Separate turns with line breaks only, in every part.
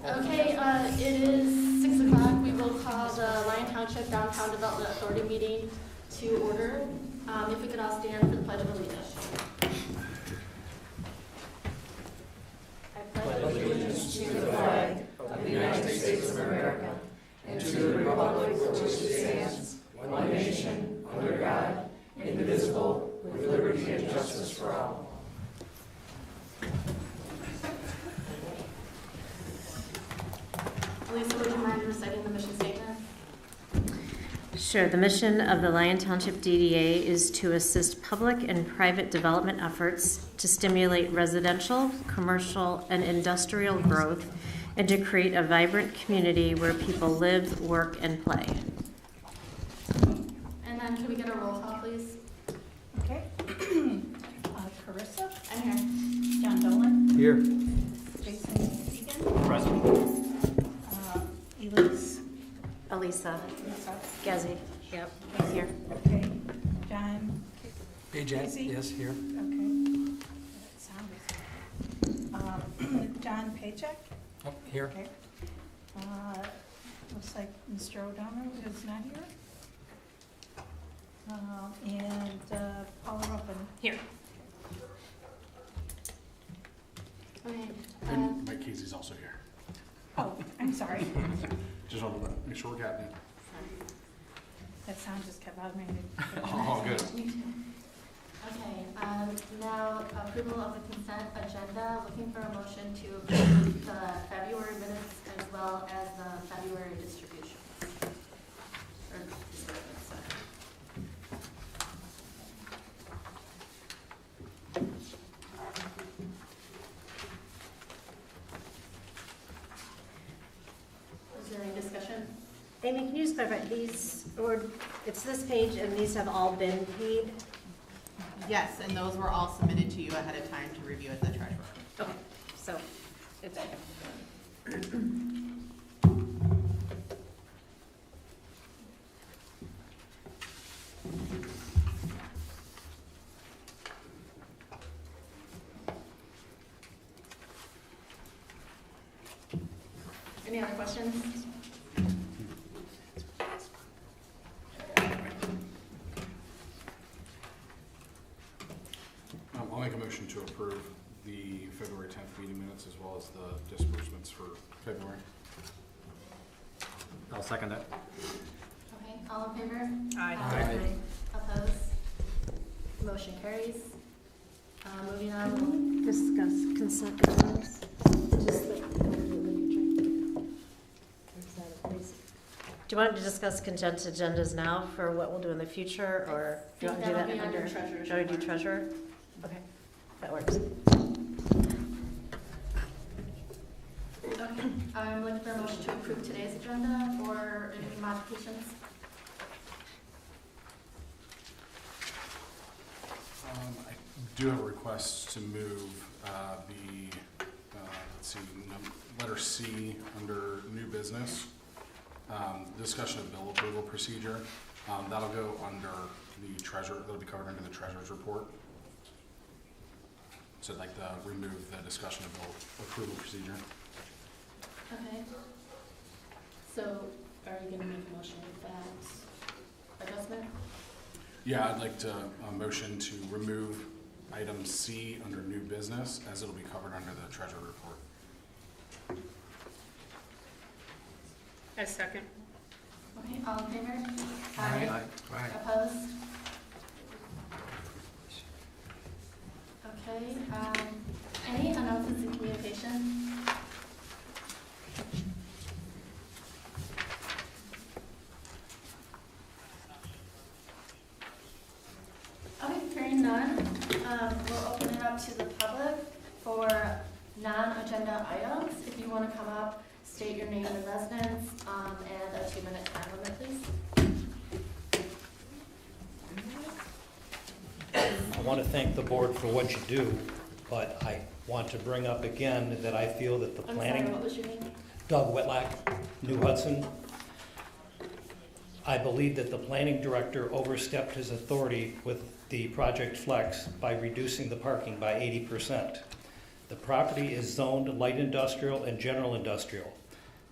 Okay, it is 6 o'clock. We will call the Lyon Township Downtown Development Authority meeting to order. If we could all stand for the Pledge of Allegiance. I pledge allegiance to the flag of the United States of America and to the republic for which it stands, one nation, under God, indivisible, with liberty and justice for all. Lisa, would you mind reciting the mission statement?
Sure. The mission of the Lyon Township DDA is to assist public and private development efforts to stimulate residential, commercial, and industrial growth and to create a vibrant community where people live, work, and play.
And then can we get a roll call, please?
Okay. Carissa?
I'm here.
John Dolan?
Here.
Jason Egan?
Present.
Elisa.
Lisa?
Gezi. Yep. Here.
Okay. John?
Hey, Jen.
Casey?
Yes, here.
Okay. That sounded. John Paycheck?
Oh, here.
Okay. Looks like Mr. O'Donnell is not here. And Paula Ruffin?
Here.
Okay.
And Mike Casey's also here.
Oh, I'm sorry.
Just want to make sure we're getting it.
That sound just kept bothering me.
Oh, good.
Okay, now approval of the consent agenda. Looking for a motion to approve the February minutes as well as the February distributions. Or disbursements, sorry. Is there any discussion?
Amy, can you just clarify these, or it's this page and these have all been paid?
Yes, and those were all submitted to you ahead of time to review as the treasurer.
Okay, so it's okay.
Any other questions?
I'll make a motion to approve the February 10th meeting minutes as well as the disbursements for February.
I'll second that.
Okay, all in favor?
Aye.
Opposed? Motion carries. Moving on.
Discuss consent agendas. Just the- Do you want to discuss consent agendas now for what we'll do in the future, or do you want to do
That'll
that
be under
under?
treasurer's
Shall we do
report.
treasurer? Okay, that works.
Okay, I'm looking for a motion to approve today's agenda or any modifications.
I do have a request to move letter C under new business. Discussion of bill approval procedure. That'll go under the treasurer, that'll be covered under the treasurer's report. So I'd like to remove the discussion of bill approval procedure.
Okay. So are you gonna make a motion with that adjustment?
Yeah, I'd like to motion to remove item C under new business as it'll be covered under the treasurer report.
A second.
Okay, all in favor?
Aye.
Opposed? Okay, any announcements and communication? Okay, hearing none, we'll open it up to the public for non-agenda items. If you want to come up, state your name and residence, and a 2-minute time limit, please.
I want to thank the board for what you do, but I want to bring up again that I feel that the
I'm
planning...
sorry, what was your name?
Doug Whitlack, New Hudson. I believe that the planning director overstepped his authority with the Project Flex by reducing the parking by 80%. The property is zoned light industrial and general industrial.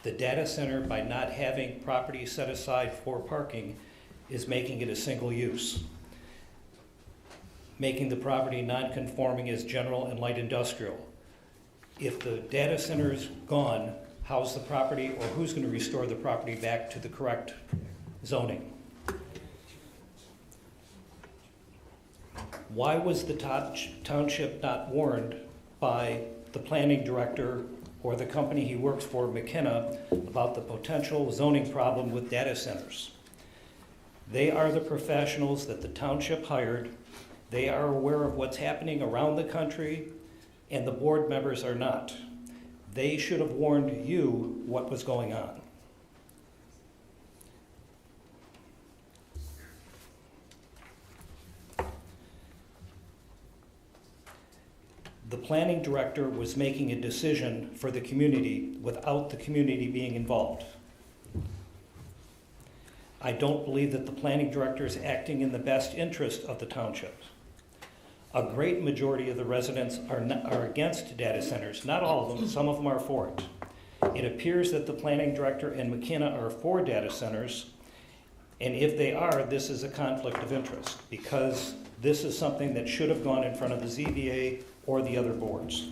The data center, by not having property set aside for parking, is making it a single use, making the property non-conforming as general and light industrial. If the data center is gone, how's the property, or who's going to restore the property back to the correct zoning? Why was the township not warned by the planning director or the company he works for, McKenna, about the potential zoning problem with data centers? They are the professionals that the township hired. They are aware of what's happening around the country, and the board members are not. They should have warned you what was going on. The planning director was making a decision for the community without the community being involved. I don't believe that the planning director is acting in the best interest of the township. A great majority of the residents are against data centers. Not all of them, some of them are for it. It appears that the planning director and McKenna are for data centers, and if they are, this is a conflict of interest, because this is something that should have gone in front of the ZBA or the other boards.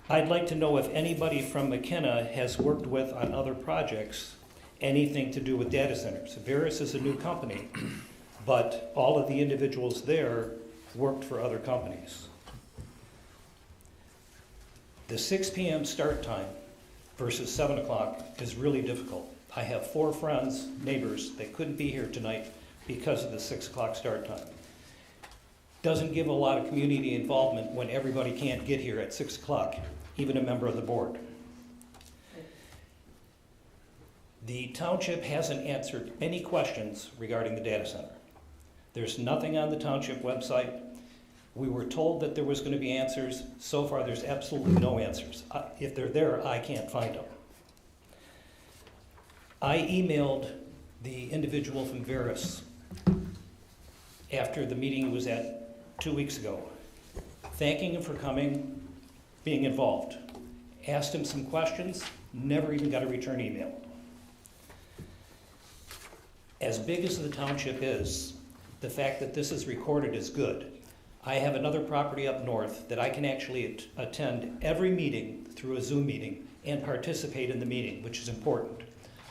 I'd like to know if anybody from McKenna has worked with on other projects anything to do with data centers. Veris is a new company, but all of the individuals there worked for other companies. The 6 p.m. start time versus 7 o'clock is really difficult. I have 4 friends, neighbors, that couldn't be here tonight because of the 6 o'clock start time. Doesn't give a lot of community involvement when everybody can't get here at 6 o'clock, even a member of the board. The township hasn't answered any questions regarding the data center. There's nothing on the township website. We were told that there was going to be answers. So far, there's absolutely no answers. If they're there, I can't find them. I emailed the individual from Veris after the meeting was at 2 weeks ago, thanking him for coming, being involved. Asked him some questions, never even got a return email. As big as the township is, the fact that this is recorded is good. I have another property up north that I can actually attend every meeting through a Zoom meeting and participate in the meeting, which is important.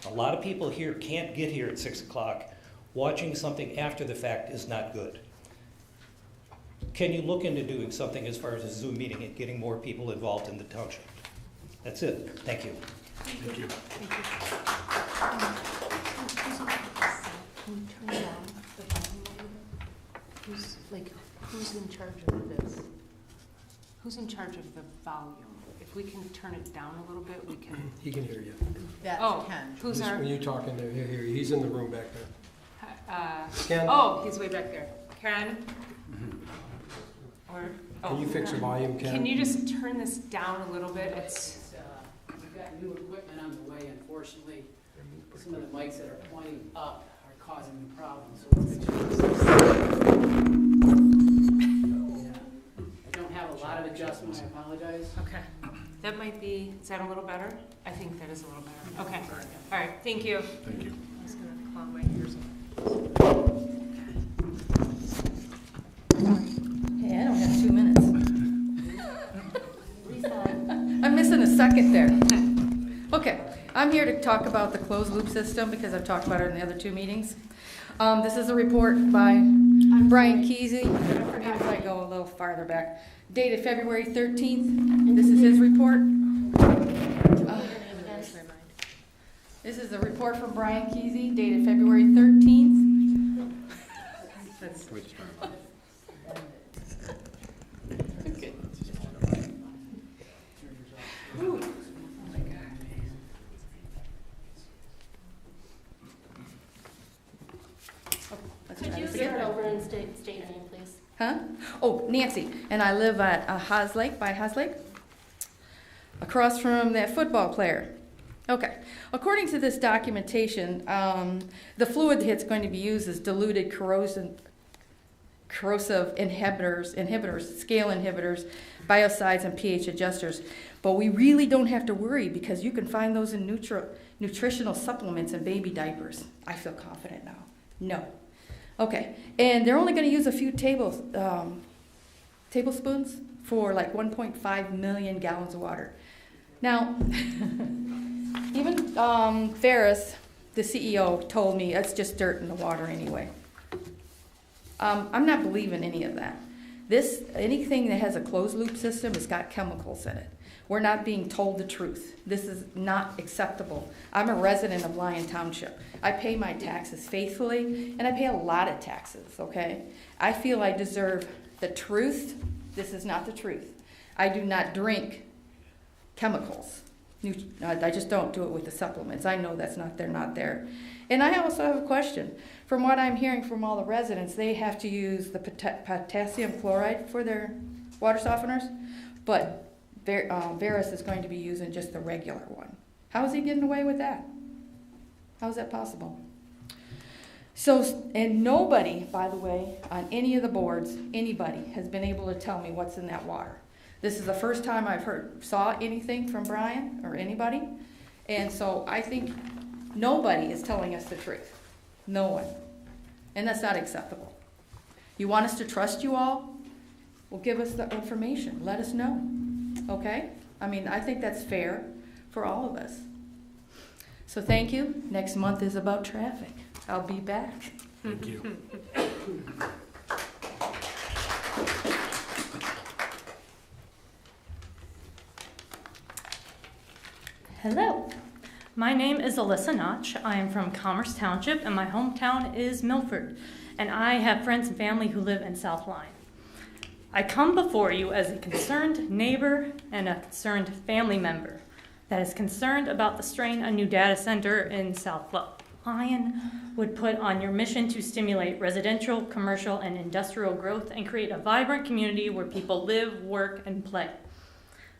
A lot of people here can't get here at 6 o'clock. Watching something after the fact is not good. Can you look into doing something as far as a Zoom meeting and getting more people involved in the township? That's it. Thank you.
Thank you.
Can you turn down the volume a little bit? Who's in charge of this? Who's in charge of the volume? If we can turn it down a little bit, we can.
He can hear you.
That's
Oh,
Ken.
who's our,
When you're talking to him, he'll hear you. He's in the room back there. Ken,
oh, he's way back there. Ken? Or,
can you fix the volume, Ken?
Can you just turn this down a little bit? It's,
We've got new equipment on the way, unfortunately. Some of the mics that are pointing up are causing the problem, so let's I don't have a lot of adjustments, I apologize.
okay. That might be, is that a little better? I think that is a little better. Okay. All right, thank you.
Thank you.
I'm just gonna clog my ears up.
Hey, I don't have 2 minutes. I'm missing a second there. Okay, I'm here to talk about the closed loop system because I've talked about it in the other 2 meetings. This is a report by Brian Kesey. Maybe if I go a little farther back. Dated February 13th. This is his report. This is a report from Brian Kesey dated February 13th.
That's,
Could you start over and state your name, please?
Huh? Oh, Nancy, and I live at Haas Lake, by Haas Lake, across from that football player. Okay, according to this documentation, the fluid that's going to be used is diluted corrosion corrosive inhibitors, scale inhibitors, biocides, and pH adjusters. But we really don't have to worry because you can find those in nutritional supplements and baby diapers. I feel confident now. No. Okay, and they're only going to use a few tablespoons for like 1.5 million gallons of water. Now, even Ferris, the CEO, told me it's just dirt in the water anyway. I'm not believing any of that. Anything that has a closed loop system has got chemicals in it. We're not being told the truth. This is not acceptable. I'm a resident of Lyon Township. I pay my taxes faithfully, and I pay a lot of taxes, okay? I feel I deserve the truth. This is not the truth. I do not drink chemicals. I just don't do it with the supplements. I know they're not there. And I also have a question. From what I'm hearing from all the residents, they have to use the potassium chloride for their water softeners, but Veris is going to be using just the regular one. How is he getting away with that? How is that possible? So, and nobody, by the way, on any of the boards, anybody has been able to tell me what's in that water. This is the first time I've saw anything from Brian or anybody. And so I think nobody is telling us the truth. No one. And that's not acceptable. You want us to trust you all? Well, give us the information. Let us know. Okay? I mean, I think that's fair for all of us. So thank you. Next month is about traffic. I'll be back.
Thank you.
Hello, my name is Alyssa Notch. I am from Commerce Township and my hometown is Milford, and I have friends and family who live in South Lyon. I come before you as a concerned neighbor and a concerned family member that is concerned about the strain a new data center in South Lyon would put on your mission to stimulate residential, commercial, and industrial growth and create a vibrant community where people live, work, and play.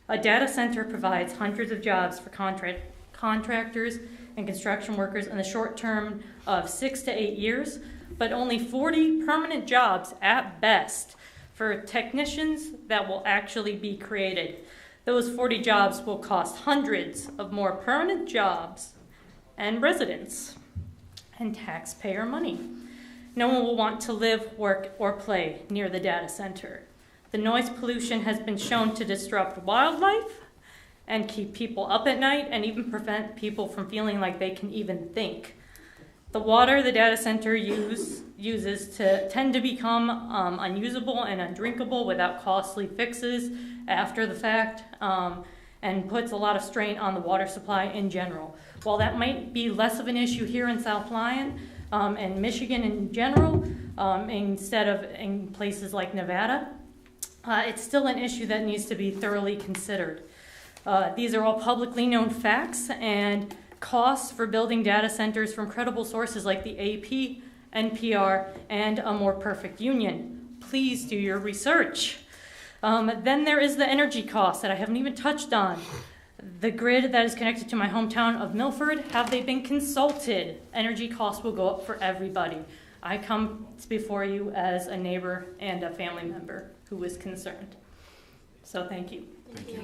A data center provides hundreds of jobs for contractors and construction workers in the short term of 6 to 8 years, but only 40 permanent jobs at best for technicians that will actually be created. Those 40 jobs will cost hundreds of more permanent jobs and residents and taxpayer money. No one will want to live, work, or play near the data center. The noise pollution has been shown to disrupt wildlife and keep people up at night and even prevent people from feeling like they can even think. The water the data center uses tend to become unusable and undrinkable without costly fixes after the fact, and puts a lot of strain on the water supply in general. While that might be less of an issue here in South Lyon and Michigan in general, instead of in places like Nevada, it's still an issue that needs to be thoroughly considered. These are all publicly known facts, and costs for building data centers from credible sources like the AP, NPR, and A More Perfect Union. Please do your research. Then there is the energy costs that I haven't even touched on. The grid that is connected to my hometown of Milford, have they been consulted? Energy costs will go up for everybody. I come before you as a neighbor and a family member who is concerned. So thank you.
Thank you.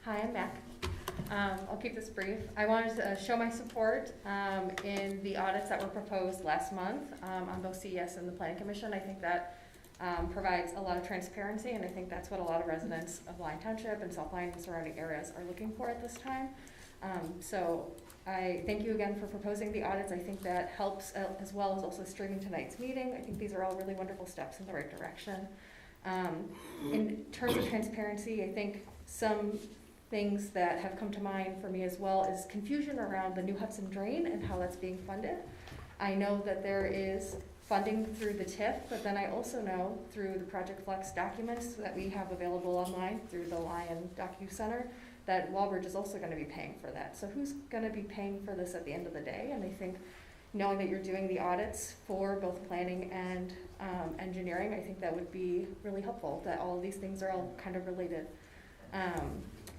Hi, I'm back. I'll keep this brief. I wanted to show my support in the audits that were proposed last month on both CES and the Planning Commission. I think that provides a lot of transparency, and I think that's what a lot of residents of Lyon Township and South Lyon and surrounding areas are looking for at this time. So I thank you again for proposing the audits. I think that helps, as well as also streaming tonight's meeting. I think these are all really wonderful steps in the right direction. In terms of transparency, I think some things that have come to mind for me as well is confusion around the New Hudson Drain and how that's being funded. I know that there is funding through the TIF, but then I also know through the Project Flex documents that we have available online through the Lyon DocuCenter that Walbridge is also going to be paying for that. So who's going to be paying for this at the end of the day? And I think knowing that you're doing the audits for both planning and engineering, I think that would be really helpful, that all of these things are all kind of related.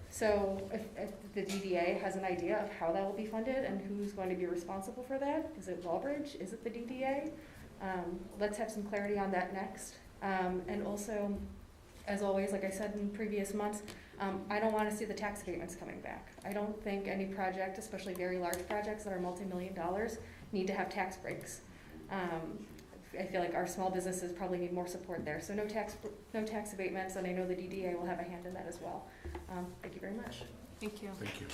So if the DDA has an idea of how that will be funded and who's going to be responsible for that, is it Walbridge? Is it the DDA? Let's have some clarity on that next. And also, as always, like I said in previous months, I don't want to see the tax abatements coming back. I don't think any project, especially very large projects that are multi-million dollars, need to have tax breaks. I feel like our small businesses probably need more support there. So no tax abatements, and I know the DDA will have a hand in that as well. Thank you very much.
Thank you.
Thank you.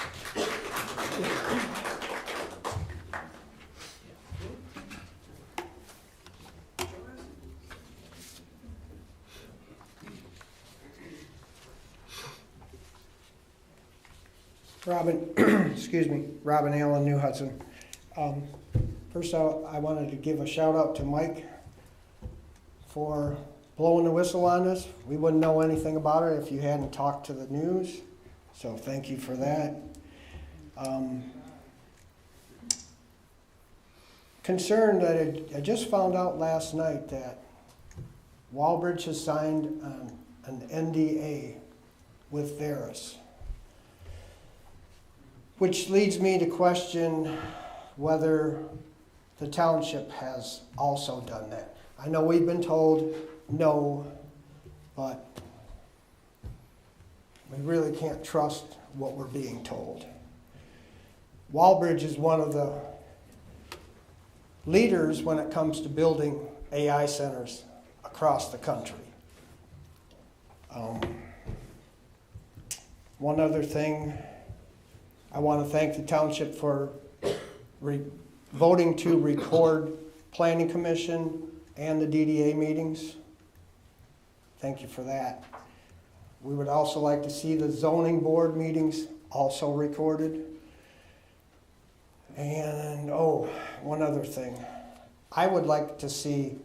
Robin, excuse me, Robin Allen, New Hudson. First out, I wanted to give a shout out to Mike for blowing the whistle on this. We wouldn't know anything about it if you hadn't talked to the news, so thank you for that. Concerned that I just found out last night that Walbridge has signed an NDA with Veris, which leads me to question whether the township has also done that. I know we've been told no, but we really can't trust what we're being told. Walbridge is one of the leaders when it comes to building AI centers across the country. One other thing, I want to thank the township for voting to record Planning Commission and the DDA meetings. Thank you for that. We would also like to see the zoning board meetings also recorded. And, one other thing. I would like to see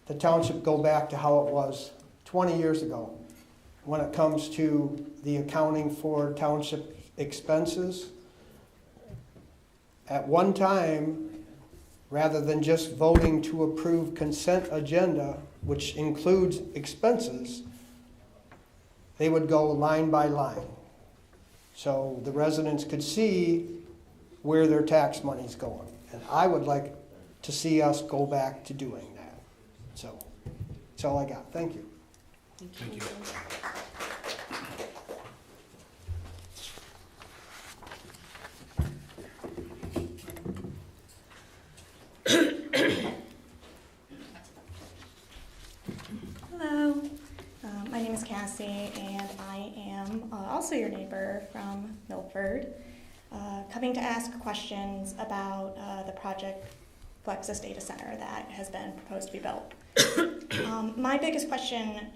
the township go back to how it was 20 years ago when it comes to the accounting for township expenses. At one time, rather than just voting to approve consent agenda, which includes expenses, they would go line by line. So the residents could see where their tax money's going. And I would like to see us go back to doing that. So that's all I got. Thank you.
Thank you.
Hello, my name is Cassie, and I am also your neighbor from Milford, coming to ask questions about the project Flexus Data Center that has been proposed to be built. My biggest question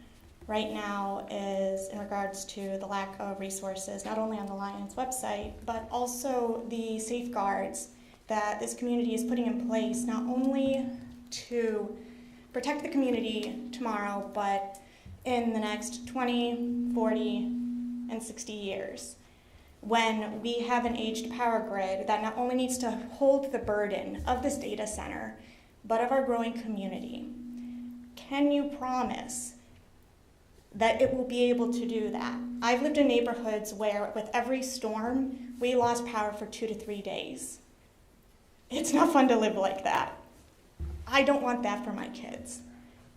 right now is in regards to the lack of resources, not only on the Lions website, but also the safeguards that this community is putting in place, not only to protect the community tomorrow, but in the next 20, 40, and 60 years, when we have an aged power grid that not only needs to hold the burden of this data center, but of our growing community. Can you promise that it will be able to do that? I've lived in neighborhoods where with every storm, we lost power for 2 to 3 days. It's not fun to live like that. I don't want that for my kids.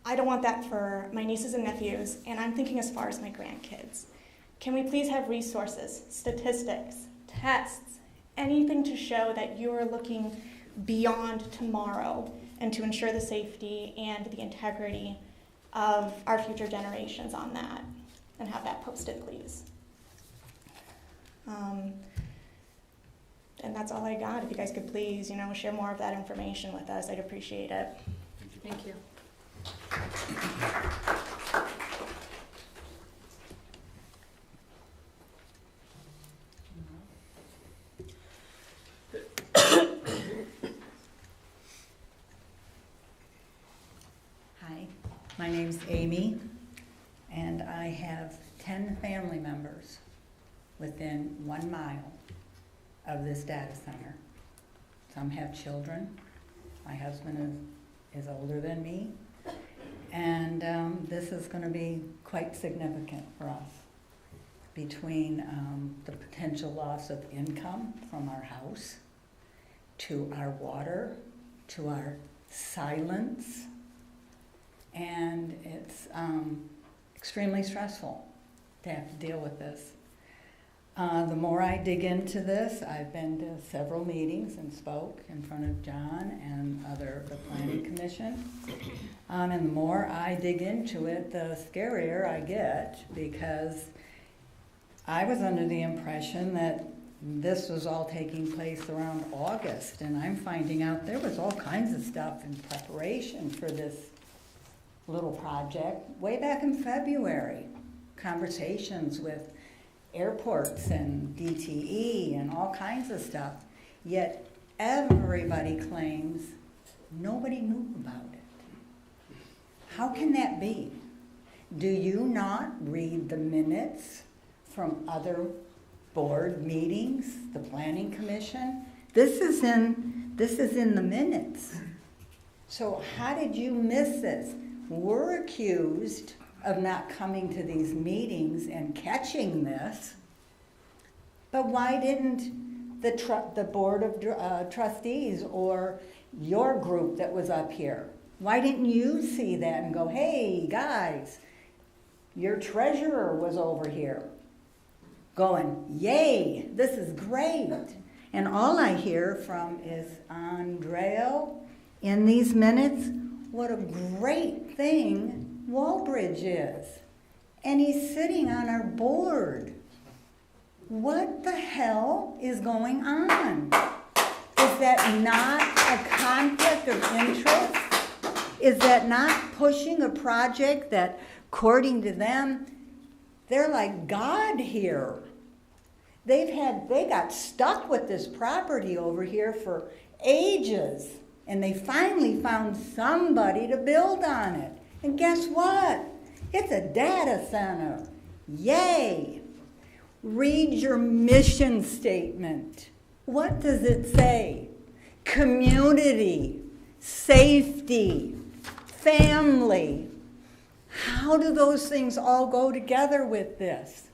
I don't want that for my nieces and nephews, and I'm thinking as far as my grandkids. Can we please have resources, statistics, tests, anything to show that you are looking beyond tomorrow and to ensure the safety and the integrity of our future generations on that, and have that posted, please. And that's all I got. If you guys could please, share more of that information with us, I'd appreciate it.
Thank you.
Hi, my name's Amy, and I have 10 family members within 1 mile of this data center. Some have children, My husband is older than me, and this is going to be quite significant for us. Between the potential loss of income from our house, to our water, to our silence, and it's extremely stressful to have to deal with this. The more I dig into this, I've been to several meetings and spoke in front of John and the Planning Commission. And the more I dig into it, the scarier I get, because I was under the impression that this was all taking place around August, and I'm finding out there was all kinds of stuff in preparation for this little project way back in February. Conversations with airports and DTE and all kinds of stuff. Yet everybody claims nobody knew about it. How can that be? Do you not read the minutes from other board meetings, the Planning Commission? This is in the minutes. So how did you miss this? We're accused of not coming to these meetings and catching this, but why didn't the board of trustees or your group that was up here, why didn't you see that and go, hey guys, your treasurer was over here going, yay, this is great. And all I hear from is Andrea in these minutes, what a great thing Walbridge is. And he's sitting on our board. What the hell is going on? Is that not a conflict of interest? Is that not pushing a project that, according to them, they're like God here? They got stuck with this property over here for ages, and they finally found somebody to build on it. And guess what? It's a data center. Yay! Read your mission statement. What does it say? Community, safety, family. How do those things all go together with this?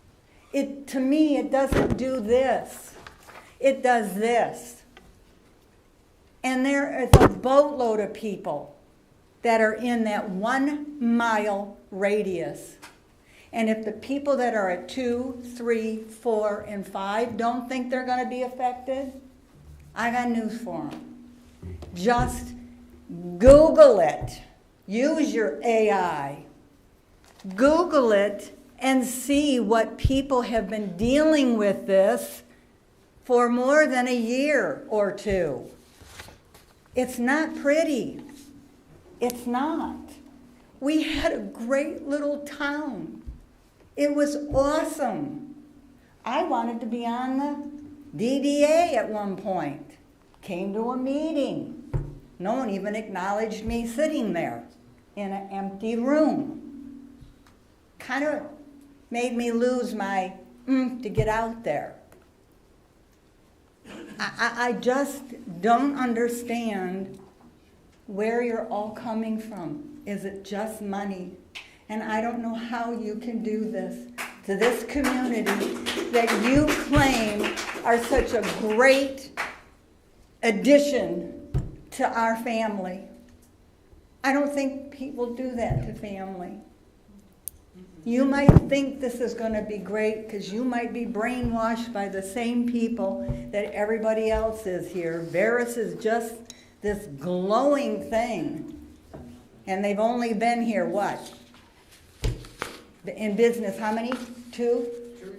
To me, it doesn't do this. It does this. And there is a boatload of people that are in that 1 mile radius. And if the people that are at 2, 3, 4, and 5 don't think they're going to be affected, I got news for them. Just Google it. Use your AI. Google it and see what people have been dealing with this for more than a year or two. It's not pretty. It's not. We had a great little town. It was awesome. I wanted to be on the DDA at one point. Came to a meeting. No one even acknowledged me sitting there in an empty room. Kind of made me lose my to get out there. I just don't understand where you're all coming from. Is it just money? And I don't know how you can do this to this community that you claim are such a great addition to our family. I don't think people do that to family. You might think this is going to be great because you might be brainwashed by the same people that everybody else is here. Veris is just this glowing thing. And they've only been here, what? In business, how many? 2,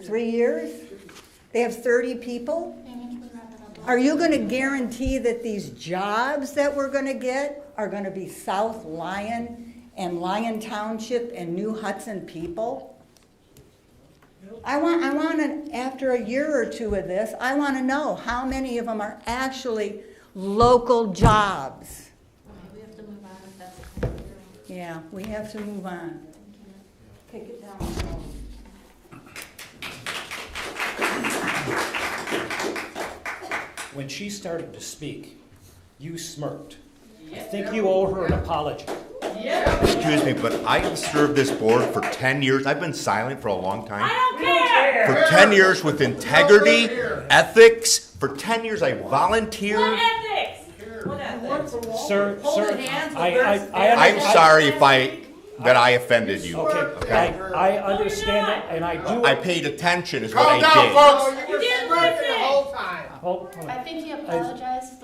3 years? They have 30 people? Are you going to guarantee that these jobs that we're going to get are going to be South Lyon and Lyon Township and New Hudson people? I want to, after a year or two of this, I want to know how many of them are actually local jobs.
We have to move on if that's the point.
Yeah, we have to move on. Take it down.
When she started to speak, you smirked. I think you owe her an apology.
Excuse me, but I have served this board for 10 years. I've been silent for a long time.
I don't care.
For 10 years with integrity, ethics. For 10 years I volunteered.
What ethics? What ethics?
Sir,
I'm sorry if I offended you.
Okay, I understand it, and I do.
I paid attention is what I did.
Calm down, folks.
You didn't listen.
The whole time.
Hold on.
I think he apologized.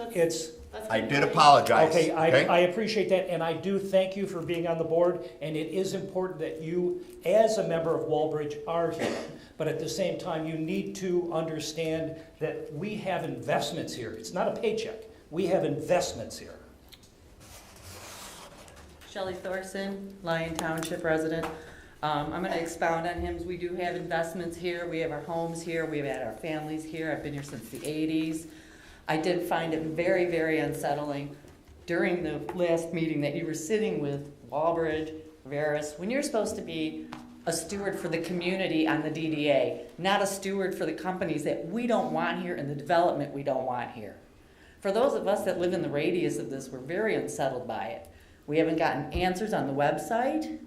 I did apologize.
Okay, I appreciate that, and I do thank you for being on the board, and it is important that you, as a member of Walbridge, are here. But at the same time, you need to understand that we have investments here. It's not a paycheck. We have investments here.
Shelley Thorson, Lyon Township resident. I'm going to expound on him. We do have investments here. We have our homes here. We've had our families here. I've been here since the 80s. I did find it very, very unsettling during the last meeting that you were sitting with Walbridge, Veris, when you're supposed to be a steward for the community on the DDA, not a steward for the companies that we don't want here and the development we don't want here. For those of us that live in the radius of this, we're very unsettled by it. We haven't gotten answers on the website.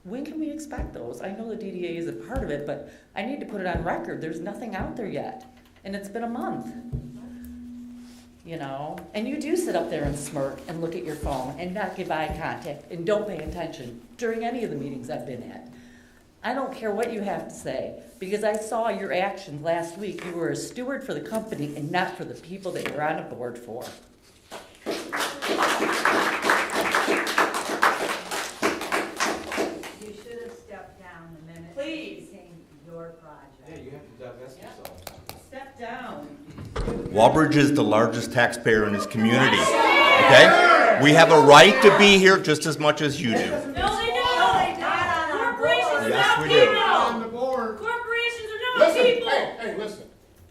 When can we expect those? I know the DDA is a part of it, but I need to put it on record. There's nothing out there yet, and it's been a month. You know, and you do sit up there and smirk and look at your phone and not give eye contact and don't pay attention during any of the meetings I've been at. I don't care what you have to say, because I saw your actions last week. You were a steward for the company and not for the people that you're on a board for.
You should have stepped down the minute
Please.
it became your project.
Yeah, you have to divest yourself.
Step down.
Walbridge is the largest taxpayer in this community. Okay? We have a right to be here just as much as you do.
No, they don't. Corporations are
Yes,
not
we do.
people.
On the board.
Corporations are not people.
Hey, listen.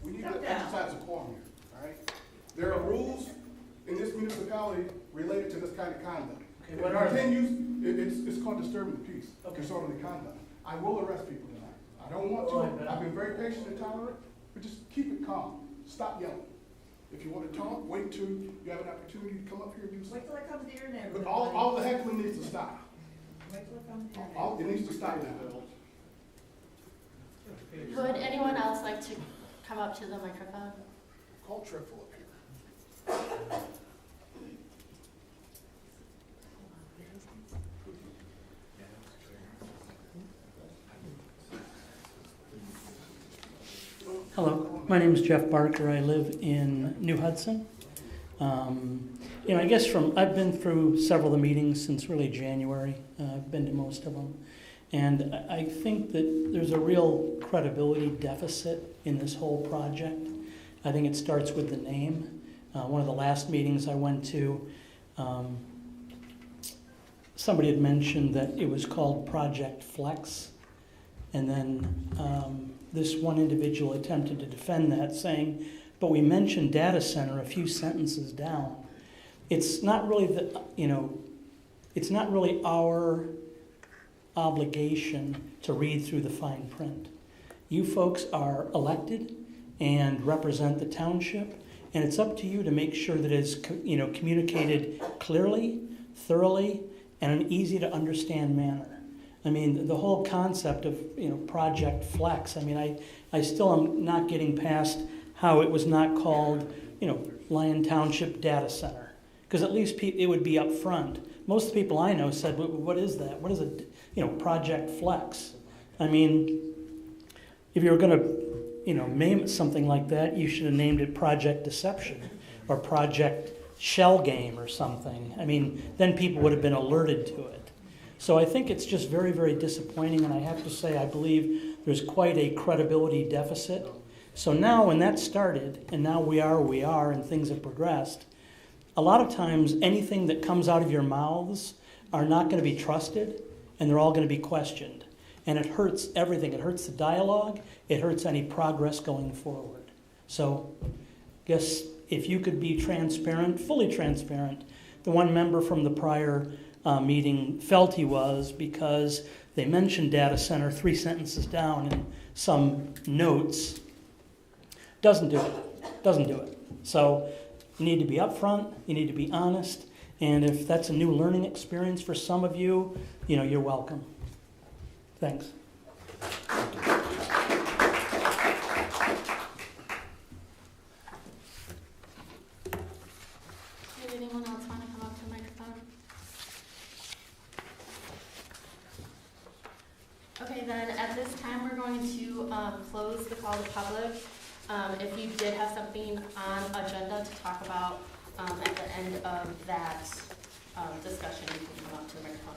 We need to exercise a quorum here, all right? There are rules in this municipality related to this kind of conduct. If it continues, it's called disturbing the peace, disorderly conduct. I will arrest people tonight. I don't want to. I've been very patient and tolerant, but just keep it calm. Stop yelling. If you want to talk, wait till you have an opportunity to come up here and do something.
Wait till it comes to your neighborhood.
But all the heckling needs to stop.
Wait till it comes to your neighborhood.
It needs to stop now.
Would anyone else like to come up to the microphone?
Call Triple up here.
Hello, my name is Jeff Barker. I live in New Hudson. I guess I've been through several of the meetings since really January. I've been to most of them. And I think that there's a real credibility deficit in this whole project. I think it starts with the name. One of the last meetings I went to, somebody had mentioned that it was called Project Flex. And then this one individual attempted to defend that, saying, but we mentioned data center a few sentences down. It's not really it's not really our obligation to read through the fine print. You folks are elected and represent the township, and it's up to you to make sure that it's communicated clearly, thoroughly, and in an easy to understand manner. I mean, the whole concept of Project Flex. I mean, I still am not getting past how it was not called Lyon Township Data Center, because at least it would be up front. Most people I know said, "What is that? What is a Project Flex?" I mean, if you were going to name it something like that, you should have named it Project Deception or Project Shell Game or something. I mean, then people would have been alerted to it. So I think it's just very, very disappointing, and I have to say I believe there's quite a credibility deficit. So now when that started, and now we are where we are and things have progressed, a lot of times anything that comes out of your mouths are not going to be trusted, and they're all going to be questioned. And it hurts everything. It hurts the dialogue. It hurts any progress going forward. So I guess if you could be transparent, fully transparent, the one member from the prior meeting felt he was, because they mentioned data center 3 sentences down in some notes. Doesn't do it. So you need to be upfront, you need to be honest, And if that's a new learning experience for some of you, you're welcome. Thanks.
Did anyone else want to come up to the microphone? Okay, then at this time, we're going to close the call to public. If you did have something on agenda to talk about at the end of that discussion, you can come up to the microphone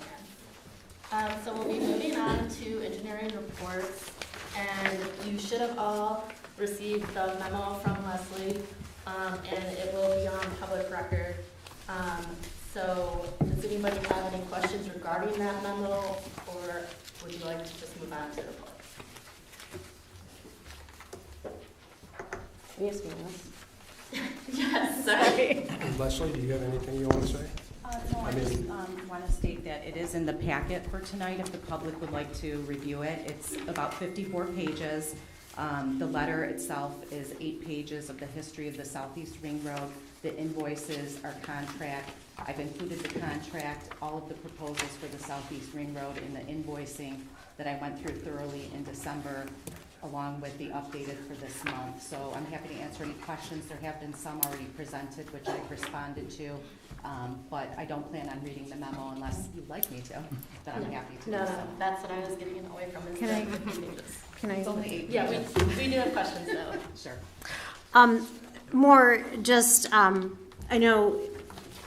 then. So we'll be moving on to engineering reports, and you should have all received the memo from Leslie, and it will be on public record. So does anybody have any questions regarding that memo, or would you like to just move on to the report?
Yes, ma'am.
Yes, sorry.
Leslie, do you have anything you want to say?
No, I just want to state that it is in the packet for tonight if the public would like to review it. It's about 54 pages. The letter itself is 8 pages of the history of the Southeast Ring Road, the invoices, our contract. I've included the contract, all of the proposals for the Southeast Ring Road in the invoicing that I went through thoroughly in December, along with the updated for this month. So I'm happy to answer any questions. There have been some already presented, which I've responded to, but I don't plan on reading the memo unless you'd like me to, but I'm happy to.
No, that's what I was getting away from. Is
Can I-
the pages.
Can I?
It's only 8
Yeah,
pages.
we do have questions though.
Sure.
More just, I know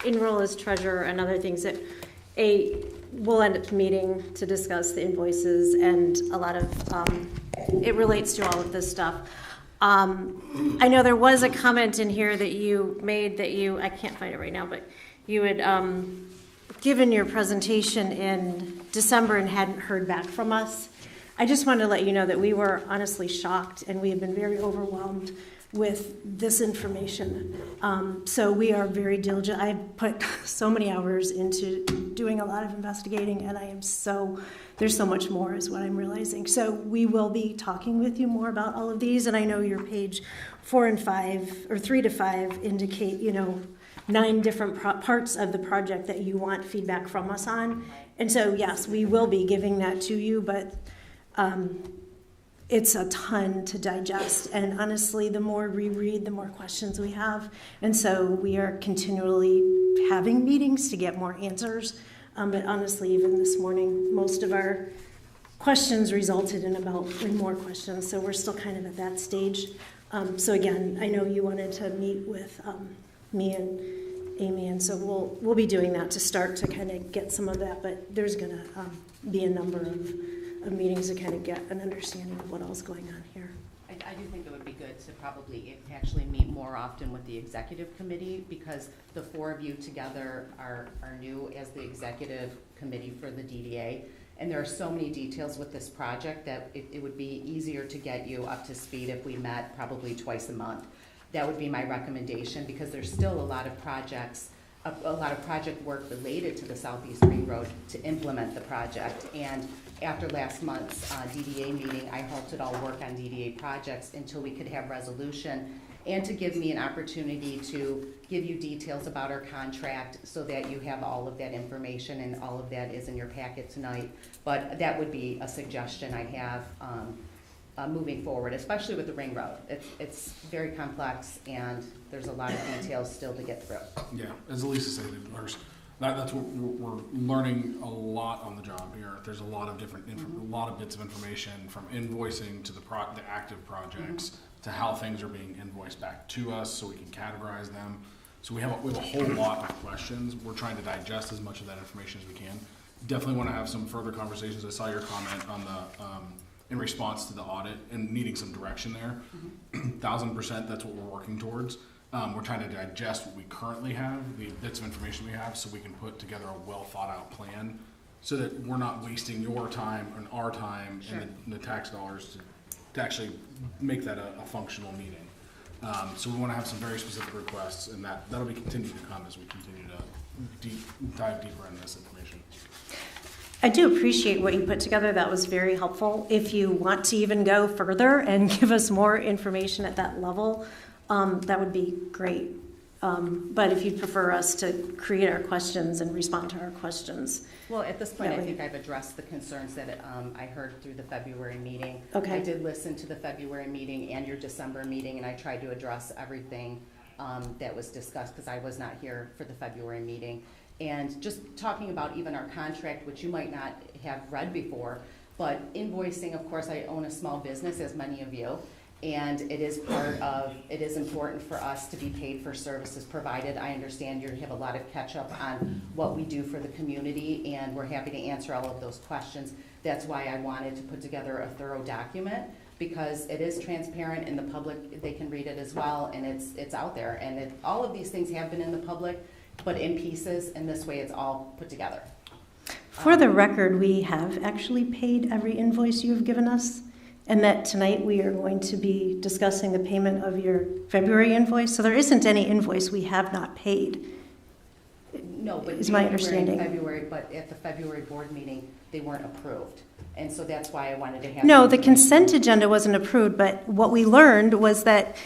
in role as treasurer and other things that we'll end up meeting to discuss the invoices and a lot of, it relates to all of this stuff. I know there was a comment in here that you made that I can't find it right now, but you had given your presentation in December and hadn't heard back from us. I just wanted to let you know that we were honestly shocked and we have been very overwhelmed with this information. So we are very diligent. I put so many hours into doing a lot of investigating, and there's so much more is what I'm realizing. So we will be talking with you more about all of these, and I know your page 4 and 5, or 3 to 5 indicate, 9 different parts of the project that you want feedback from us on. And so, yes, we will be giving that to you, but it's a ton to digest, and honestly, the more we read, the more questions we have, and so we are continually having meetings to get more answers, but honestly, even this morning, most of our questions resulted in about 3 more questions, so we're still kind of at that stage. So again, I know you wanted to meet with me and Amy, and so we'll be doing that to start to kind of get some of that, but there's going to be a number of meetings to kind of get an understanding of what all's going on here.
I do think it would be good to probably actually meet more often with the executive committee, because the 4 of you together are new as the executive committee for the DDA. And there are so many details with this project that it would be easier to get you up to speed if we met probably twice a month. That would be my recommendation, because there's still a lot of projects, a lot of project work related to the Southeast Ring Road to implement the project. And after last month's DDA meeting, I halted all work on DDA projects until we could have resolution, and to give me an opportunity to give you details about our contract so that you have all of that information, and all of that is in your packet tonight. But that would be a suggestion I have moving forward, especially with the Ring Road. It's very complex, and there's a lot of details still to get through.
Yeah, as Elisa said, that's what we're learning a lot on the job here. There's a lot of different, a lot of bits of information, from invoicing to the active projects to how things are being invoiced back to us, so we can categorize them. So we have a whole lot of questions. We're trying to digest as much of that information as we can. Definitely want to have some further conversations. I saw your comment on the in response to the audit and needing some direction there. 1000%, that's what we're working towards. We're trying to digest what we currently have, the bits of information we have, so we can put together a well thought out plan, so that we're not wasting your time and our time and the tax dollars to actually make that a functional meeting. So we want to have some very specific requests, and that'll be continued to come as we continue to dive deeper into this information.
I do appreciate what you put together. That was very helpful. If you want to even go further and give us more information at that level, that would be great. But if you prefer us to create our questions and respond to our questions.
Well, at this point,
that
I
way.
think I've addressed the concerns that I heard through the February meeting.
Okay.
I did listen to the February meeting and your December meeting, and I tried to address everything that was discussed, because I was not here for the February meeting. And just talking about even our contract, which you might not have read before, but invoicing, of course, I own a small business, as many of you, and it is important for us to be paid for services provided. I understand you have a lot of catch up on what we do for the community, and we're happy to answer all of those questions. That's why I wanted to put together a thorough document, because it is transparent and the public, they can read it as well, and it's out there. And all of these things have been in the public, but in pieces, and this way it's all put together.
For the record, we have actually paid every invoice you've given us, and that tonight we are going to be discussing the payment of your February invoice. So there isn't any invoice we have not paid.
No, but
is my understanding.
February, but at the February board meeting, they weren't approved. And so that's why I wanted to have.
No, the consent agenda wasn't approved, but what we learned was that,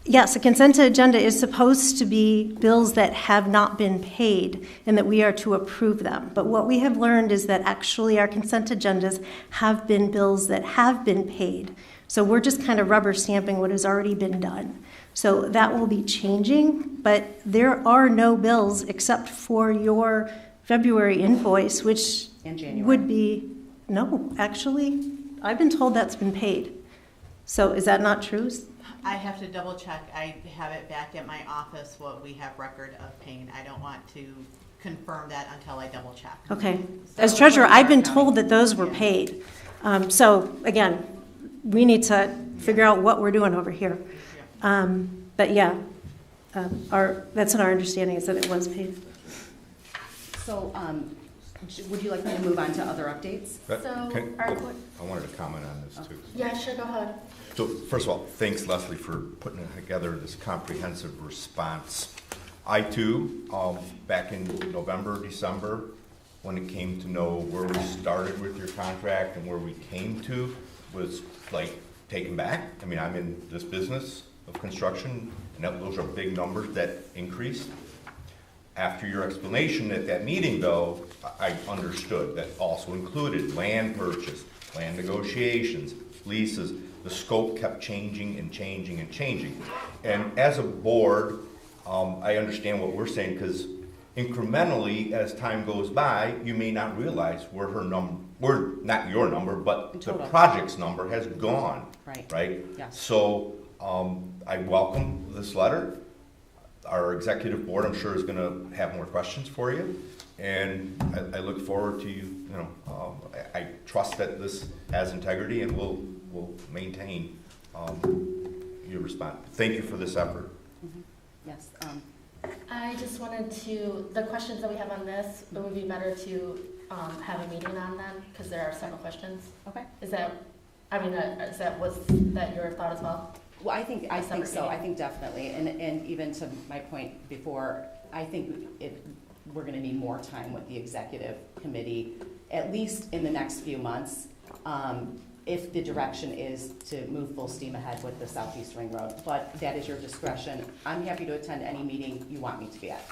yes, a consent agenda is supposed to be bills that have not been paid and that we are to approve them. But what we have learned is that actually our consent agendas have been bills that have been paid. So we're just kind of rubber stamping what has already been done. So that will be changing, but there are no bills except for your February invoice, which would be, no, actually, I've been told that's been paid. So is that not true?
I have to double check. I have it back at my office, what we have record of paying. I don't want to confirm that until I double check.
Okay.
So
As treasurer, I've been told that those were paid. So again, we need to figure out what we're doing over here. But yeah, that's in our understanding, is that it was paid.
So, would you like me to move on to other updates?
I wanted to comment on this too.
Yeah, sure, go ahead.
So first of all, thanks Leslie for putting together this comprehensive response. I too, back in November, December, when it came to know where we started with your contract and where we came to, was like taken back. I mean, I'm in this business of construction, and those are big numbers that increased. After your explanation at that meeting, though, I understood that also included land purchase, land negotiations, leases. The scope kept changing and changing and changing. And as a board, I understand what we're saying, because incrementally, as time goes by, you may not realize where not your number, but the project's number has gone. Right?
Yes.
So I welcome this letter. Our executive board, I'm sure, is going to have more questions for you, and I look forward to you. I trust that this has integrity and will maintain your response. Thank you for this effort.
Mm-hmm. Yes.
I just wanted to, the questions that we have on this, it would be better to have a meeting on them, because there are several questions.
Okay.
Was that your thought as well?
Well, I think so. I think definitely, and even to my point before, I think we're going to need more time with the executive committee, at least in the next few months, if the direction is to move full steam ahead with the Southeast Ring Road. But that is your discretion. I'm happy to attend any meeting you want me to be at.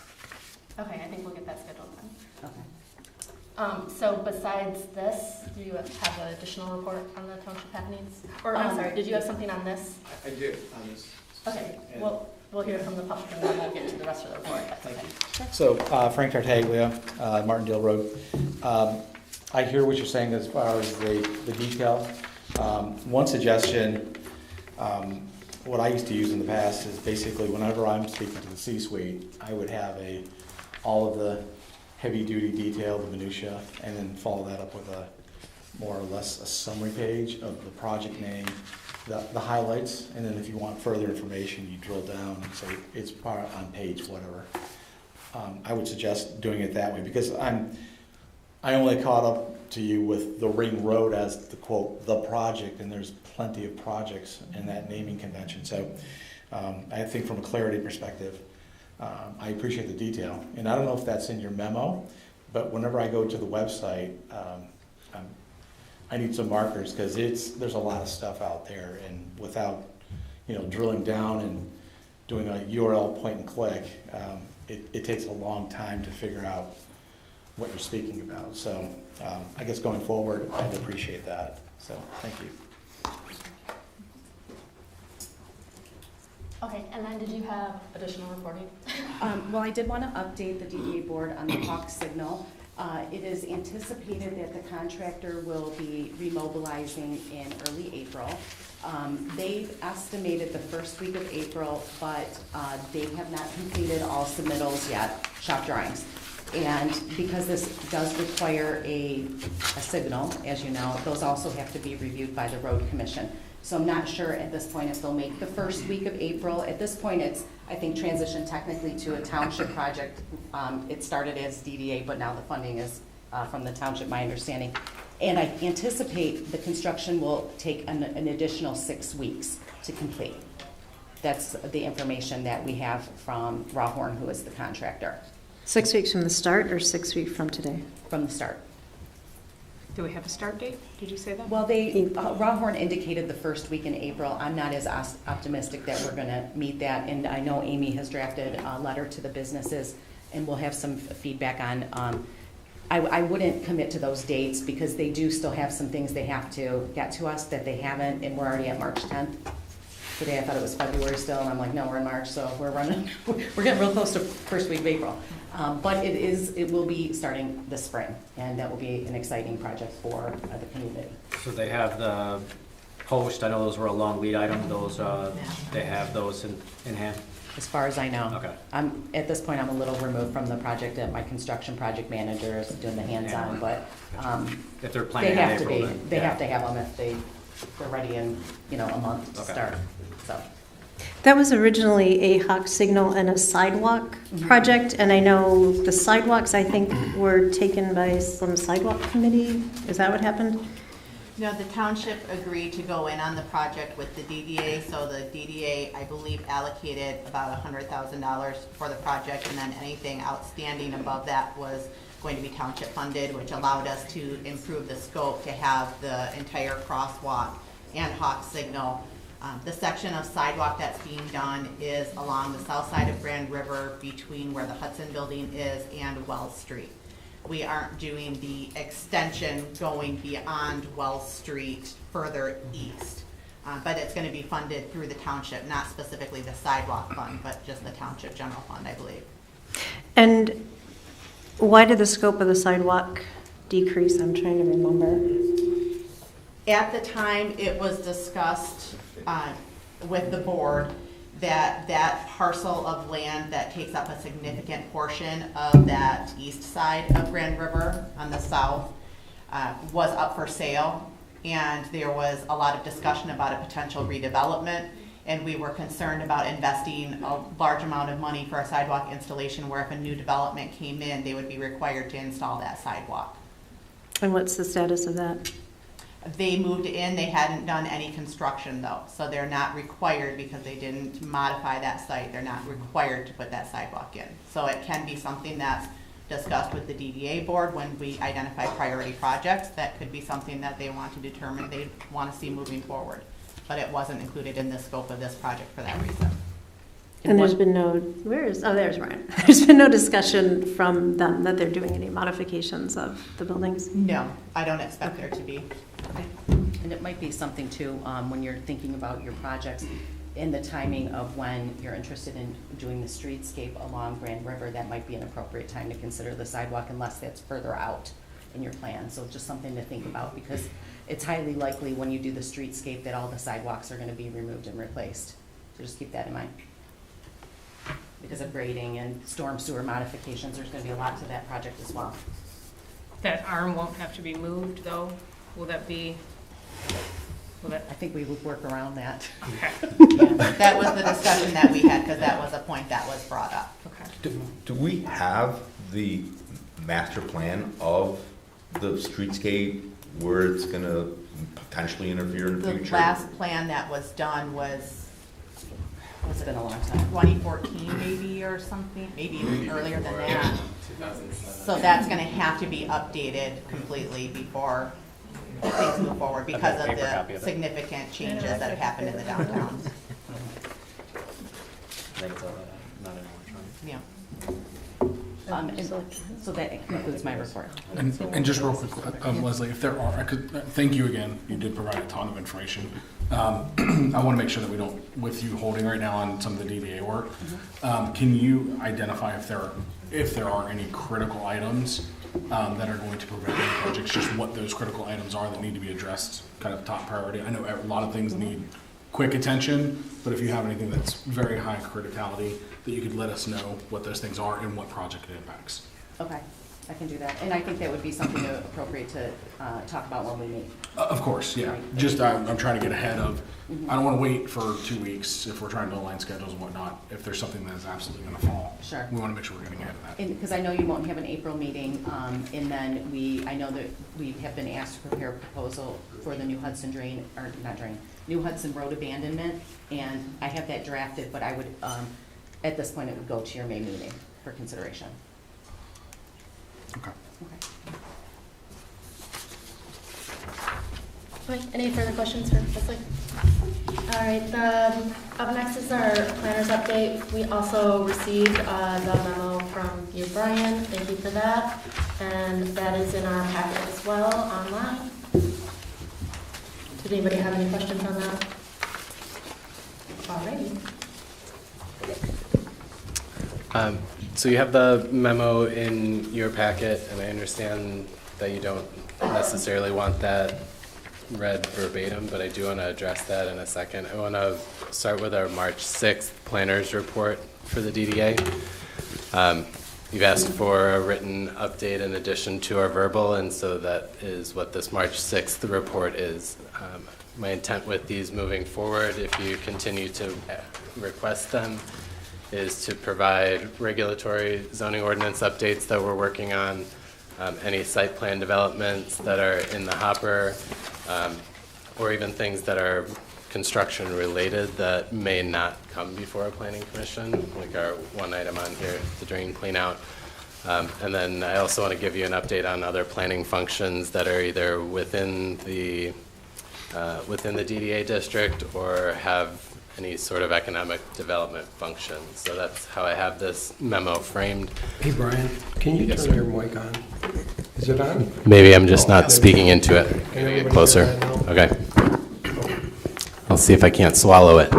Okay, I think we'll get that scheduled then.
Okay.
So besides this, do you have an additional report on the township happenings? Or I'm sorry, did you have something on this?
I did on this.
Okay, well, we'll hear from the public and then we'll get to the rest of the report. Thank you.
So Frank Tartaglia, Martindale Road. I hear what you're saying as far as the detail. One suggestion, what I used to use in the past is basically whenever I'm speaking to the C-suite, I would have all of the heavy-duty detail, the minutia, and then follow that up with a more or less a summary page of the project name, the highlights, and then if you want further information, you drill down and say it's on page whatever. I would suggest doing it that way, because I only caught up to you with the Ring Road as the quote, the project, and there's plenty of projects in that naming convention. So I think from a clarity perspective, I appreciate the detail, and I don't know if that's in your memo, but whenever I go to the website, I need some markers, because there's a lot of stuff out there, and without drilling down and doing a URL point and click, it takes a long time to figure out what you're speaking about. So I guess going forward, I'd appreciate that. So thank you.
Okay, and then did you have additional reporting?
Well, I did want to update the DDA board on the Hawk signal. It is anticipated that the contractor will be remobilizing in early April. They've estimated the first week of April, but they have not completed all submittals yet, shop drawings. And because this does require a signal, as you know, those also have to be reviewed by the road commission. So I'm not sure at this point if they'll make the first week of April. At this point, it's, I think, transitioned technically to a township project. It started as DDA, but now the funding is from the township, my understanding. And I anticipate the construction will take an additional 6 weeks to complete. That's the information that we have from Rawhorn, who is the contractor.
6 weeks from the start or 6 weeks from today?
From the start.
Do we have a start date? Did you say that?
Well, Rawhorn indicated the first week in April. I'm not as optimistic that we're going to meet that, and I know Amy has drafted a letter to the businesses, and we'll have some feedback on. I wouldn't commit to those dates because they do still have some things they have to get to us that they haven't, and we're already at March 10th. Today I thought it was February still, and I'm like, no, we're in March, so we're getting real close to first week of April. But it will be starting this spring, and that will be an exciting project for the community.
So they have the post, I know those were a long lead item, those, they have those in hand?
As far as I know.
Okay.
At this point, I'm a little removed from the project. My construction project manager is doing the hands-on, but
if they're planning
they
in
have
April,
to be.
then,
They
yeah.
have to have them if they're ready in a month to
Okay.
start. So.
That was originally a Hawk signal and a sidewalk project, and I know the sidewalks, I think, were taken by some sidewalk committee. Is that what happened?
No, the township agreed to go in on the project with the DDA, so the DDA, I believe, allocated about $100,000 for the project, and then anything outstanding above that was going to be township funded, which allowed us to improve the scope to have the entire crosswalk and Hawk signal. The section of sidewalk that's being done is along the south side of Grand River between where the Hudson Building is and Wells Street. We aren't doing the extension going beyond Wells Street further east. But it's going to be funded through the township, not specifically the sidewalk fund, but just the township general fund, I believe.
And why did the scope of the sidewalk decrease? I'm trying to remember.
At the time, it was discussed with the board that parcel of land that takes up a significant portion of that east side of Grand River on the south was up for sale, and there was a lot of discussion about a potential redevelopment, and we were concerned about investing a large amount of money for a sidewalk installation where if a new development came in, they would be required to install that sidewalk.
And what's the status of that?
They moved in, they hadn't done any construction though, so they're not required because they didn't modify that site, they're not required to put that sidewalk in. So it can be something that's discussed with the DDA board when we identify priority projects. That could be something that they want to determine they want to see moving forward. But it wasn't included in the scope of this project for that reason.
And there's been no, there's Ryan. There's been no discussion from them that they're doing any modifications of the buildings?
No, I don't expect there to be.
And it might be something too, when you're thinking about your projects, in the timing of when you're interested in doing the streetscape along Grand River, that might be an appropriate time to consider the sidewalk unless that's further out in your plan. So just something to think about, because it's highly likely when you do the streetscape that all the sidewalks are going to be removed and replaced. So just keep that in mind. Because of grading and storm sewer modifications, there's going to be a lot to that project as well.
That arm won't have to be moved, though? Will that be,
I think we would work around that.
Okay.
Yeah, that was the discussion that we had, because that was a point that was brought up.
Okay.
Do we have the master plan of the streetscape where it's gonna potentially interfere in the future?
The last plan that was done was,
It's been a long time.
2014 maybe or something, maybe even earlier than that. So that's gonna have to be updated completely before things move forward because of the significant changes that have happened in the downtown.
think it's all not an electronic.
Yeah. So that concludes my report.
And just real quick, Leslie, if there are, thank you again. You did provide a ton of information. I want to make sure that we don't, with you holding right now on some of the DDA work, can you identify if there are any critical items that are going to prevent any projects, just what those critical items are that need to be addressed, kind of top priority? I know a lot of things need quick attention, but if you have anything that's very high criticality, that you could let us know what those things are and what project it impacts.
Okay, I can do that. And I think that would be something appropriate to talk about when we meet.
Of course, yeah. Just I'm trying to get ahead of, I don't want to wait for 2 weeks if we're trying to align schedules and whatnot, if there's something that is absolutely going to fall.
Sure.
We want to make sure we're getting ahead of that.
Because I know you won't have an April meeting, and then I know that we have been asked to prepare a proposal for the new Hudson New Hudson Road abandonment, and I have that drafted, but I would, at this point, it would go to your May meeting for consideration.
Okay.
Okay, any further questions for Leslie? All right, up next is our planner's update. We also received the memo from you, Brian. Thank you for that. And that is in our packet as well online. Did anybody have any questions on that? Alrighty.
So you have the memo in your packet, and I understand that you don't necessarily want that read verbatim, but I do want to address that in a second. I want to start with our March 6th planners report for the DDA. You've asked for a written update in addition to our verbal, and so that is what this March 6th report is. My intent with these moving forward, if you continue to request them, is to provide regulatory zoning ordinance updates that we're working on, any site plan developments that are in the hopper, or even things that are construction related that may not come before a planning commission, like our one item on here, the drain clean out. And then I also want to give you an update on other planning functions that are either within the DDA district or have any sort of economic development function. So that's how I have this memo framed.
Hey Brian, can you turn your mic on? Is it on?
Maybe I'm just not speaking into it. Can I get closer? Okay. I'll see if I can't swallow it.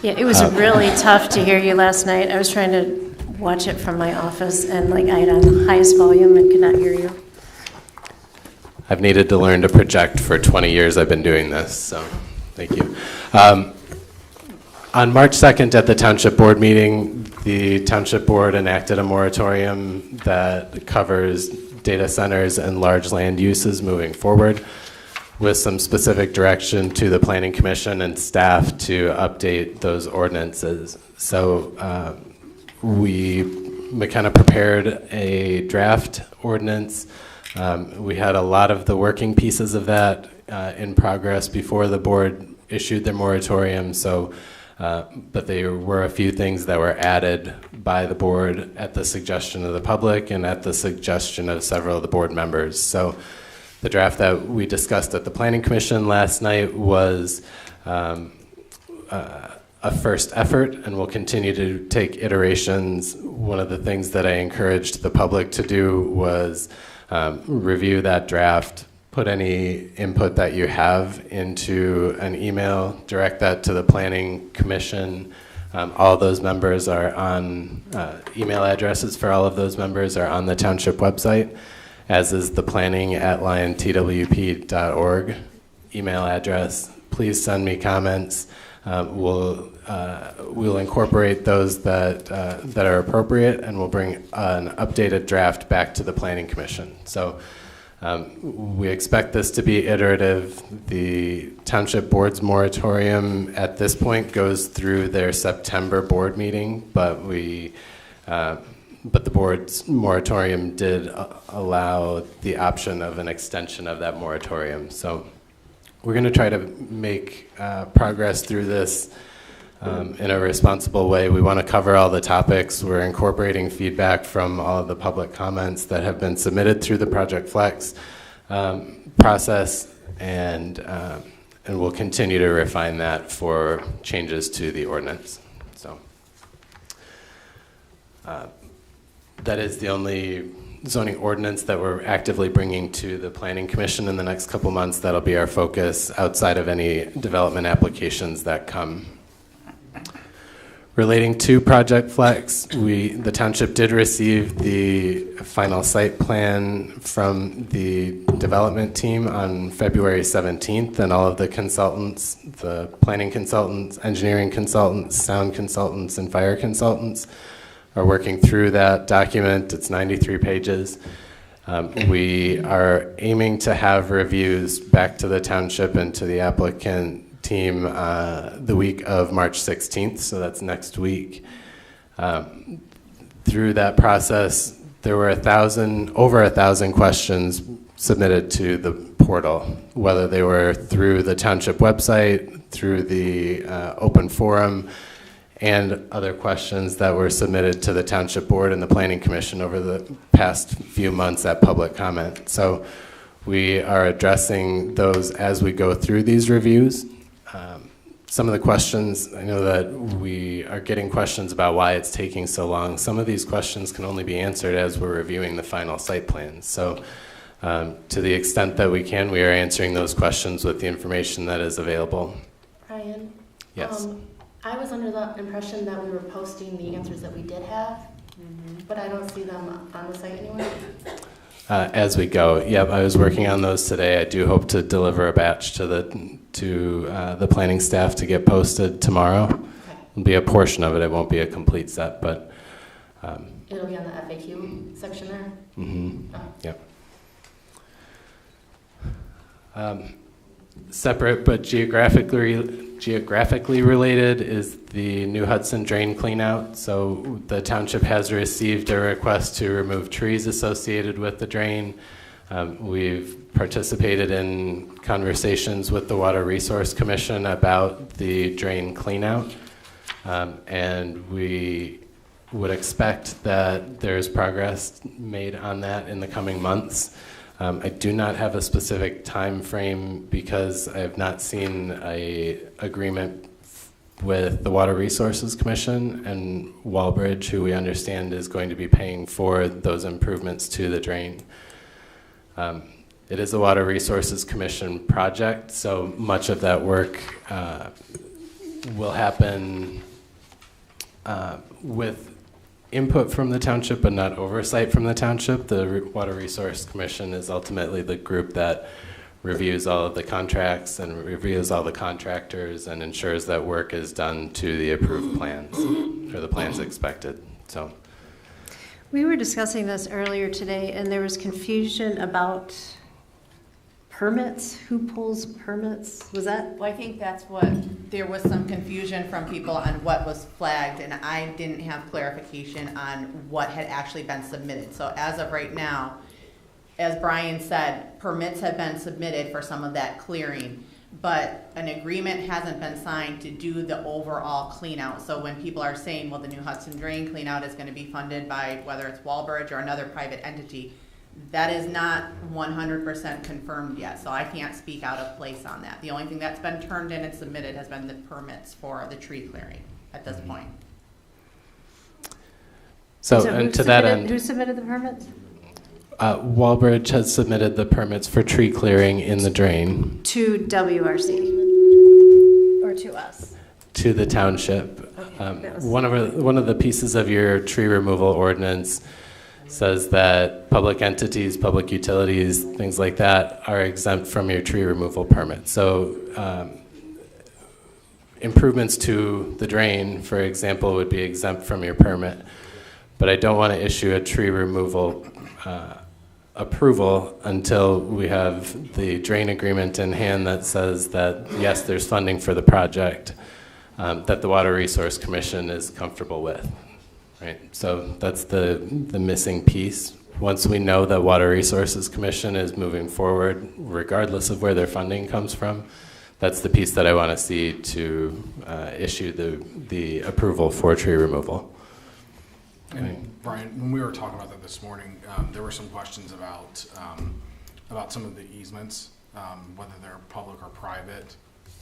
Yeah, it was really tough to hear you last night. I was trying to watch it from my office, and I had on the highest volume and could not hear you.
I've needed to learn to project for 20 years. I've been doing this, so thank you. On March 2nd at the Township Board meeting, the Township Board enacted a moratorium that covers data centers and large land uses moving forward, with some specific direction to the Planning Commission and staff to update those ordinances. So we kind of prepared a draft ordinance. We had a lot of the working pieces of that in progress before the board issued their moratorium. So, but there were a few things that were added by the board at the suggestion of the public and at the suggestion of several of the board members. So the draft that we discussed at the Planning Commission last night was a first effort, and we'll continue to take iterations. One of the things that I encouraged the public to do was review that draft, put any input that you have into an email, direct that to the Planning Commission. All those members are on, email addresses for all of those members are on the township website, as is the planning@liontwp.org email address. Please send me comments. We'll incorporate those that are appropriate, and we'll bring an updated draft back to the Planning Commission. So we expect this to be iterative. The Township Board's moratorium at this point goes through their September board meeting, but the board's moratorium did allow the option of an extension of that moratorium. So we're going to try to make progress through this in a responsible way. We want to cover all the topics. We're incorporating feedback from all of the public comments that have been submitted through the Project Flex process, and we'll continue to refine that for changes to the ordinance. So That is the only zoning ordinance that we're actively bringing to the Planning Commission in the next couple months. That'll be our focus outside of any development applications that come. Relating to Project Flex, the township did receive the final site plan from the development team on February 17th, and all of the consultants, the planning consultants, engineering consultants, sound consultants, and fire consultants are working through that document. It's 93 pages. We are aiming to have reviews back to the township and to the applicant team the week of March 16th, so that's next week. Through that process, there were over 1,000 questions submitted to the portal, whether they were through the township website, through the open forum, and other questions that were submitted to the Township Board and the Planning Commission over the past few months at public comment. So we are addressing those as we go through these reviews. Some of the questions, I know that we are getting questions about why it's taking so long. Some of these questions can only be answered as we're reviewing the final site plans. So to the extent that we can, we are answering those questions with the information that is available.
Brian?
Yes.
I was under the impression that we were posting the answers that we did have, but I don't see them on the site anywhere.
As we go. Yep, I was working on those today. I do hope to deliver a batch to the planning staff to get posted tomorrow. Okay. It'll be a portion of it. It won't be a complete set, but
it'll be on the FAQ section there.
Mm-hmm. Yep. Separate but geographically related is the New Hudson drain cleanout. So the township has received a request to remove trees associated with the drain. We've participated in conversations with the Water Resource Commission about the drain cleanout, and we would expect that there's progress made on that in the coming months. I do not have a specific time frame because I have not seen an agreement with the Water Resources Commission and Walbridge, who we understand is going to be paying for those improvements to the drain. It is a Water Resources Commission project, so much of that work will happen with input from the township, but not oversight from the township. The Water Resource Commission is ultimately the group that reviews all of the contracts and reviews all the contractors and ensures that work is done to the approved plans or the plans expected. So
we were discussing this earlier today, and there was confusion about permits. Who pulls permits? Was that?
Well, I think that's what, there was some confusion from people on what was flagged, and I didn't have clarification on what had actually been submitted. So as of right now, as Brian said, permits have been submitted for some of that clearing, but an agreement hasn't been signed to do the overall clean out. So when people are saying, well, the New Hudson drain clean out is going to be funded by whether it's Walbridge or another private entity, that is not 100% confirmed yet, so I can't speak out of place on that. The only thing that's been turned in and submitted has been the permits for the tree clearing at this point.
So and to that end,
who submitted the permits?
Walbridge has submitted the permits for tree clearing in the drain.
To WRC? Or to us?
To the township.
Okay,
one of the pieces of your tree removal ordinance says that public entities, public utilities, things like that are exempt from your tree removal permit. So improvements to the drain, for example, would be exempt from your permit. But I don't want to issue a tree removal approval until we have the drain agreement in hand that says that, yes, there's funding for the project that the Water Resource Commission is comfortable with. Right, so that's the missing piece. Once we know that Water Resources Commission is moving forward, regardless of where their funding comes from, that's the piece that I want to see to issue the approval for tree removal.
And Brian, when we were talking about that this morning, there were some questions about some of the easements, whether they're public or private,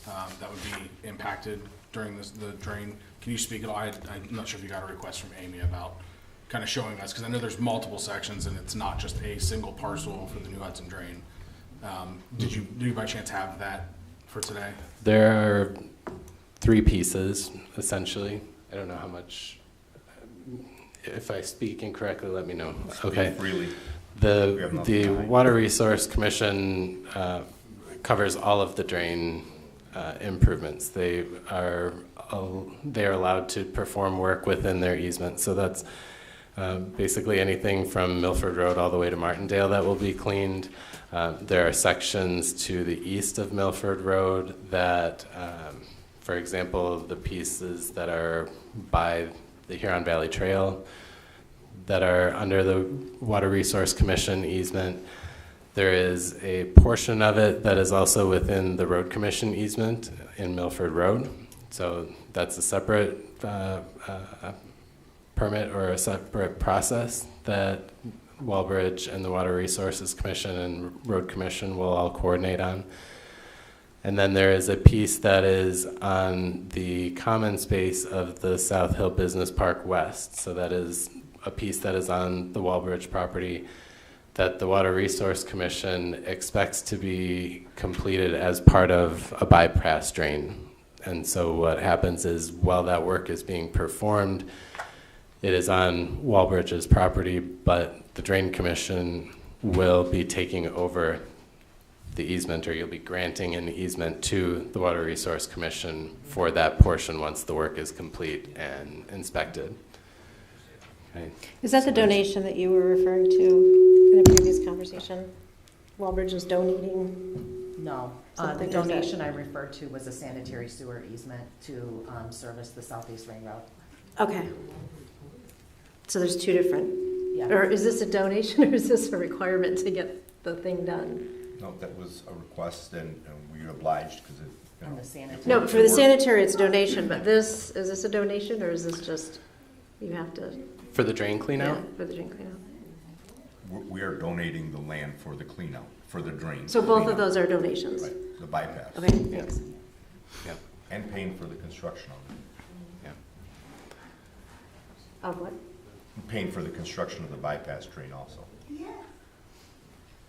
that would be impacted during the drain. Can you speak at all? I'm not sure if you got a request from Amy about kind of showing us, because I know there's multiple sections and it's not just a single parcel for the New Hudson Drain. Do you by chance have that for today?
There are 3 pieces, essentially. I don't know how much, if I speak incorrectly, let me know. Okay.
Freely.
The Water Resource Commission covers all of the drain improvements. They are allowed to perform work within their easement. So that's basically anything from Milford Road all the way to Martindale that will be cleaned. There are sections to the east of Milford Road that, for example, the pieces that are by the Huron Valley Trail that are under the Water Resource Commission easement. There is a portion of it that is also within the Road Commission easement in Milford Road. So that's a separate permit or a separate process that Walbridge and the Water Resources Commission and Road Commission will all coordinate on. And then there is a piece that is on the common space of the South Hill Business Park West. So that is a piece that is on the Walbridge property that the Water Resource Commission expects to be completed as part of a bypass drain. And so what happens is while that work is being performed, it is on Walbridge's property, but the Drain Commission will be taking over the easement, or you'll be granting an easement to the Water Resource Commission for that portion once the work is complete and inspected. Okay.
Is that the donation that you were referring to in a previous conversation? Walbridge was donating?
No. The
Something
donation I referred to was a sanitary sewer easement to service the Southeast Ring Road.
Okay. So there's 2 different.
Yeah.
Or is this a donation or is this a requirement to get the thing done?
No, that was a request, and we obliged because it.
And the sanitary.
No, for the sanitary, it's a donation, but is this a donation or is this just, you have to?
For the drain cleanout?
Yeah, for the drain cleanout.
We are donating the land for the cleanout, for the drain.
So both of those are donations?
Right, the bypass.
Okay, thanks.
Yeah.
And paying for the construction of it.
Of what?
Paying for the construction of the bypass drain also.
Yeah.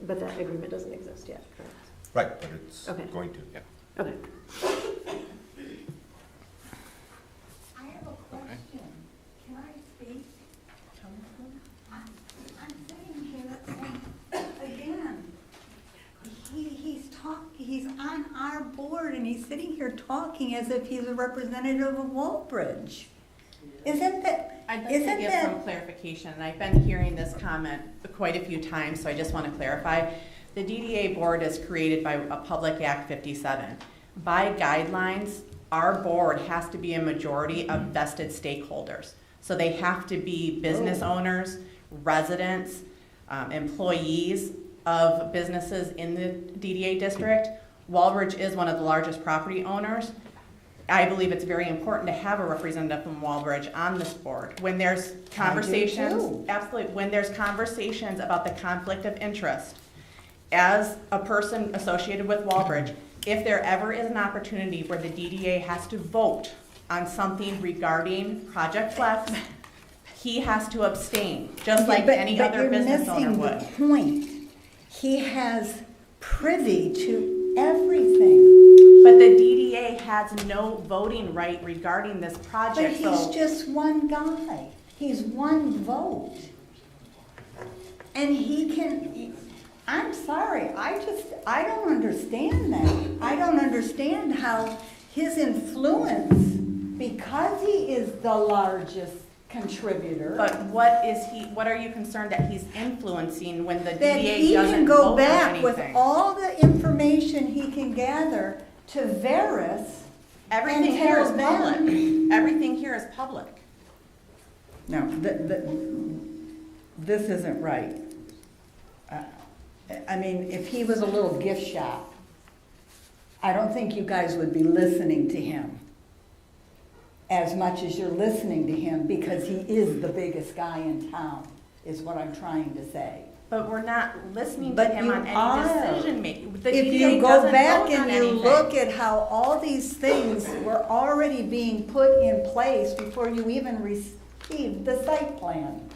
But that agreement doesn't exist yet, correct?
Right, but it's
Okay.
going to.
Yeah.
Okay.
I have a question. Can I speak? I'm sitting here, and again, he's on our board, and he's sitting here talking as if he's a representative of Walbridge. Isn't that,
I'd like to give some clarification, and I've been hearing this comment quite a few times, so I just want to clarify. The DDA board is created by a Public Act 57. By guidelines, our board has to be a majority of vested stakeholders. So they have to be business owners, residents, employees of businesses in the DDA district. Walbridge is one of the largest property owners. I believe it's very important to have a representative from Walbridge on this board. When there's conversations, absolutely, when there's conversations about the conflict of interest, as a person associated with Walbridge, if there ever is an opportunity where the DDA has to vote on something regarding Project Flex, he has to abstain, just like any other business owner would.
But you're missing the point. He has privy to everything.
But the DDA has no voting right regarding this project.
But he's just one guy. He's one vote. And he can, I'm sorry, I don't understand that. I don't understand how his influence, because he is the largest contributor.
But what are you concerned that he's influencing when the
that
DDA
he
doesn't
can
vote
go
on
back with
anything?
all the information he can gather to Veris.
Everything
and
here is
tell
public.
them-
Everything here is public.
No, this isn't right. I mean, if he was a little gift shop, I don't think you guys would be listening to him as much as you're listening to him, because he is the biggest guy in town, is what I'm trying to say.
But we're not listening
But
to him
you
on any
are.
decision making. The
If
DDA
you go
doesn't
back
vote on
and you
anything.
look at how all these things were already being put in place before you even received the site plan.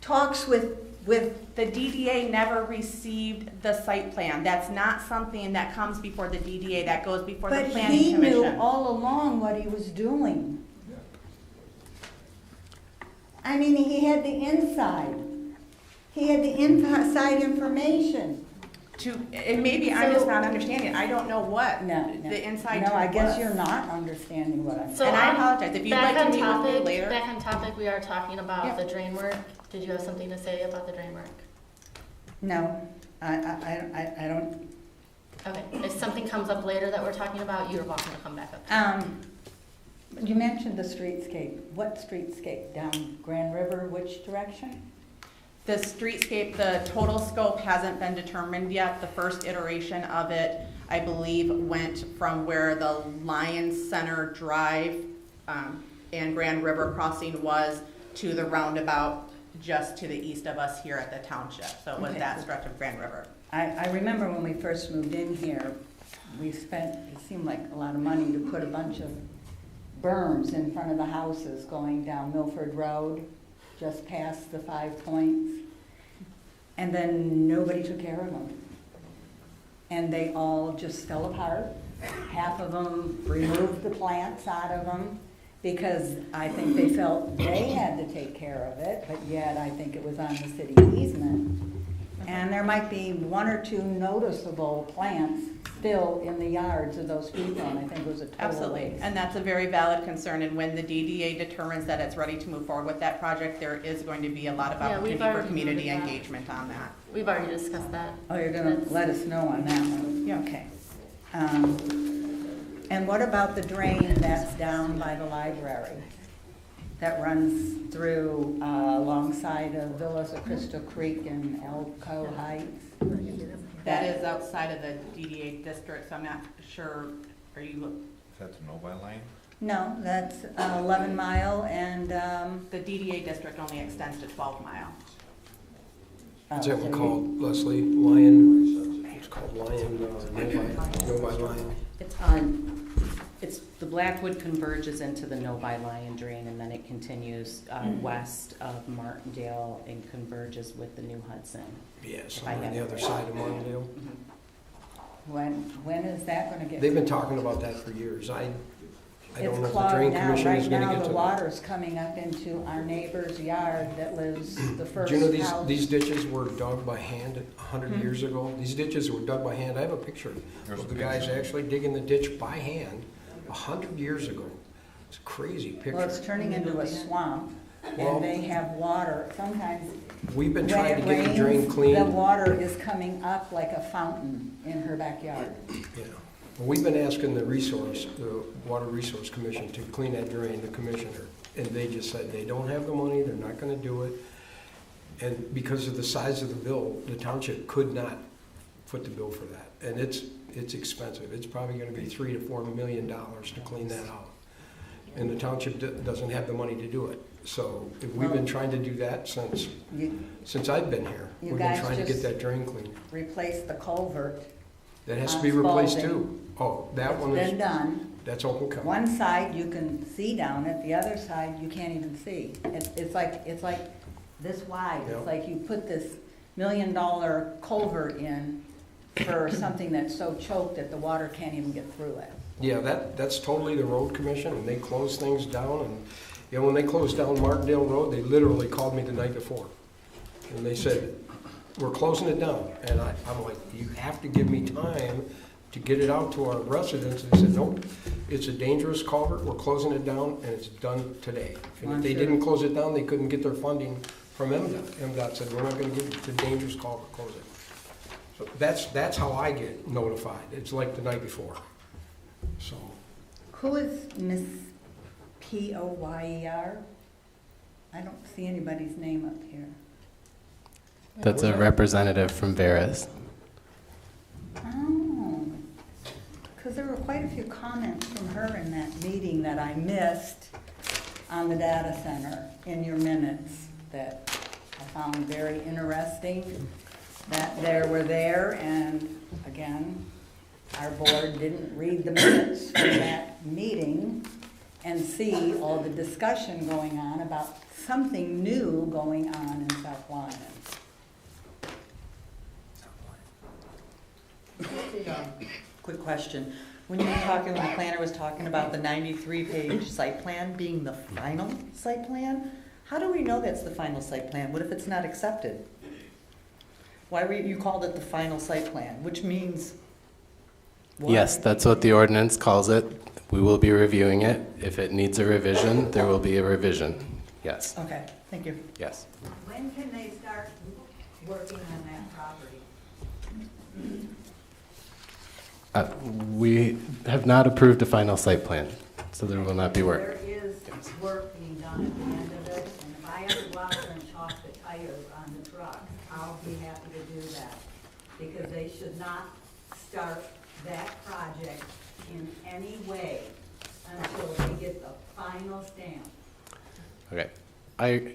talks with
The DDA never received the site plan. That's not something that comes before the DDA, that goes before the
but
planning
he
commission.
knew all along what he was doing. I mean, he had the inside. He had the inside information.
And maybe I'm just not understanding. I don't know what the inside
No, I
truth
guess
was.
you're not understanding what I'm
So
And I apologize. If you'd
back
like to
on
meet with me
topic,
later.
Back on topic, we are talking about
Yeah.
the drain work. Did you have something to say about the drain work?
No, I don't.
Okay, if something comes up later that we're talking about, you're welcome to come back up.
You mentioned the streetscape. What streetscape? Down Grand River, which direction?
The streetscape, the total scope hasn't been determined yet. The first iteration of it, I believe, went from where the Lions Center Drive and Grand River Crossing was to the roundabout just to the east of us here at the township. So it was
Okay.
that stretch of Grand River.
I remember when we first moved in here, we spent, it seemed like a lot of money to put a bunch of berms in front of the houses going down Milford Road, just past the 5 Points. And then nobody took care of them. And they all just fell apart. Half of them removed the plants out of them because I think they felt they had to take care of it, but yet I think it was on the city easement. And there might be 1 or 2 noticeable plants still in the yards of those people, and I think it was a total
Absolutely,
waste.
and that's a very valid concern, and when the DDA determines that it's ready to move forward with that project, there is going to be a lot of
Yeah, we've
opportunity for
already
community
noted that.
engagement on that.
We've already discussed that.
Oh, you're gonna let us know on that one?
Yeah.
Okay. And what about the drain that's down by the library? That runs through alongside of Villas of Crystal Creek and Elko Heights?
That is outside of the DDA district, so I'm not sure, are you,
Is that the Novi line?
No, that's 11 Mile and,
the DDA district only extends to 12 Mile.
Is that one called, Leslie, Lion? It's called Lion, Novi Lion.
It's the Blackwood converges into the Novi Lion Drain, and then it continues west of Martindale and converges with the New Hudson.
Yes,
If I
on
have
the
it
other
right.
side of Martindale.
when is that gonna get?
They've been talking about that for years. I don't know
It's
if the
clogged
drain
now.
commission is
Right
gonna
now,
get to
the
that.
water's coming up into our neighbor's yard that lives the first
Do you know
house.
these ditches were dug by hand 100
Hmm.
years ago? These ditches were dug by hand. I have a picture of the guys actually digging the ditch by hand 100 years ago. It's a crazy picture.
Well, it's turning into a swamp,
Well-
and they have water, sometimes.
We've been
when
trying
it
to get the drain
rains,
cleaned.
The water is coming up like a fountain in her backyard.
Yeah. Well, we've been asking the Water Resource Commission to clean that drain, the commissioner, and they just said they don't have the money, they're not gonna do it. And because of the size of the bill, the township could not foot the bill for that. And it's expensive. It's probably gonna be $3 to $4 million to clean that out. And the township doesn't have the money to do it. So we've been trying to do that since I've been here.
You
We've been
guys
trying to get
just
that drain cleaned.
Replace the culvert.
That has to
on
be replaced
Spalding.
too. Oh, that
It's
one
been
is,
done.
that's open cut.
One side you can see down it, the other side you can't even see. It's like this wide.
Yeah.
It's like you put this $1 million culvert in for something that's so choked that the water can't even get through it.
Yeah, that's totally the road commission, and they close things down, and, you know, when they closed down Martindale Road, they literally called me the night before. And they said, we're closing it down, and I'm like, you have to give me time to get it out to our residents. They said, nope, it's a dangerous culvert, we're closing it down, and it's done today. And if they didn't close it down, they couldn't get their funding from MDOT. MDOT said, we're not gonna give it to dangerous culvert, close it. So that's how I get notified, it's like the night before, so.
Who is Miss Poyer? I don't see anybody's name up here.
That's a representative from Veris.
Oh, because there were quite a few comments from her in that meeting that I missed on the data center in your minutes that I found very interesting, that there were there, and again, our board didn't read the minutes from that meeting,
and see all the discussion going on about something new going on in South Lyon.
Quick question. When you were talking, when the planner was talking about the 93-page site plan being the final site plan, how do we know that's the final site plan? What if it's not accepted? Why were you called it the final site plan, which means what?
Yes, that's what the ordinance calls it. We will be reviewing it. If it needs a revision, there will be a revision. Yes.
Okay, thank you.
Yes.
When can they start working on that property?
We have not approved a final site plan, so there will not be work.
There is work being done at the end of it, and if I have to go out there and chalk the tires on the truck, I'll be happy to do that. Because they should not start that project in any way until they get the final stamp.
Okay. I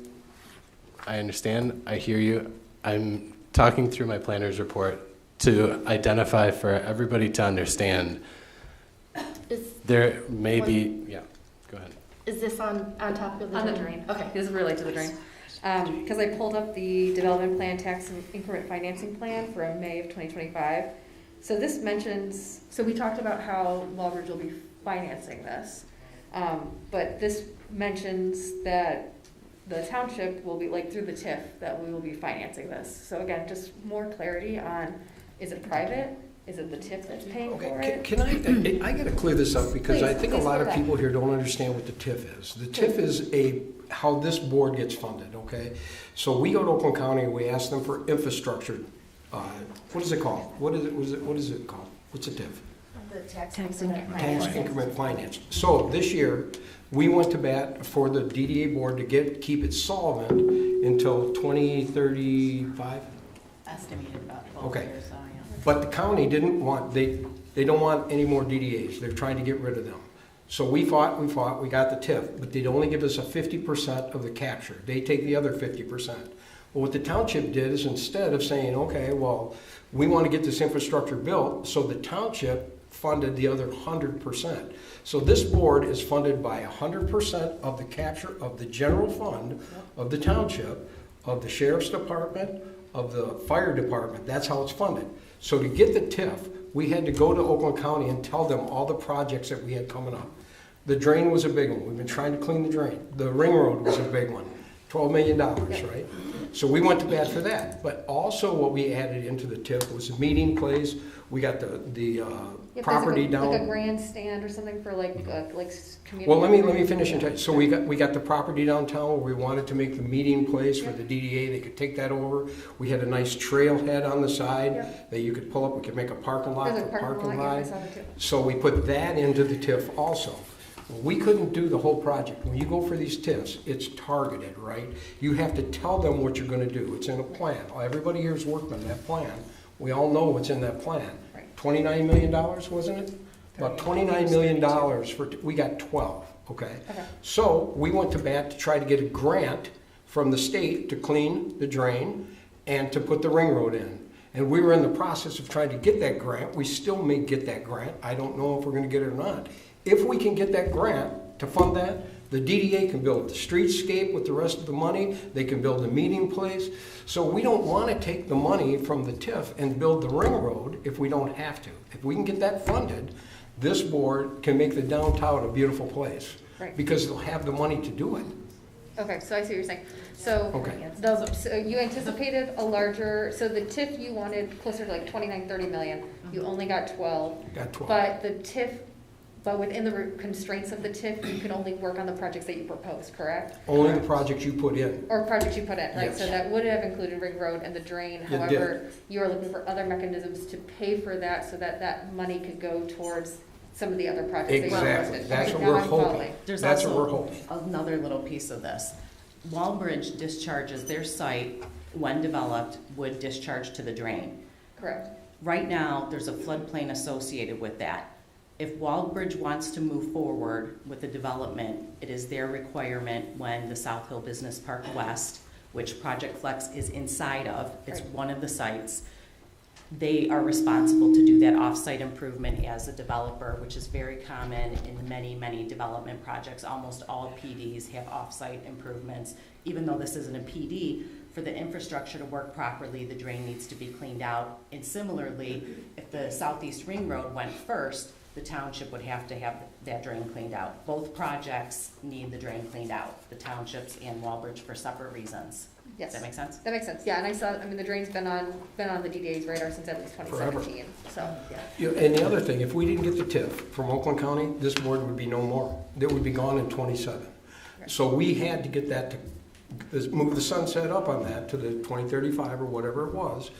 understand. I hear you. I'm talking through my planner's report to identify for everybody to understand. There may be, yeah, go ahead.
Is this on top of the
On the
drain?
drain. Okay, this is related to the drain. Because I pulled up the development plan, tax and increment financing plan for May of 2025. So this mentions, so we talked about how Walbridge will be financing this. But this mentions that the township will be, like, through the TIF, that we will be financing this. So again, just more clarity on, is it private? Is it the TIF that's paying for it?
Can I gotta clear this up because I think a
Please
lot of
clear that.
people here don't understand what the TIF is. The TIF is how this board gets funded, okay? So we go to Oakland County and we ask them for infrastructure. What is it called? What is it called? What's a TIF?
The tax
Tax increment finance. So this year, we went to bat for the DDA board to keep it solvent until 2035.
Estimated about 12
Okay.
years, so, yeah.
But the county didn't want, they don't want any more DDAs. They're trying to get rid of them. So we fought, we got the TIF, but they'd only give us a 50% of the capture. They take the other 50%. Well, what the township did is instead of saying, okay, well, we want to get this infrastructure built, so the township funded the other 100%. So this board is funded by 100% of the capture of the general fund of the township, of the sheriff's department, of the fire department. That's how it's funded. So to get the TIF, we had to go to Oakland County and tell them all the projects that we had coming up. The drain was a big one. We've been trying to clean the drain. The ring road was a big one, $12 million, right? So we went to bat for that. But also what we added into the TIF was a meeting place. We got the property down.
Like a grandstand or something for like community.
Well, let me finish and tell you. So we got the property downtown where we wanted to make the meeting place for the DDA. They could take that over. We had a nice trailhead on the side that you could pull up. We could make a parking lot
There's a
for parking
lot, yeah, I
lot.
saw that too.
So we put that into the TIF also. Well, we couldn't do the whole project. When you go for these TIFs, it's targeted, right? You have to tell them what you're gonna do. It's in a plan. Everybody here's worked on that plan. We all know what's in that plan. $29 million, wasn't it? About $29 million we got 12, okay? So we went to bat to try to get a grant from the state to clean the drain and to put the ring road in. And we were in the process of trying to get that grant. We still may get that grant. I don't know if we're gonna get it or not. If we can get that grant to fund that, the DDA can build the streetscape with the rest of the money. They can build a meeting place. So we don't want to take the money from the TIF and build the ring road if we don't have to. If we can get that funded, this board can make the downtown a beautiful place.
Right.
Because they'll have the money to do it.
Okay, so I see what you're saying. So, so you anticipated a larger, so the TIF you wanted closer to like 29, 30 million. You only got 12.
Got 12.
But the TIF, but within the constraints of the TIF, you can only work on the projects that you proposed, correct?
Only the projects you put in.
Or projects you put in, right?
Yes.
So that would have included Ring Road and the drain.
It
However, you are looking for other mechanisms to pay for that so that that money could go towards some of the other projects that you
Exactly.
listed.
That's
Okay,
what
now
we're
I'm
hoping.
following.
There's
That's what
also
we're hoping.
another little piece of this. Walbridge discharges their site, when developed, would discharge to the drain.
Correct.
Right now, there's a floodplain associated with that. If Walbridge wants to move forward with the development, it is their requirement when the South Hill Business Park West, which Project Flex is inside of, it's one of the sites,
they are responsible to do that off-site improvement as a developer, which is very common in many, many development projects. Almost all PDs have off-site improvements. Even though this isn't a PD, for the infrastructure to work properly, the drain needs to be cleaned out. And similarly, if the Southeast Ring Road went first, the township would have to have that drain cleaned out. Both projects need the drain cleaned out, the townships and Walbridge, for separate reasons.
Yes.
Does that make sense?
That makes sense, yeah, and I saw, I mean, the drain's been on the DDA's radar since at least 2017, so, yeah.
Yeah, and the other thing, if we didn't get the TIF from Oakland County, this board would be no more. It would be gone in 27. So we had to get that to move the sunset up on that to the 2035 or whatever it was.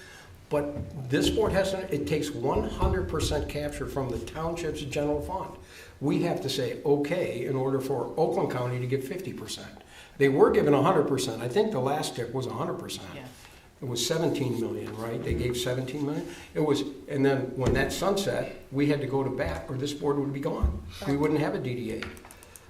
But this board it takes 100% capture from the township's general fund. We have to say, okay, in order for Oakland County to get 50%. They were given 100%. I think the last tip was 100%.
Yeah.
It was 17 million, right? They gave 17 million. It was, and then when that sunset, we had to go to bat, or this board would be gone. We wouldn't have a DDA.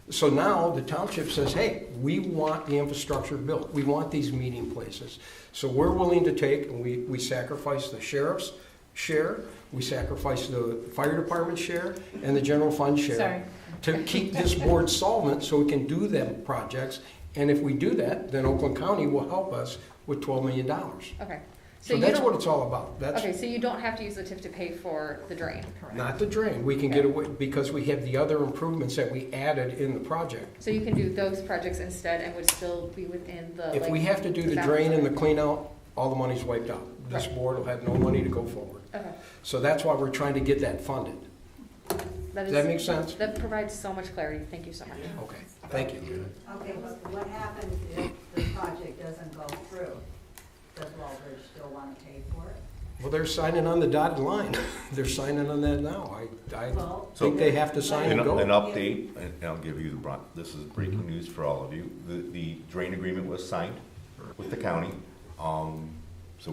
So now the township says, hey, we want the infrastructure built. We want these meeting places. So we're willing to take, and we sacrifice the sheriff's share, we sacrifice the fire department share, and the general fund share to keep this board solvent so we can do them projects. And if we do that, then Oakland County will help us with $12 million.
Okay.
So that's what it's all about.
Okay, so you don't have to use the TIF to pay for the drain?
Not the drain. We can get away, because we have the other improvements that we added in the project.
So you can do those projects instead and would still be within the,
If we have to do the drain and the clean out, all the money's wiped out. This board will have no money to go forward.
Okay.
So that's why we're trying to get that funded. Does that make sense?
That provides so much clarity. Thank you so much.
Okay, thank you.
Okay, but what happens if the project doesn't go through? Does Walbridge still want to pay for it?
Well, they're signing on the dotted line. They're signing on that now. I think they have to sign and go.
An update, and I'll give you this is breaking news for all of you. The drain agreement was signed with the county. So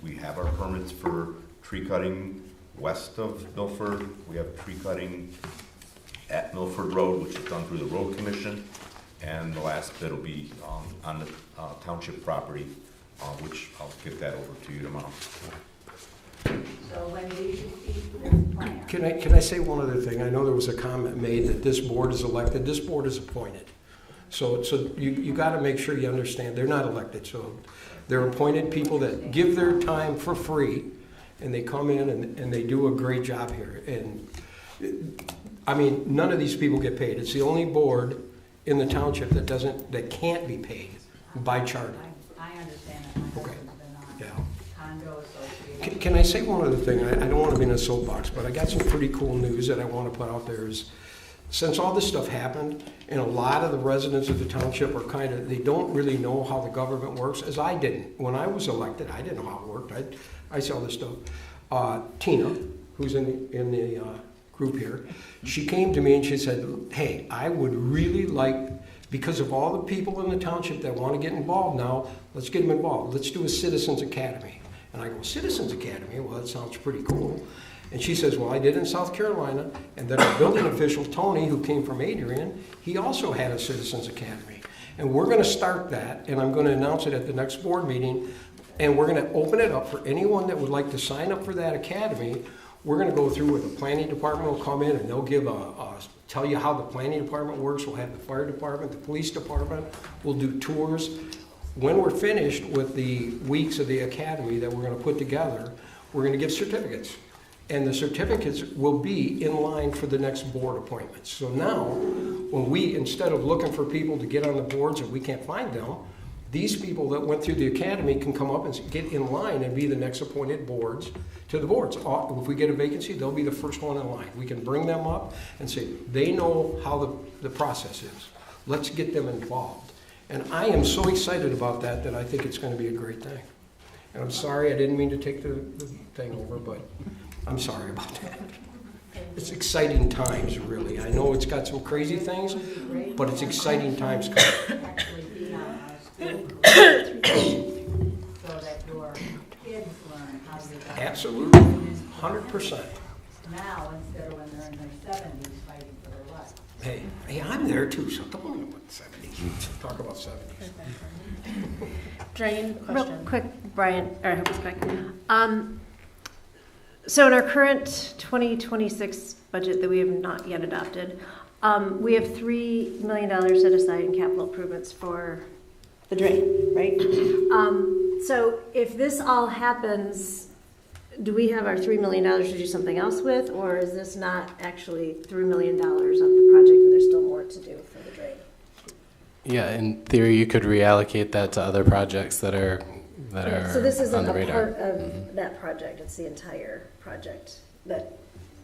we have our permits for tree cutting west of Milford. We have tree cutting at Milford Road, which is done through the road commission. And the last bit will be on the township property, which I'll get that over to you tomorrow.
So when do you see this plan?
Can I say one other thing? I know there was a comment made that this board is elected. This board is appointed. So you got to make sure you understand they're not elected. So they're appointed people that give their time for free, and they come in and they do a great job here. And I mean, none of these people get paid. It's the only board in the township that can't be paid by charter.
I understand that. My husband's been on condo association.
Can I say one other thing? I don't want to be in a soapbox, but I got some pretty cool news that I want to put out there. Is since all this stuff happened, and a lot of the residents of the township are they don't really know how the government works, as I didn't. When I was elected, I didn't know how it worked. I saw this stuff. Tina, who's in the group here, she came to me and she said, hey, I would really like, because of all the people in the township that want to get involved now, let's get them involved. Let's do a Citizens Academy. And I go, Citizens Academy? Well, that sounds pretty cool. And she says, well, I did in South Carolina, and then our building official, Tony, who came from Adrian, he also had a Citizens Academy. And we're going to start that, and I'm going to announce it at the next board meeting, and we're going to open it up for anyone that would like to sign up for that academy. We're going to go through with the planning department will come in, and they'll give tell you how the planning department works. We'll have the fire department, the police department. We'll do tours. When we're finished with the weeks of the academy that we're going to put together, we're going to give certificates. And the certificates will be in line for the next board appointments. So now, when we, instead of looking for people to get on the boards and we can't find them, these people that went through the academy can come up and get in line and be the next appointed boards to the boards. If we get a vacancy, they'll be the first one in line. We can bring them up and say, they know how the process is. Let's get them involved. And I am so excited about that I think it's going to be a great thing. And I'm sorry, I didn't mean to take the thing over, but I'm sorry about that. It's exciting times, really. I know it's got some crazy things, but it's exciting times coming.
So that your kids learn how to do
Absolutely, 100%.
now instead of when they're in their 70s fighting for their life.
Hey, I'm there too, so don't worry about 70s. Talk about 70s.
Drain, real quick, Brian, or I hope it's quick. So in our current 2026 budget that we have not yet adopted, we have $3 million set aside in capital improvements for the drain, right? So if this all happens, do we have our $3 million to do something else with, or is this not actually $3 million of the project and there's still more to do for the drain?
Yeah, in theory, you could reallocate that to other projects that are
So this
on
isn't
the
a
radar.
part of that project, it's the entire project that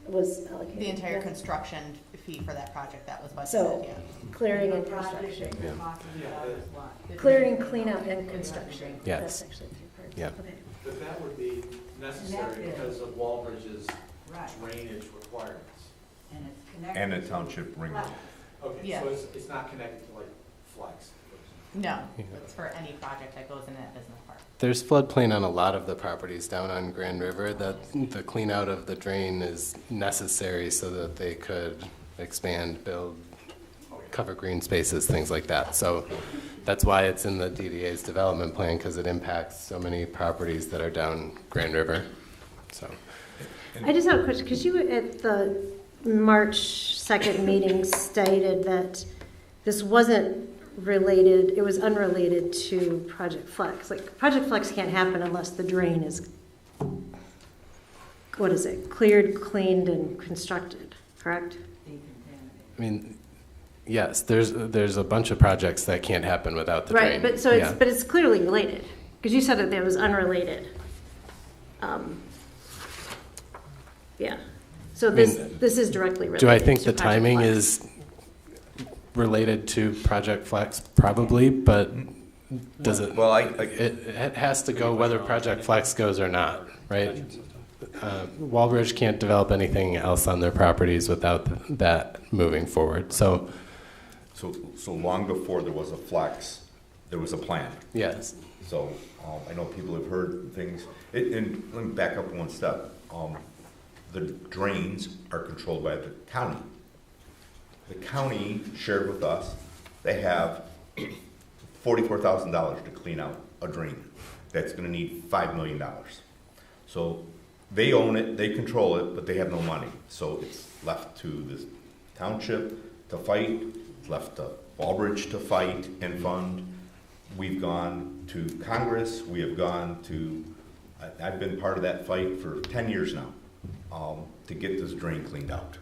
was allocated.
The entire construction fee for that project that was budgeted,
So,
yeah.
clearing and
The project
construction.
that you're talking about is what?
Clearing, cleanup, and construction.
Yes.
That's actually three parts.
Yeah.
Okay.
But that would be necessary because of Walbridge's drainage requirements.
And it's connected.
And the township ring road.
Okay,
Yeah.
so it's not connected to like flex.
No, it's for any project that goes in that business park.
There's floodplain on a lot of the properties down on Grand River that the clean out of the drain is necessary so that they could expand, build, cover green spaces, things like that. So that's why it's in the DDA's development plan, because it impacts so many properties that are down Grand River. So
I just have a question, because you at the March 2nd meeting stated that this wasn't related, it was unrelated to Project Flex. Like, Project Flex can't happen unless the drain is, what is it, cleared, cleaned, and constructed, correct?
I mean, yes, there's a bunch of projects that can't happen without the drain.
Right, but so it's, but it's clearly related, because you said that it was unrelated. Yeah, so this is directly related.
Do I think
to
the
Project
timing
Flex.
is related to Project Flex? Probably, but does it?
Well,
it has to go whether Project Flex goes or not, right? Walbridge can't develop anything else on their properties without that moving forward. So
long before there was a flex, there was a plan.
Yes.
So I know people have heard things. And let me back up one step. The drains are controlled by the county. The county shared with us, they have $44,000 to clean out a drain. That's gonna need $5 million. So they own it, they control it, but they have no money. So it's left to the township to fight, it's left to Walbridge to fight and fund. We've gone to Congress, we have gone to, I've been part of that fight for 10 years now, to get this drain cleaned out.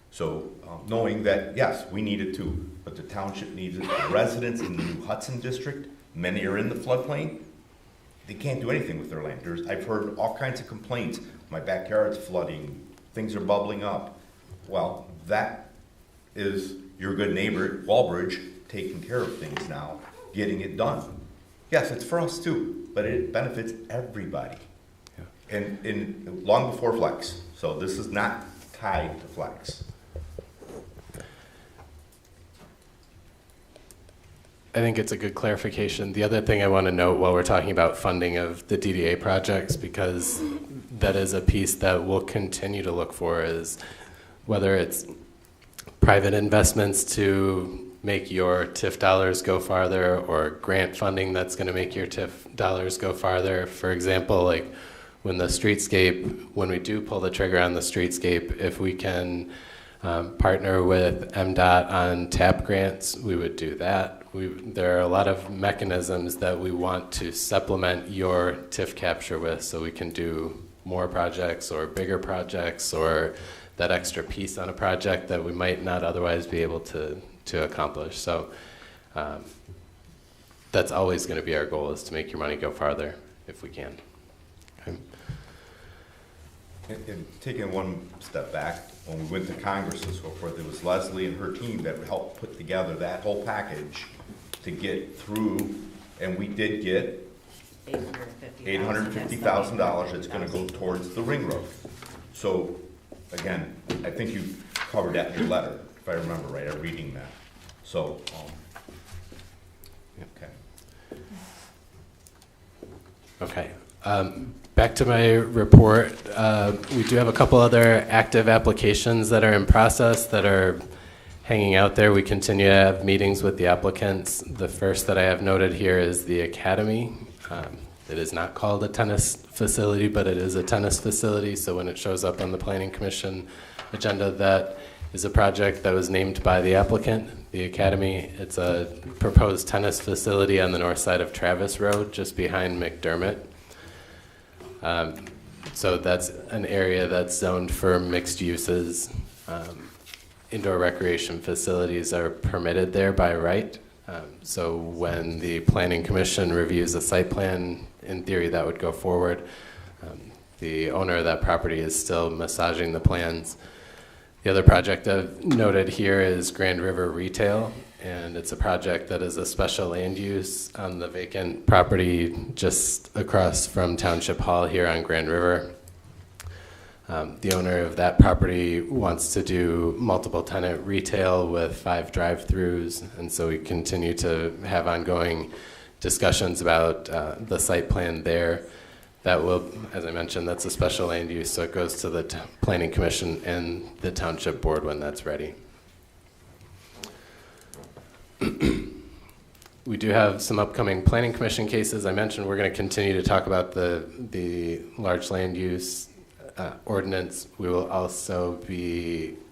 So knowing that, yes, we need it too, but the township needs it. The residents in the New Hudson district, many are in the floodplain, they can't do anything with their land. I've heard all kinds of complaints. My backyard's flooding, things are bubbling up. Well, that is your good neighbor, Walbridge, taking care of things now, getting it done. Yes, it's for us too, but it benefits everybody. Yeah. And long before Flex. So this is not tied to Flex.
I think it's a good clarification. The other thing I want to note while we're talking about funding of the DDA projects, because that is a piece that we'll continue to look for, is whether it's private investments to make your TIF dollars go farther, or grant funding that's going to make your TIF dollars go farther. For example, like when we do pull the trigger on the streetscape, if we can partner with MDOT on TAP grants, we would do that. There are a lot of mechanisms that we want to supplement your TIF capture with, so we can do more projects or bigger projects or that extra piece on a project that we might not otherwise be able to accomplish. So that's always going to be our goal, is to make your money go farther if we can. Okay.
And taking one step back, when we went to Congress and so forth, it was Leslie and her team that helped put together that whole package to get through, and we did get $850,000 that's going to go towards the ring road. So, again, I think you covered that in your letter, if I remember right, I'm reading that. So,
okay. Back to my report, we do have a couple other active applications that are in process that are hanging out there. We continue to have meetings with the applicants. The first that I have noted here is the Academy. It is not called a tennis facility, but it is a tennis facility. So when it shows up on the Planning Commission agenda, that is a project that was named by the applicant, the Academy. It's a proposed tennis facility on the north side of Travis Road, just behind McDermott. So that's an area that's zoned for mixed uses. Indoor recreation facilities are permitted there by right. So when the Planning Commission reviews a site plan, in theory that would go forward. The owner of that property is still massaging the plans. The other project I've noted here is Grand River Retail, and it's a project that is a special land use on the vacant property just across from Township Hall here on Grand River. The owner of that property wants to do multiple tenant retail with 5 drive-throughs, and so we continue to have ongoing discussions about the site plan there. That will, as I mentioned, that's a special land use, so it goes to the Planning Commission and the Township Board when that's ready. We do have some upcoming Planning Commission cases. I mentioned we're going to continue to talk about the large land use ordinance. We will also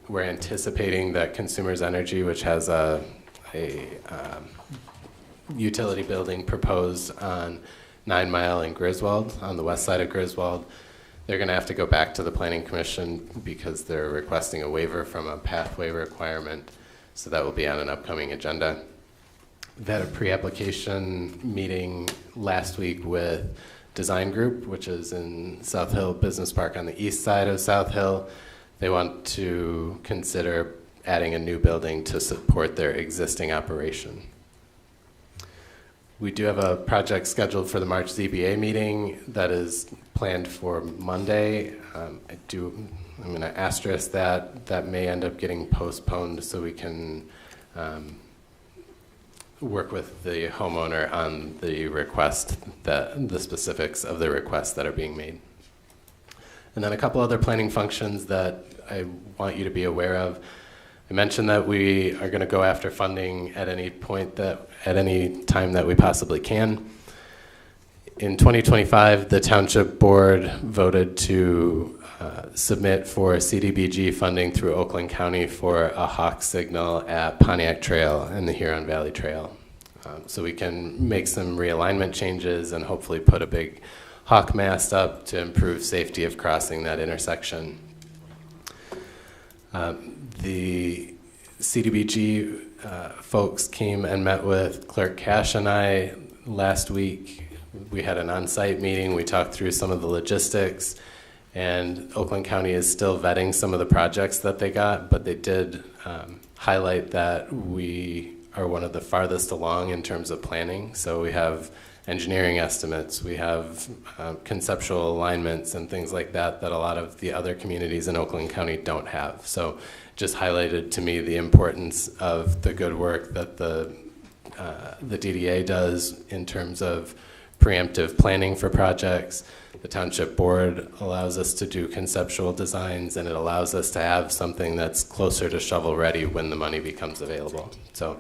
we're anticipating that Consumers Energy, which has a utility building proposed on 9 Mile in Griswold, on the west side of Griswold. They're going to have to go back to the Planning Commission because they're requesting a waiver from a pathway requirement. So that will be on an upcoming agenda. We've had a pre-application meeting last week with Design Group, which is in South Hill Business Park on the east side of South Hill. They want to consider adding a new building to support their existing operation. We do have a project scheduled for the March ZBA meeting that is planned for Monday. I'm going to asterisk that may end up getting postponed so we can work with the homeowner on the request, the specifics of the requests that are being made. And then a couple other planning functions that I want you to be aware of. I mentioned that we are going to go after funding at any point at any time that we possibly can. In 2025, the Township Board voted to submit for CDBG funding through Oakland County for a hawk signal at Pontiac Trail and the Huron Valley Trail. So we can make some realignment changes and hopefully put a big hawk mast up to improve safety of crossing that intersection. The CDBG folks came and met with Clerk Cash and I last week. We had an on-site meeting. We talked through some of the logistics, and Oakland County is still vetting some of the projects that they got, but they did highlight that we are one of the farthest along in terms of planning. So we have engineering estimates, we have conceptual alignments and things like that that a lot of the other communities in Oakland County don't have. So just highlighted to me the importance of the good work that the DDA does in terms of preemptive planning for projects. The Township Board allows us to do conceptual designs, and it allows us to have something that's closer to shovel ready when the money becomes available. So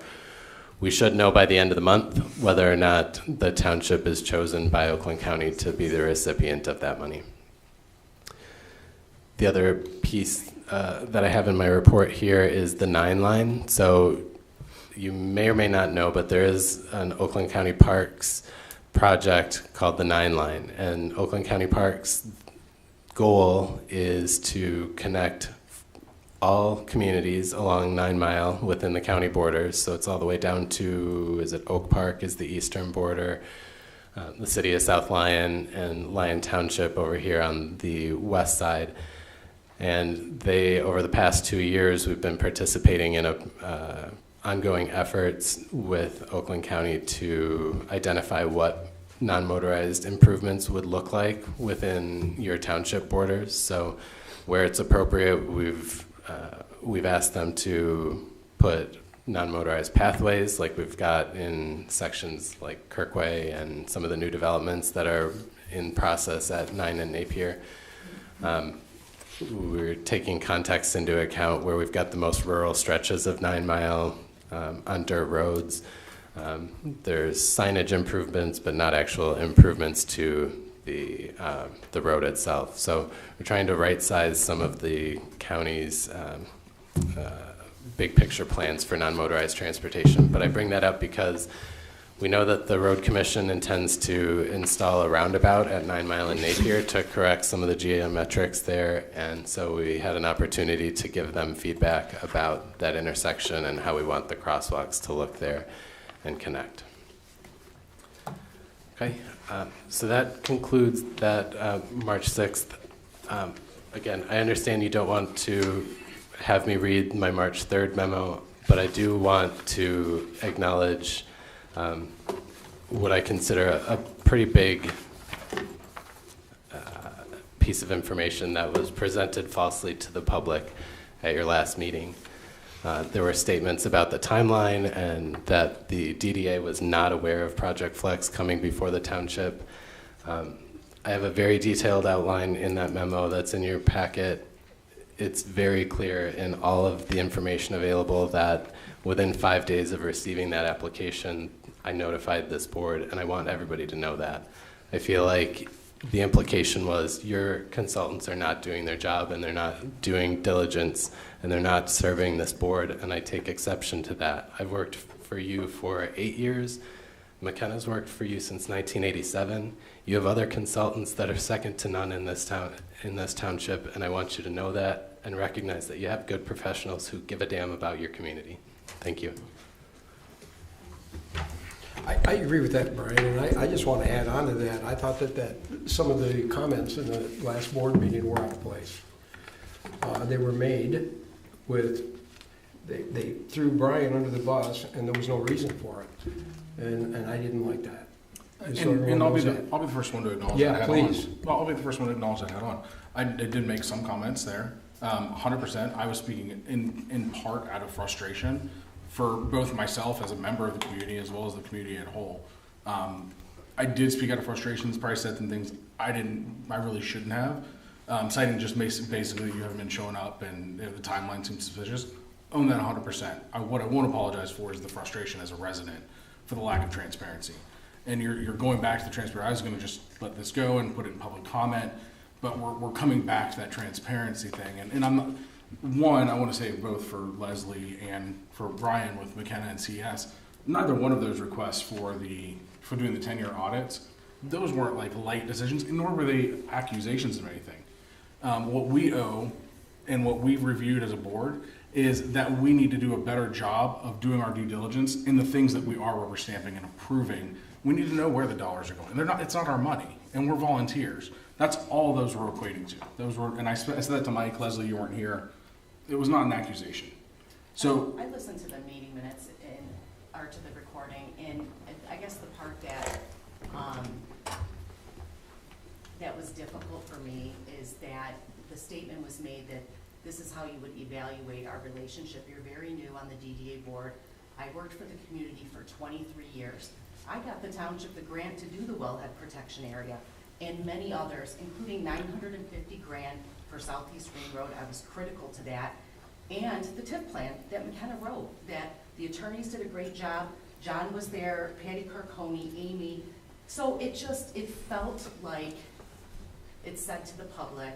we should know by the end of the month whether or not the township is chosen by Oakland County to be the recipient of that money. The other piece that I have in my report here is the 9 line. So you may or may not know, but there is an Oakland County Parks project called the 9 line. And Oakland County Parks' goal is to connect all communities along 9 Mile within the county borders. So it's all the way down to, is it Oak Park is the eastern border, the city of South Lyon, and Lyon Township over here on the west side. And they, over the past 2 years, we've been participating in ongoing efforts with Oakland County to identify what non-motorized improvements would look like within your township borders. So where it's appropriate, we've asked them to put non-motorized pathways like we've got in sections like Kirkway and some of the new developments that are in process at 9 and Napier. We're taking context into account where we've got the most rural stretches of 9 Mile on dirt roads. There's signage improvements, but not actual improvements to the road itself. So we're trying to right-size some of the county's big picture plans for non-motorized transportation. But I bring that up because we know that the Road Commission intends to install a roundabout at 9 Mile and Napier to correct some of the geometrics there, and so we had an opportunity to give them feedback about that intersection and how we want the crosswalks to look there and connect. Okay, so that concludes that March 6th. Again, I understand you don't want to have me read my March 3rd memo, but I do want to acknowledge what I consider a pretty big piece of information that was presented falsely to the public at your last meeting. There were statements about the timeline and that the DDA was not aware of Project Flex coming before the township. I have a very detailed outline in that memo that's in your packet. It's very clear in all of the information available that within 5 days of receiving that application, I notified this board, and I want everybody to know that. I feel like the implication was your consultants are not doing their job, and they're not doing diligence, and they're not serving this board, and I take exception to that. I've worked for you for 8 years. McKenna's worked for you since 1987. You have other consultants that are second to none in this township, and I want you to know that and recognize that you have good professionals who give a damn about your community. Thank you.
I agree with that, Brian, and I just want to add on to that. I thought that some of the comments in the last board meeting were out of place. They were made with, they threw Brian under the bus, and there was no reason for it, and I didn't like that.
And I'll be the first one to acknowledge that head
please.
on. Well, I'll be the first one to acknowledge that head on. I did make some comments there. 100%. I was speaking in part out of frustration for both myself as a member of the community as well as the community at whole. I did speak out of frustrations, probably said some things I really shouldn't have, citing just basically you haven't been showing up and the timeline seems suspicious. Own that 100%. What I won't apologize for is the frustration as a resident for the lack of transparency. And you're going back to the transparency. I was going to just let this go and put it in public comment, but we're coming back to that transparency thing. And I'm not, one, I want to say both for Leslie and for Brian with McKenna and CS, neither one of those requests for doing the 10-year audits, those weren't like light decisions, nor were they accusations of anything. What we owe and what we've reviewed as a board is that we need to do a better job of doing our due diligence in the things that we are rubber stamping and approving. We need to know where the dollars are going. It's not our money, and we're volunteers. That's all those were equating to. And I said that to Mike, Leslie, you weren't here. It was not an accusation. So
I listened to the meeting minutes or to the recording, and I guess the part that that was difficult for me is that the statement was made that this is how you would evaluate our relationship. You're very new on the DDA board. I worked for the community for 23 years. I got the township the grant to do the wellhead protection area and many others, including $950 grand for Southeast Ring Road. I was critical to that. And the TIF plan that McKenna wrote, that the attorneys did a great job. John was there, Patty Carconi, Amy. So it felt like it said to the public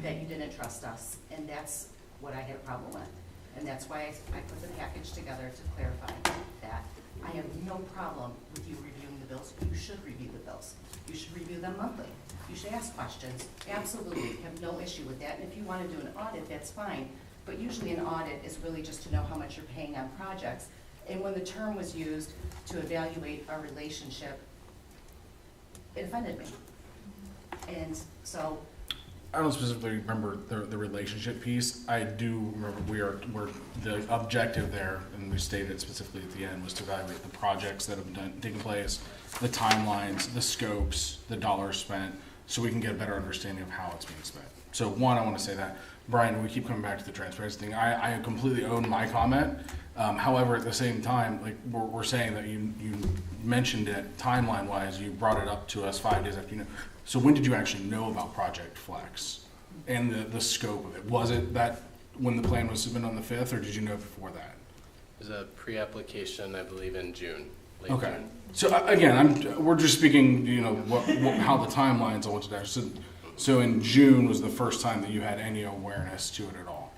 that you didn't trust us. And that's what I had a problem with. And that's why I put the package together to clarify that. I have no problem with you reviewing the bills. You should review the bills. You should review them monthly. You should ask questions. Absolutely, have no issue with that. And if you want to do an audit, that's fine. But usually an audit is really just to know how much you're paying on projects. And when the term was used to evaluate our relationship, it offended me. And so
I don't specifically remember the relationship piece. I do remember the objective there, and we stated it specifically at the end, was to evaluate the projects that have taken place, the timelines, the scopes, the dollars spent, so we can get a better understanding of how it's being spent. So one, I want to say that. Brian, we keep coming back to the transparency thing. I completely own my comment. However, at the same time, like we're saying that you mentioned it timeline-wise, you brought it up to us 5 days after you know. So when did you actually know about Project Flex and the scope of it? Was it that when the plan was submitted on the 5th, or did you know before that?
There's a pre-application, I believe, in June. Late
Okay.
June.
So again, we're just speaking, how the timelines on what's there. So in June was the first time that you had any awareness to it at all.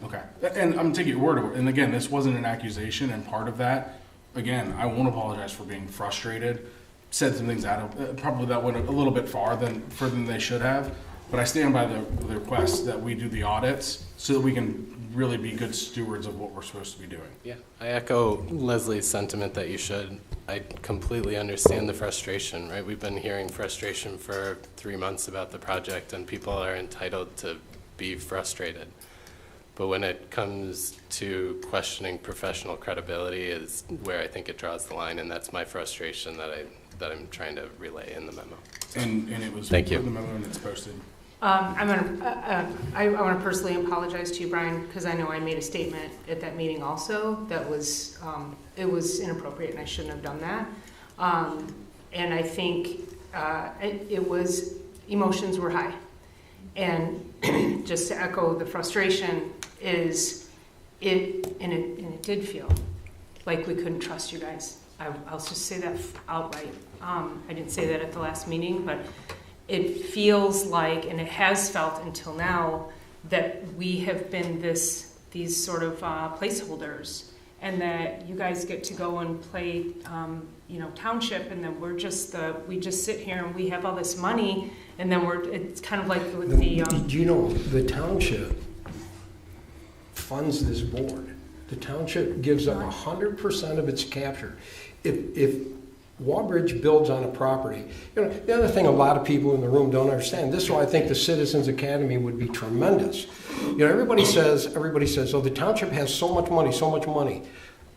Okay. And I'm taking your word of it. And again, this wasn't an accusation, and part of that, again, I won't apologize for being frustrated. Said some things out of probably that went a little bit further than they should have. But I stand by the request that we do the audits so that we can really be good stewards of what we're supposed to be doing.
Yeah, I echo Leslie's sentiment that you should. I completely understand the frustration, right? We've been hearing frustration for 3 months about the project, and people are entitled to be frustrated. But when it comes to questioning professional credibility is where I think it draws the line, and that's my frustration that I'm trying to relay in the memo.
And it was
Thank you.
in the memo and it's posted.
I want to personally apologize to you, Brian, because I know I made a statement at that meeting also that was, it was inappropriate and I shouldn't have done that. And I think it was, emotions were high. And just to echo the frustration is, it did feel like we couldn't trust you guys. I'll just say that outright. I didn't say that at the last meeting, but it feels like, and it has felt until now, that we have been these sort of placeholders, and that you guys get to go and play, township, and then we just sit here and we have all this money, and then it's kind of like with the.
Do you know the township funds this board? The township gives up 100% of its capture. If Walbridge builds on a property, the other thing a lot of people in the room don't understand, this is why I think the Citizens Academy would be tremendous. Everybody says, oh, the township has so much money.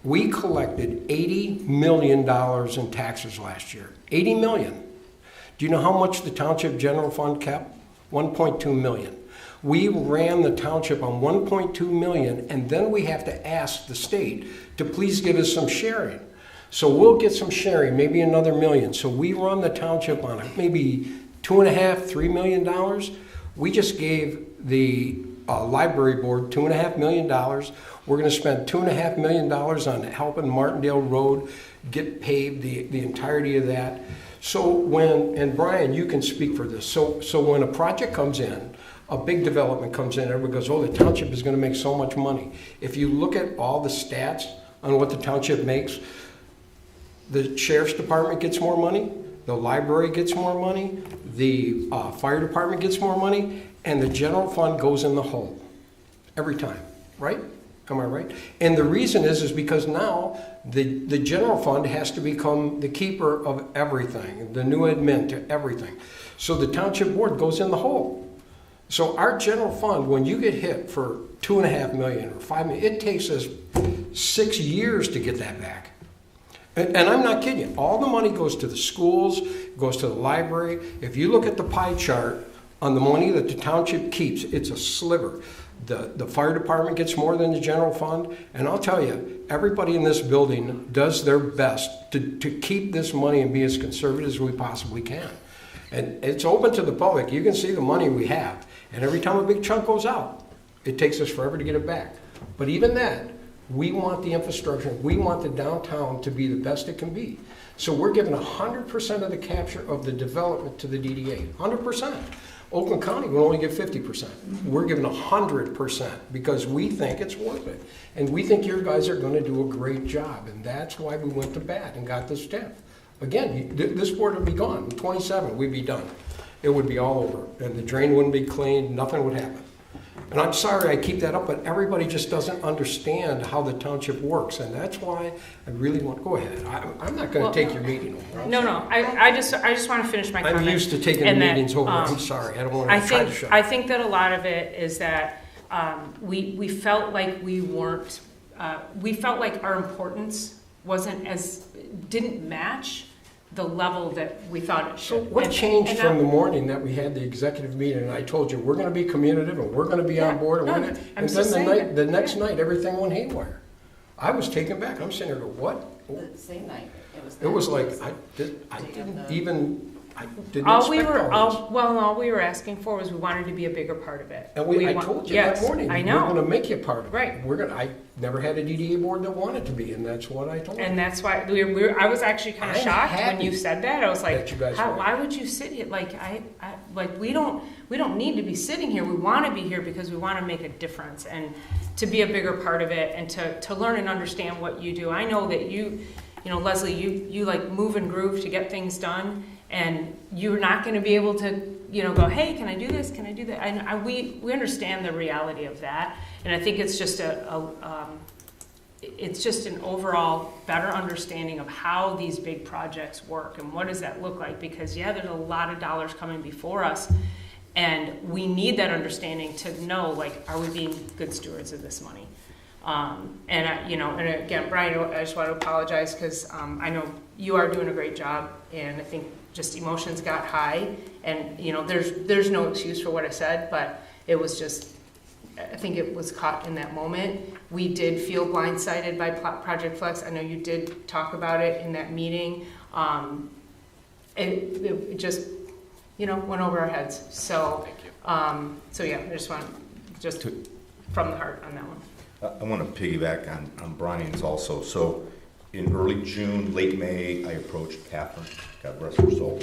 We collected $80 million in taxes last year. 80 million. Do you know how much the township general fund kept? 1.2 million. We ran the township on 1.2 million, and then we have to ask the state to please give us some sharing. So we'll get some sharing, maybe another million. So we run the township on maybe $2.5–3 million. We just gave the library board $2.5 million. We're going to spend $2.5 million on helping Martindale Road get paved, the entirety of that. So and Brian, you can speak for this. So when a project comes in, a big development comes in, everybody goes, oh, the township is going to make so much money. If you look at all the stats on what the township makes, the sheriff's department gets more money, the library gets more money, the fire department gets more money, and the general fund goes in the hole every time, right? Am I right? And the reason is because now the general fund has to become the keeper of everything, the new admin to everything. So the township board goes in the hole. So our general fund, when you get hit for $2.5 million or $5 million, it takes us 6 years to get that back. And I'm not kidding you. All the money goes to the schools, goes to the library. If you look at the pie chart on the money that the township keeps, it's a sliver. The fire department gets more than the general fund. And I'll tell you, everybody in this building does their best to keep this money and be as conservative as we possibly can. And it's open to the public. You can see the money we have. And every time a big chunk goes out, it takes us forever to get it back. But even that, we want the infrastructure, we want the downtown to be the best it can be. So we're giving 100% of the capture of the development to the DDA, 100%. Oakland County will only give 50%. We're giving 100% because we think it's worth it. And we think your guys are going to do a great job. And that's why we went to bat and got this 10th. Again, this board would be gone. 27, we'd be done. It would be all over. And the drain wouldn't be cleaned, nothing would happen. And I'm sorry I keep that up, but everybody just doesn't understand how the township works, and that's why I really want. Go ahead. I'm not going to take your meeting over.
No. I just want to finish my comment.
I'm used to taking the meetings over. I'm sorry. I don't want to try to shut.
I think that a lot of it is that we felt like we weren't. We felt like our importance didn't match the level that we thought it should.
So what changed from the morning that we had the executive meeting and I told you we're going to be communicative and we're going to be on board and then the next night everything went haywire. I was taken back. I'm sitting there going, what?
The same night.
It was like I didn't even I didn't
All
expect all this.
all we were asking for was we wanted to be a bigger part of it.
And I told you
yes,
that morning,
I
we're
know.
gonna make you part of it.
Right.
I never had a DDA board that wanted to be, and that's what I told
And
them.
that's why I was actually kind of
I'm
shocked when
happy
you said that. I was like,
that you guys
how,
were.
why would you sit here? Like we don't need to be sitting here. We want to be here because we want to make a difference and to be a bigger part of it and to learn and understand what you do. I know that you know, Leslie, you like move and groove to get things done, and you're not going to be able to, you know, go, hey, can I do this? Can I do that? We understand the reality of that, and I think it's just it's just an overall better understanding of how these big projects work and what does that look like, because there's a lot of dollars coming before us, and we need that understanding to know, like, are we being good stewards of this money? And again, Brian, I just want to apologize because I know you are doing a great job, and I think just emotions got high, and you know, there's no excuse for what I said, but it was just, I think it was caught in that moment. We did feel blindsided by Project Flex. I know you did talk about it in that meeting. It just, you know, went over our heads. So, I just want from the heart on that one.
I want to piggyback on Brian's also. So in early June, late May, I approached Catherine, God rest her soul,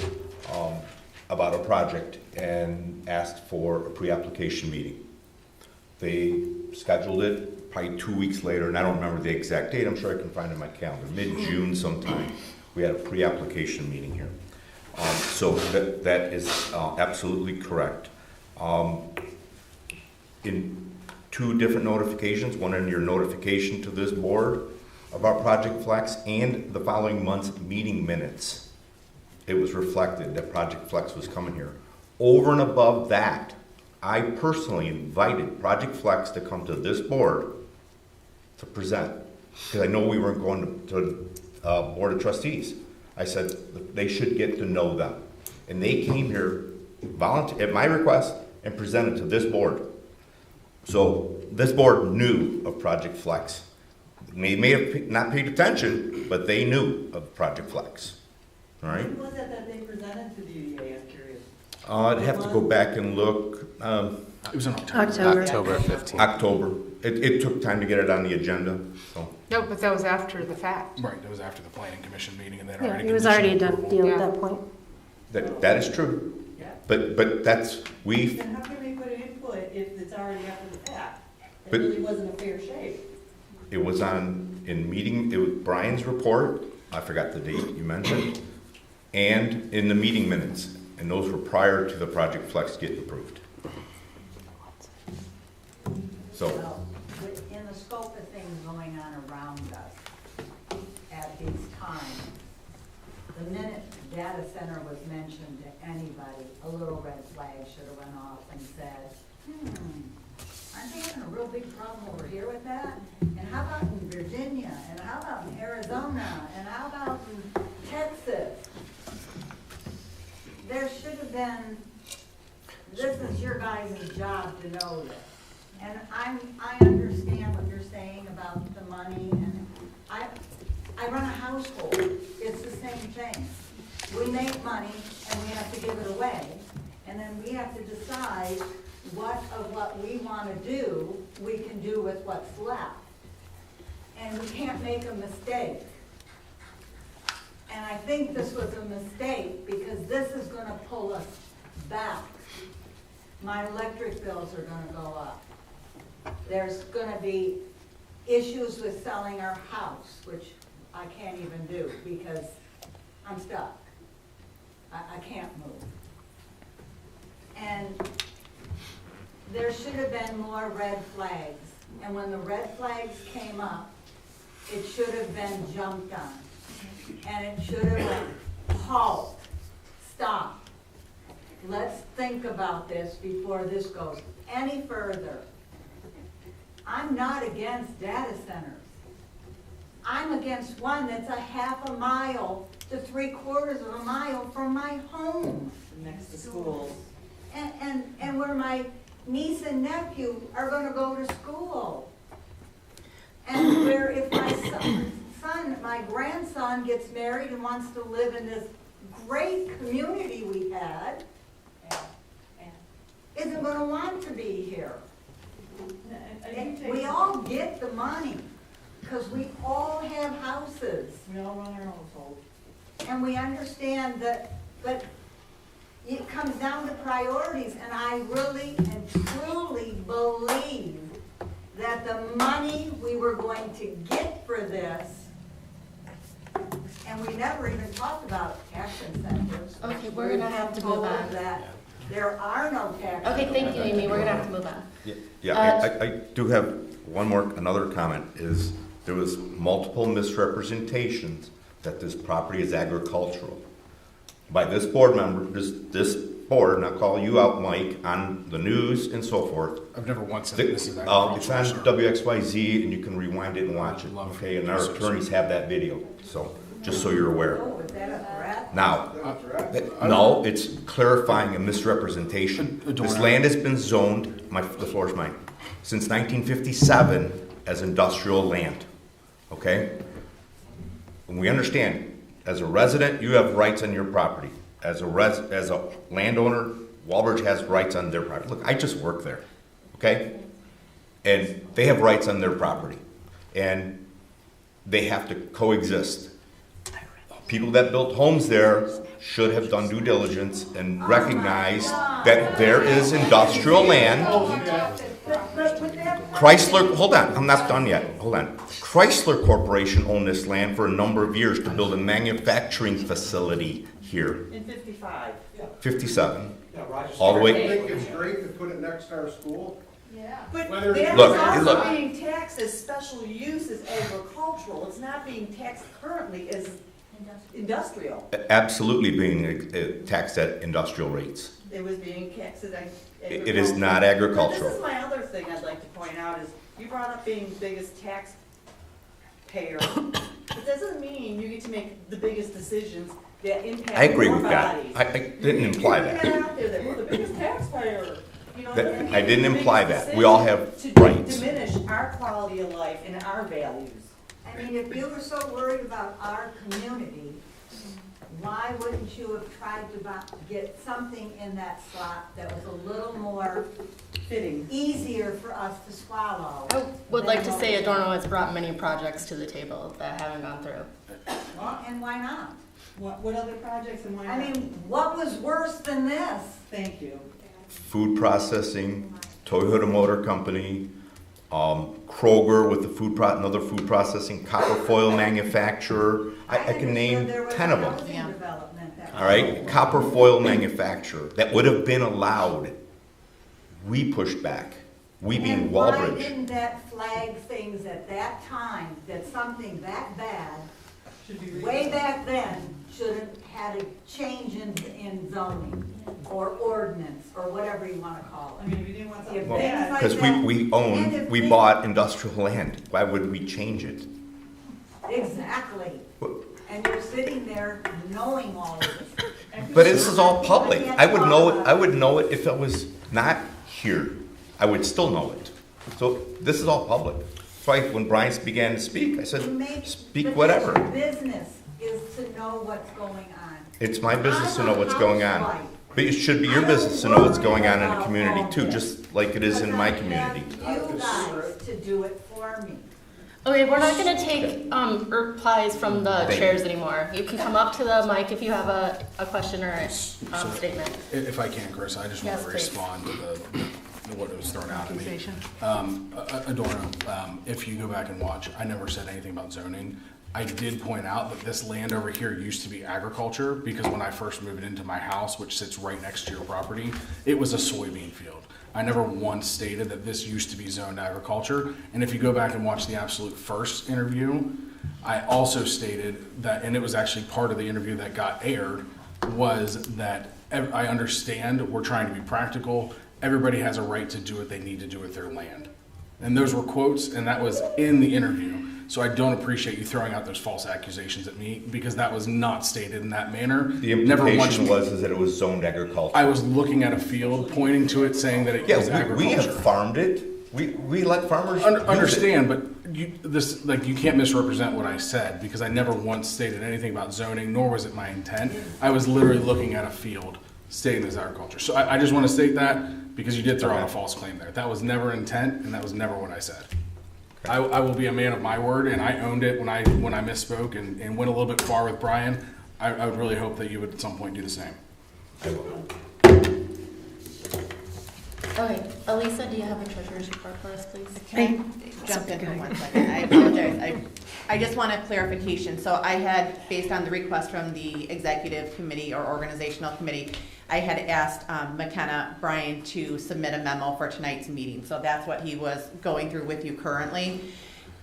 about a project and asked for a pre-application meeting. They scheduled it probably 2 weeks later, and I don't remember the exact date. I'm sure I can find it in my calendar. Mid-June sometime, we had a pre-application meeting here. So that is absolutely correct. In 2 different notifications, one in your notification to this board about Project Flex and the following month's meeting minutes, it was reflected that Project Flex was coming here. Over and above that, I personally invited Project Flex to come to this board to present, because I know we weren't going to Board of Trustees. I said they should get to know them. And they came here at my request and presented to this board. So this board knew of Project Flex. They may have not paid attention, but they knew of Project Flex. All right?
When was it that they presented to the DDA? I'm curious.
I'd have to go back and look.
It was in October.
October 15th.
October. It took time to get it on the agenda. So.
No, but that was after the fact.
Right, that was after the planning commission meeting, and then
Yeah,
already.
it was already a done
conditional
deal
approval.
at that point.
That is true.
Yeah.
But that's,
Then how can they put an input if it's already after the fact? It
But-
really wasn't a fair shake.
it was it was Brian's report, I forgot the date you mentioned, and in the meeting minutes, and those were prior to the Project Flex getting approved. So,
Well, in the scope of things going on around us at these times, the minute data center was mentioned to anybody, a little red flag should have went off and said, aren't they having a real big problem over here with that? And how about in Virginia? And how about in Arizona? And how about in Texas? There should have been, this is your guys' job to know this. And I understand what you're saying about the money, and I run a household. It's the same thing. We make money and we have to give it away, and then we have to decide what of what we want to do, we can do with what's left. And we can't make a mistake. And I think this was a mistake because this is going to pull us back. My electric bills are going to go up. There's going to be issues with selling our house, which I can't even do because I'm stuck. I can't move. And there should have been more red flags. And when the red flags came up, it should have been jumped on. And it should have been, halt, stop. Let's think about this before this goes any further. I'm not against data centers. I'm against one that's a half a mile to 3/4 of a mile from my home.
Next to schools.
And where my niece and nephew are gonna go to school. And where if my grandson gets married and wants to live in this great community we had isn't gonna want to be here. We all get the money, because we all have houses.
We all run our household.
And we understand that, but it comes down to priorities, and I really and truly believe that the money we were going to get for this, and we never even talked about action centers.
Okay, we're gonna have to move on.
That there are no tax.
Okay, thank you, Amy, we're gonna have to move on.
I do have another comment, is there was multiple misrepresentations that this property is agricultural. By this board member, this board, and I'll call you out, Mike, on the news and so forth.
I've never once said this is agricultural.
It's on WXYZ, and you can rewind it and watch it, okay? And our attorneys have that video, so, just so you're aware.
Oh, is that a threat?
Now, no, it's clarifying a misrepresentation. This land has been zoned, the floor is mine, since 1957 as industrial land, okay? And we understand, as a resident, you have rights on your property. As a landowner, Walbridge has rights on their property. Look, I just work there, okay? And they have rights on their property. And they have to coexist. People that built homes there should have done due diligence and recognized that there is industrial land. Chrysler, hold on, I'm not done yet, hold on. Chrysler Corporation owned this land for a number of years to build a manufacturing facility here.
In 55.
57.
Yeah, Roger.
All the way.
I think it's great to put it next to our school.
Yeah. But
Whether-
that's
Look,
also
look.
being taxed as special use as agricultural. It's not being taxed currently as industrial.
Absolutely being taxed at industrial rates.
It was being taxed as agricultural.
It is not agricultural.
But this is my other thing I'd like to point out is, you brought up being the biggest taxpayer. It doesn't mean you get to make the biggest decisions that impact
I agree
your
with that.
bodies.
I didn't imply
You put
that.
out there that we're the biggest taxpayer. You know,
That-
you
I didn't
make the
imply
biggest
that. We all
decision
have
to
rights.
diminish our quality of life and our values.
I mean, if you were so worried about our community, why wouldn't you have tried to get something in that slot that was a little more
fitting,
easier for us to swallow?
I would like to say Adorno has brought many projects to the table that haven't gone through.
Well, and why not?
What other projects and why not?
I mean, what was worse than this?
Thank you.
Food processing, Toyota Motor Company, Kroger with the another food processing, copper foil manufacturer. I can name 10 of them. All right, copper foil manufacturer that would have been allowed. We pushed back. We being
And why
Walbridge.
didn't that flag things at that time, that something that bad, way back then, should have had a change in zoning or ordinance or whatever you want to call it?
I mean, if you didn't want something
If things like
Because
that-
we
and
own,
if
we
things-
bought industrial land. Why would we change it?
Exactly. And you're sitting there knowing all of this.
But this is all public. I would know it if it was not here. I would still know it. So this is all public. That's why when Brian began to speak, I said, speak whatever.
But that's your business is to know what's going on.
It's my business to know what's going on. But it should be your business to know what's going on in the community too, just like it is in my community.
You guys to do it for me.
Okay, we're not gonna take replies from the
Thank
chairs anymore. You can come up to the mic if you have a question or a statement.
If I can, Chris, I just want
Yes,
to
please.
respond to what was thrown out at me.
Accusation.
Adorno, if you go back and watch, I never said anything about zoning. I did point out that this land over here used to be agriculture because when I first moved into my house, which sits right next to your property, it was a soybean field. I never once stated that this used to be zoned agriculture. And if you go back and watch the absolute first interview, I also stated that, and it was actually part of the interview that got aired, was that I understand we're trying to be practical. Everybody has a right to do what they need to do with their land. And those were quotes, and that was in the interview. So I don't appreciate you throwing out those false accusations at me because that was not stated in that manner.
The implication was that it was zoned agriculture.
I was looking at a field, pointing to it, saying that it was
Yeah, we
agriculture.
have farmed it. We let farmers
Understand, but you can't misrepresent what I said, because I never once stated anything about zoning, nor was it my intent. I was literally looking at a field stating this agriculture. So I just want to state that, because you did throw out a false claim there. That was never intent, and that was never what I said. I will be a man of my word, and I owned it when I misspoke and went a little bit far with Brian. I would really hope that you would at some point do the same.
I will.
Okay, Elisa, do you have a treasurer's report for us, please?
Can I jump in for 1 second? I apologize. I just want a clarification. So I had, based on the request from the executive committee or organizational committee, I had asked McKenna Bryan to submit a memo for tonight's meeting. So that's what he was going through with you currently.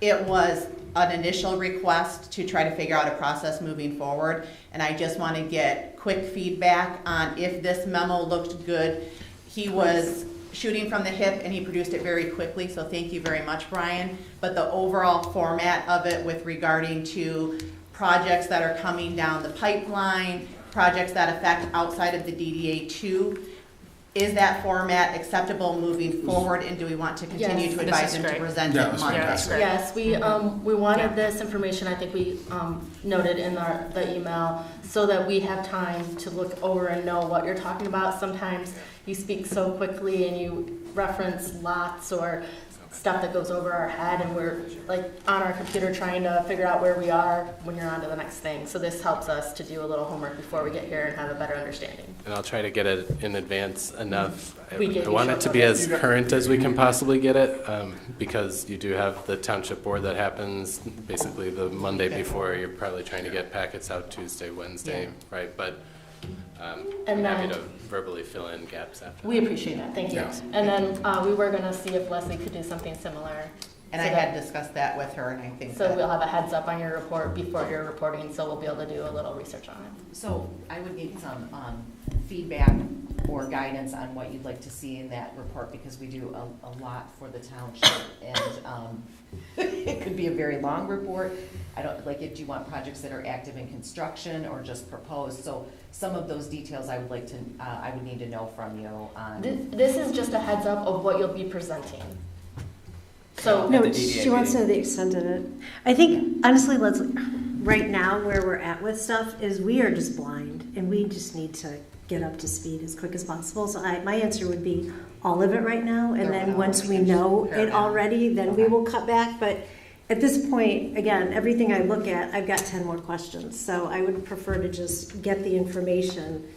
It was an initial request to try to figure out a process moving forward. And I just want to get quick feedback on if this memo looked good. He was shooting from the hip and he produced it very quickly, so thank you very much, Brian. But the overall format of it with regarding to projects that are coming down the pipeline, projects that affect outside of the DDA 2, is that format acceptable moving forward, and do we want to continue to advise him to present it Monday?
Yes, we wanted this information, I think we noted in the email, so that we have time to look over and know what you're talking about. Sometimes you speak so quickly and you reference lots or stuff that goes over our head, and we're like on our computer trying to figure out where we are when you're on to the next thing. So this helps us to do a little homework before we get here and have a better understanding.
And I'll try to get it in advance enough.
I
want it to be as current as we can possibly get it, because you do have the township board that happens basically the Monday before. You're probably trying to get packets out Tuesday, Wednesday, right? But I'm happy to verbally fill in gaps after.
We appreciate that, thank you.
Yes.
And then we were gonna see if Leslie could do something similar.
And I had discussed that with her, and I think
so
that
we'll have a heads up on your report before your reporting, so we'll be able to do a little research on it.
So I would need some feedback or guidance on what you'd like to see in that report, because we do a lot for the township, and it could be a very long report. I don't like it. Do you want projects that are active in construction or just proposed? So some of those details I would like to, I would need to know from you on.
This is just a heads up of what you'll be presenting. So
no, she wants to know the extent of it. I think honestly, right now where we're at with stuff is we are just blind, and we just need to get up to speed as quick as possible. So my answer would be all of it right now, and then once we know it already, then we will cut back. But at this point, again, everything I look at, I've got 10 more questions. So I would prefer to just get the information.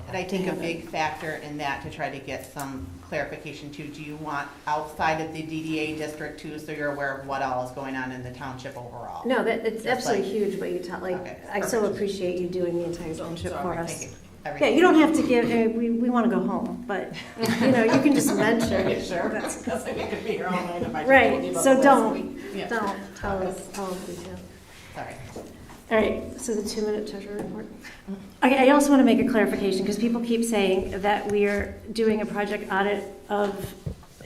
And I think a big factor in that, to try to get some clarification too, do you want outside of the DDA district too, so you're aware of what all is going on in the township overall?
No, it's
Just
absolutely huge what you tell. I so appreciate you doing the entire township for us.
Everything.
Yeah, you don't have to give. We want to go home, but you can just mention.
Sure, because we could be here all night if I just
Right.
told you about
So
the
don't
list.
don't tell us all of detail.
Sorry.
All right, so the 2-minute treasurer report. Okay, I also want to make a clarification, because people keep saying that we are doing a project audit of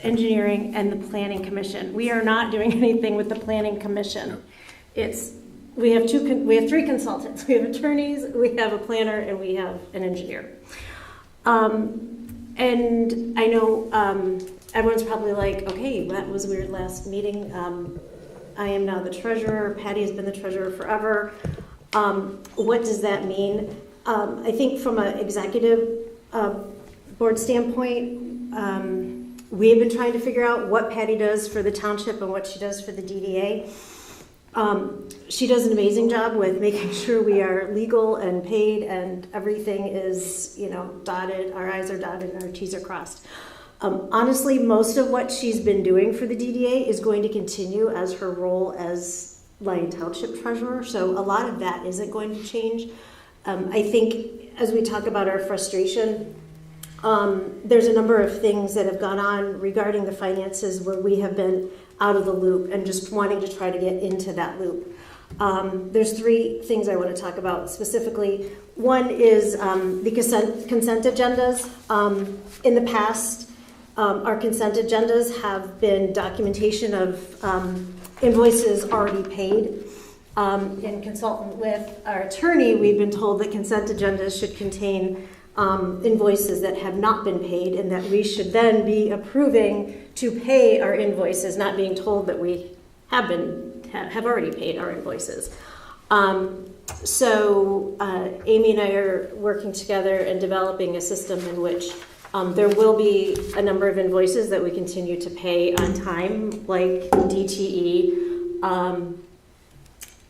engineering and the planning commission. We are not doing anything with the planning commission. We have 3 consultants. We have attorneys, we have a planner, and we have an engineer. And I know everyone's probably like, okay, that was weird last meeting. I am now the treasurer. Patty has been the treasurer forever. What does that mean? I think from an executive board standpoint, we have been trying to figure out what Patty does for the township and what she does for the DDA. She does an amazing job with making sure we are legal and paid and everything is, dotted, our I's are dotted and our T's are crossed. Honestly, most of what she's been doing for the DDA is going to continue as her role as Lyon Township Treasurer, so a lot of that isn't going to change. I think as we talk about our frustration, there's a number of things that have gone on regarding the finances where we have been out of the loop and just wanting to try to get into that loop. There's 3 things I want to talk about specifically. One is the consent agendas. In the past, our consent agendas have been documentation of invoices already paid. In consultant with our attorney, we've been told that consent agendas should contain invoices that have not been paid, and that we should then be approving to pay our invoices, not being told that we have already paid our invoices. So Amy and I are working together and developing a system in which there will be a number of invoices that we continue to pay on time, like DTE,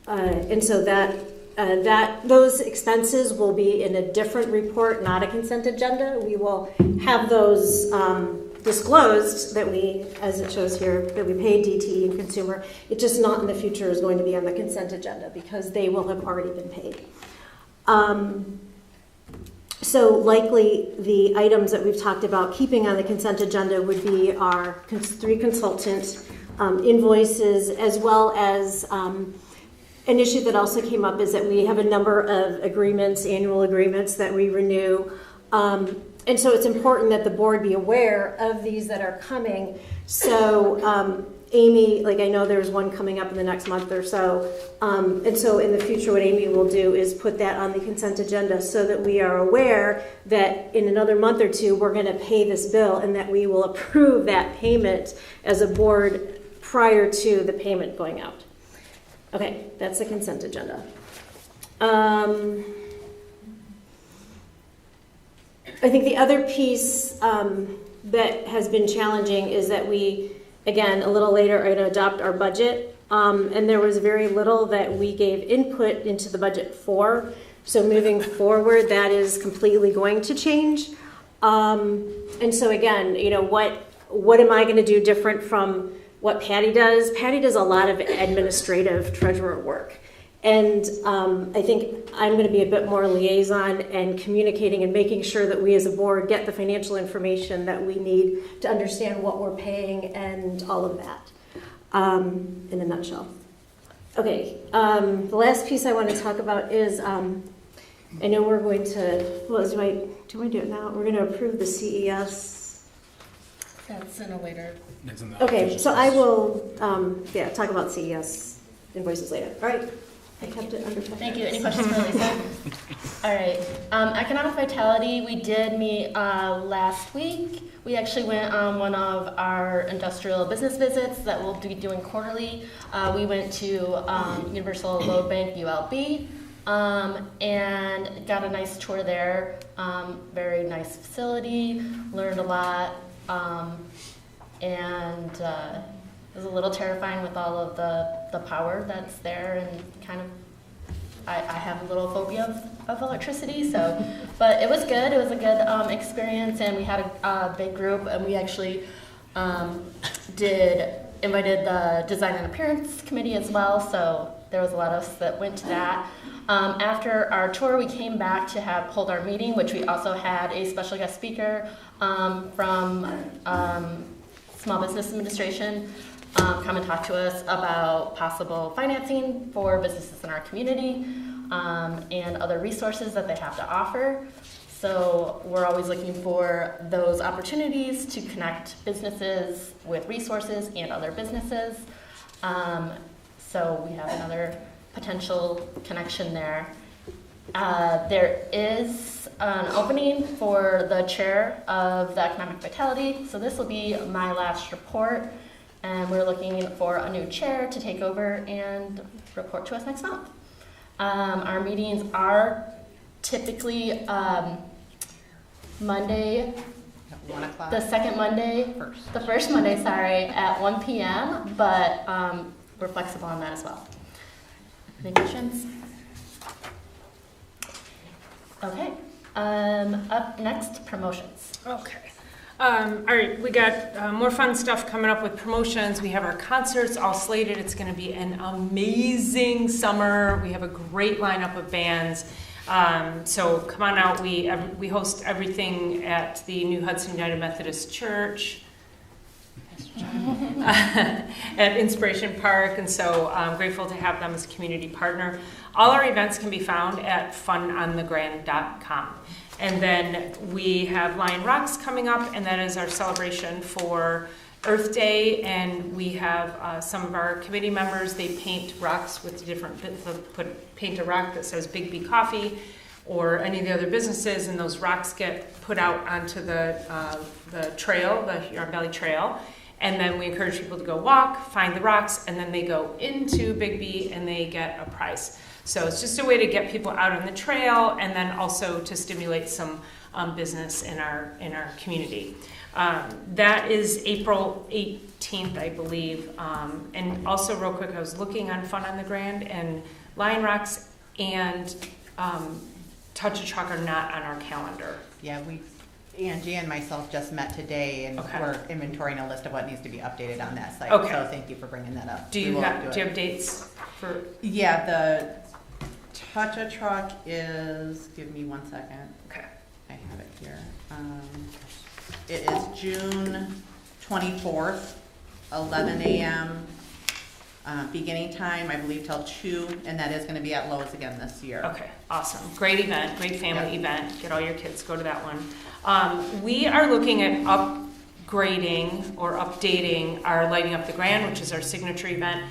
and so that those expenses will be in a different report, not a consent agenda. We will have those disclosed that we, as it shows here, that we paid DTE and consumer. It just not in the future is going to be on the consent agenda because they will have already been paid. So likely the items that we've talked about keeping on the consent agenda would be our 3 consultant invoices, as well as an issue that also came up is that we have a number of agreements, annual agreements that we renew. And so it's important that the board be aware of these that are coming. So Amy, like I know there's one coming up in the next month or so. And so in the future, what Amy will do is put that on the consent agenda so that we are aware that in another month or two, we're going to pay this bill and that we will approve that payment as a board prior to the payment going out. Okay, that's the consent agenda. I think the other piece that has been challenging is that we, again, a little later are going to adopt our budget, and there was very little that we gave input into the budget for. So moving forward, that is completely going to change. And so again, you know, what am I going to do different from what Patty does? Patty does a lot of administrative treasurer work. And I think I'm going to be a bit more liaison and communicating and making sure that we as a board get the financial information that we need to understand what we're paying and all of that in a nutshell. Okay, the last piece I want to talk about is, I know we're going to, well, do we do it now? We're going to approve the CES.
That's in a later.
Okay, so I will, talk about CES invoices later. All right. I kept it under 10
Thank you.
minutes.
Any questions for Lisa? All right. Economic Vitality, we did meet last week. We actually went on one of our industrial business visits that we'll be doing quarterly. We went to Universal Load Bank, ULB, and got a nice tour there. Very nice facility, learned a lot, and it was a little terrifying with all of the power that's there, and kind of, I have a little phobia of electricity, so, but it was good. It was a good experience, and we had a big group, and we actually invited the Design and Appearance Committee as well, so there was a lot of us that went to that. After our tour, we came back to hold our meeting, which we also had a special guest speaker from Small Business Administration come and talk to us about possible financing for businesses in our community and other resources that they have to offer. So we're always looking for those opportunities to connect businesses with resources and other businesses. So we have another potential connection there. There is an opening for the chair of the Economic Vitality. So this will be my last report. And we're looking for a new chair to take over and report to us next month. Our meetings are typically Monday,
At 1 o'clock.
the second Monday, the first Monday, sorry, at 1 p.m., but we're flexible on that as well. Any questions? Okay, up next, promotions.
Okay. All right, we got more fun stuff coming up with promotions. We have our concerts all slated. It's going to be an amazing summer. We have a great lineup of bands. So come on out. We host everything at the New Hudson United Methodist Church at Inspiration Park, and so I'm grateful to have them as a community partner. All our events can be found at funonthegrand.com. And then we have Lion Rocks coming up, and that is our celebration for Earth Day. And we have some of our committee members, they paint rocks with different bits paint a rock that says Big B Coffee. or any of the other businesses, and those rocks get put out onto the trail, the Yarn Valley Trail. And then we encourage people to go walk, find the rocks, and then they go into Big B and they get a prize. So it's just a way to get people out on the trail, and then also to stimulate some business in our community. That is April 18th, I believe. And also, real quick, I was looking on Fun on the Grand, and Lion Rocks and Touch a Truck are not on our calendar.
Yeah, Angie and myself just met today, and we're inventorying a list of what needs to be updated on that site.
Okay.
So thank you for bringing that up.
Do you have dates for?
Yeah, the Touch a Truck is, give me 1 second.
Okay.
I have it here. It is June 24th, 11 a.m. Beginning time, I believe, till 2, and that is going to be at Lowe's again this year.
Okay, awesome. Great event, great family event. Get all your kids, go to that one. We are looking at upgrading or updating our Lighting Up the Grand, which is our signature event.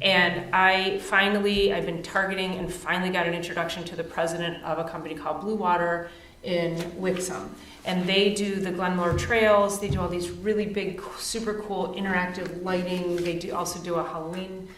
And I've been targeting and finally got an introduction to the president of a company called Blue Water in Wixom. And they do the Glenmore Trails. They do all these really big, super cool interactive lighting. They also do a Halloween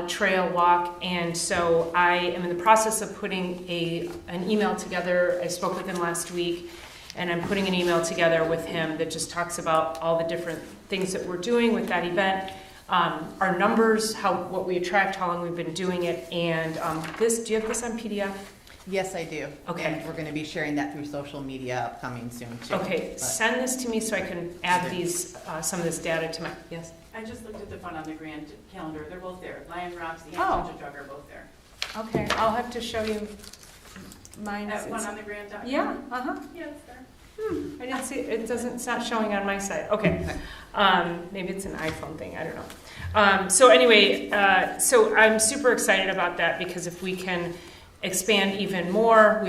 trail walk. And so I am in the process of putting an email together. I spoke with him last week, and I'm putting an email together with him that just talks about all the different things that we're doing with that event. Our numbers, what we attract, how long we've been doing it, and do you have this on PDF?
Yes, I do.
Okay.
And we're going to be sharing that through social media upcoming soon, too.
Okay, send this to me so I can add some of this data to my, yes?
I just looked at the Fun on the Grand calendar. They're both there. Lion Rocks and
Oh.
Touch a Truck are both there.
Okay, I'll have to show you mine.
At funonthegrand.com?
Yeah, uh-huh.
Yeah, it's there.
I didn't see, it's not showing on my site. Okay. Maybe it's an iPhone thing, I don't know. So anyway, so I'm super excited about that, because if we can expand even more,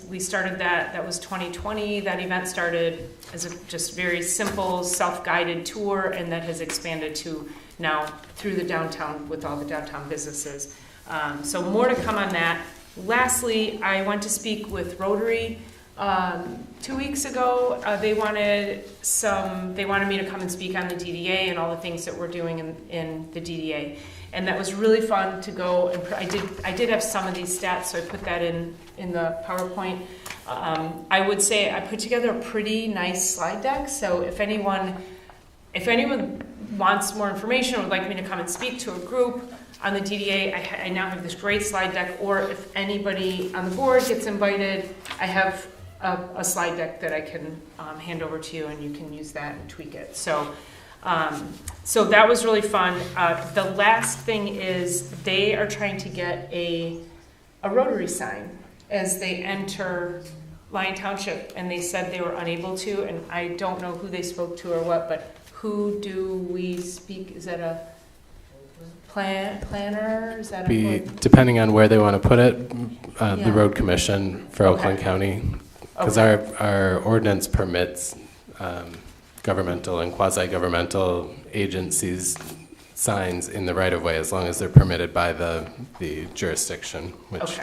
we started that was 2020. That event started as a just very simple self-guided tour, and that has expanded to now through the downtown with all the downtown businesses. So more to come on that. Lastly, I went to speak with Rotary 2 weeks ago. They wanted me to come and speak on the DDA and all the things that we're doing in the DDA, and that was really fun to go. And I did have some of these stats, so I put that in the PowerPoint. I would say I put together a pretty nice slide deck. So if anyone wants more information or would like me to come and speak to a group on the DDA, I now have this great slide deck. Or if anybody on the board gets invited, I have a slide deck that I can hand over to you, and you can use that and tweak it. So that was really fun. The last thing is they are trying to get a Rotary sign as they enter Lyon Township, and they said they were unable to, and I don't know who they spoke to or what, but who do we speak? Is that a planner? Is that
Depending on where they want to put it, the
Yeah.
road commission for Oakland County. Because our ordinance permits governmental and quasi-governmental agencies signs in the right-of-way as long as they're permitted by the jurisdiction, which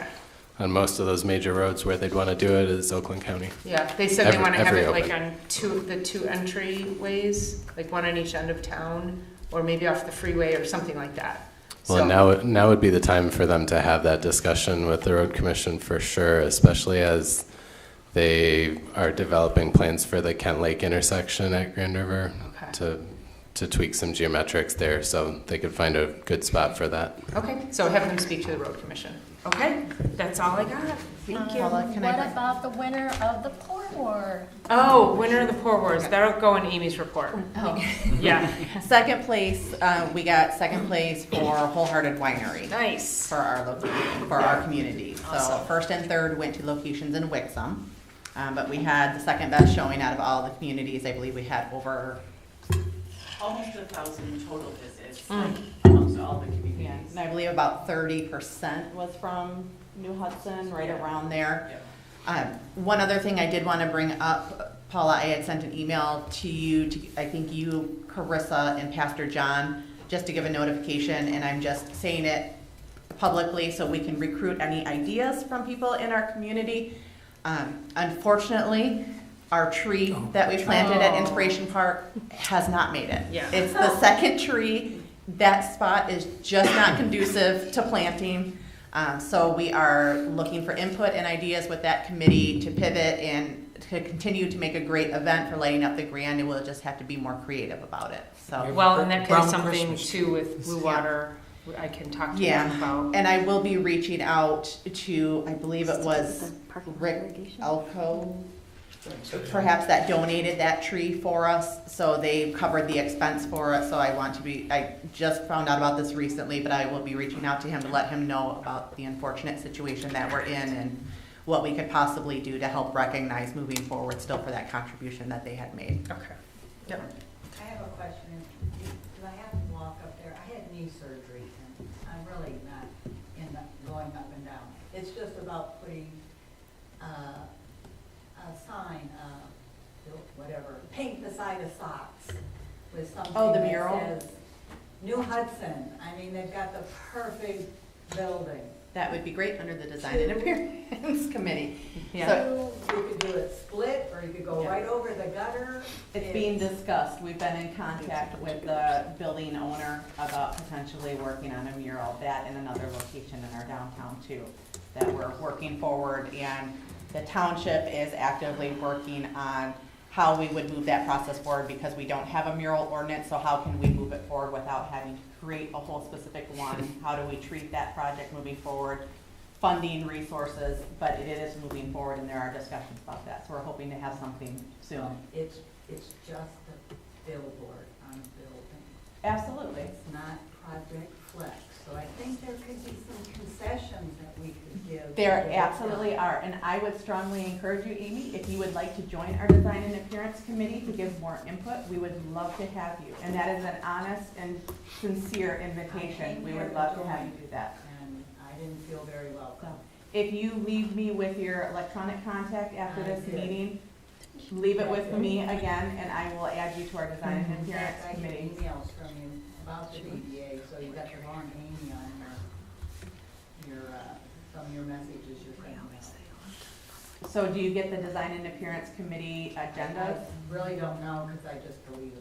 on most of those major roads where they'd want to do it is Oakland County.
Yeah, they said they want to have it
open.
like on the two entryways, like one on each end of town, or maybe off the freeway or something like that.
Well, now would be the time for them to have that discussion with the road commission for sure, especially as they are developing plans for the Kent Lake intersection at Grand River to tweak some geometrics there, so they could find a good spot for that.
Okay, so have them speak to the road commission. Okay, that's all I got. Thank you.
What about the winner of the Poor War?
Oh, winner of the Poor Wars. That'll go in Amy's report.
Oh.
Yeah.
Second place, we got second place for Wholehearted Winery.
Nice.
For our location, for our community. So
Awesome.
first and third went to locations in Wixom. But we had the second best showing out of all the communities. I believe we had over
Almost 1,000 total visits
Mm.
amongst all the communities.
Yeah, and I believe about 30% was from New Hudson, right around there. One other thing I did want to bring up, Paula, I had sent an email to you, I think you, Carissa, and Pastor John, just to give a notification, and I'm just saying it publicly so we can recruit any ideas from people in our community. Unfortunately, our tree that we planted at Inspiration Park has not made it.
Yeah.
It's the second tree. That spot is just not conducive to planting. So we are looking for input and ideas with that committee to pivot and to continue to make a great event for lighting up the Grand, and we'll just have to be more creative about it, so.
Well, and that could be
Brown
something
Christmas.
too with Blue Water, I can talk to them
Yeah,
about.
and I will be reaching out to, I believe it was Rick Elko, perhaps that donated that tree for us, so they covered the expense for us, so I just found out about this recently, but I will be reaching out to him to let him know about the unfortunate situation that we're in and what we could possibly do to help recognize moving forward still for that contribution that they had made.
Okay. Yep.
I have a question. Do I have to walk up there? I had knee surgery and I'm really not going up and down. It's just about putting a sign, whatever, paint beside the socks with something
Oh, the
that
mural?
says New Hudson. I mean, they've got the perfect building.
That would be great under the Design and Appearance Committee.
Yeah.
So
You could do it split, or you could go
Yeah.
right over the gutter.
it's being discussed. We've been in contact with the building owner about potentially working on a mural, that in another location in our downtown too, that we're working forward. And the township is actively working on how we would move that process forward, because we don't have a mural ordinance, so how can we move it forward without having to create a whole specific one? How do we treat that project moving forward? Funding, resources, but it is moving forward and there are discussions about that, so we're hoping to have something soon.
It's just a billboard on a building.
Absolutely.
It's not Project Flex, so I think there could be some concessions that we could give.
There absolutely are, and I would strongly encourage you, Amy, if you would like to join our Design and Appearance Committee to give more input, we would love to have you. And that is an honest and sincere invitation. We would love to have you do that.
And I didn't feel very welcome.
If you leave me with your electronic contact after
I
this
did.
meeting, leave it with me again, and I will add you to our Design and
In
Appearance
fact, I get
Committee.
emails from you about the DDA, so you got the wrong Amy on from your messages you're sending out.
So do you get the Design and Appearance Committee agendas?
I really don't know, because I just believe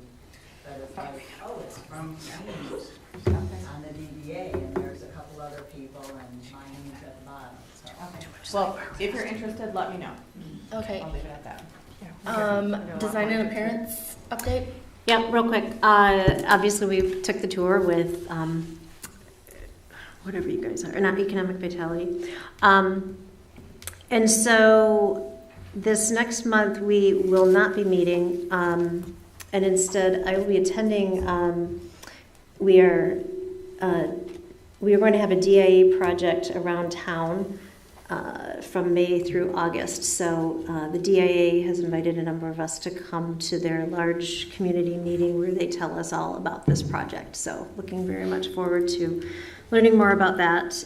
that it's like, oh, it's from Amy on the DDA, and there's a couple other people, and my name's at the bottom, so.
Okay. Well, if you're interested, let me know.
Okay.
I'll leave it at that.
Design and appearance update?
Yeah, real quick. Obviously, we took the tour with whatever you guys are, not Economic Vitality. And so this next month, we will not be meeting. And instead, I will be attending. We are going to have a DIA project around town from May through August. So the DIA has invited a number of us to come to their large community meeting where they tell us all about this project. So looking very much forward to learning more about that.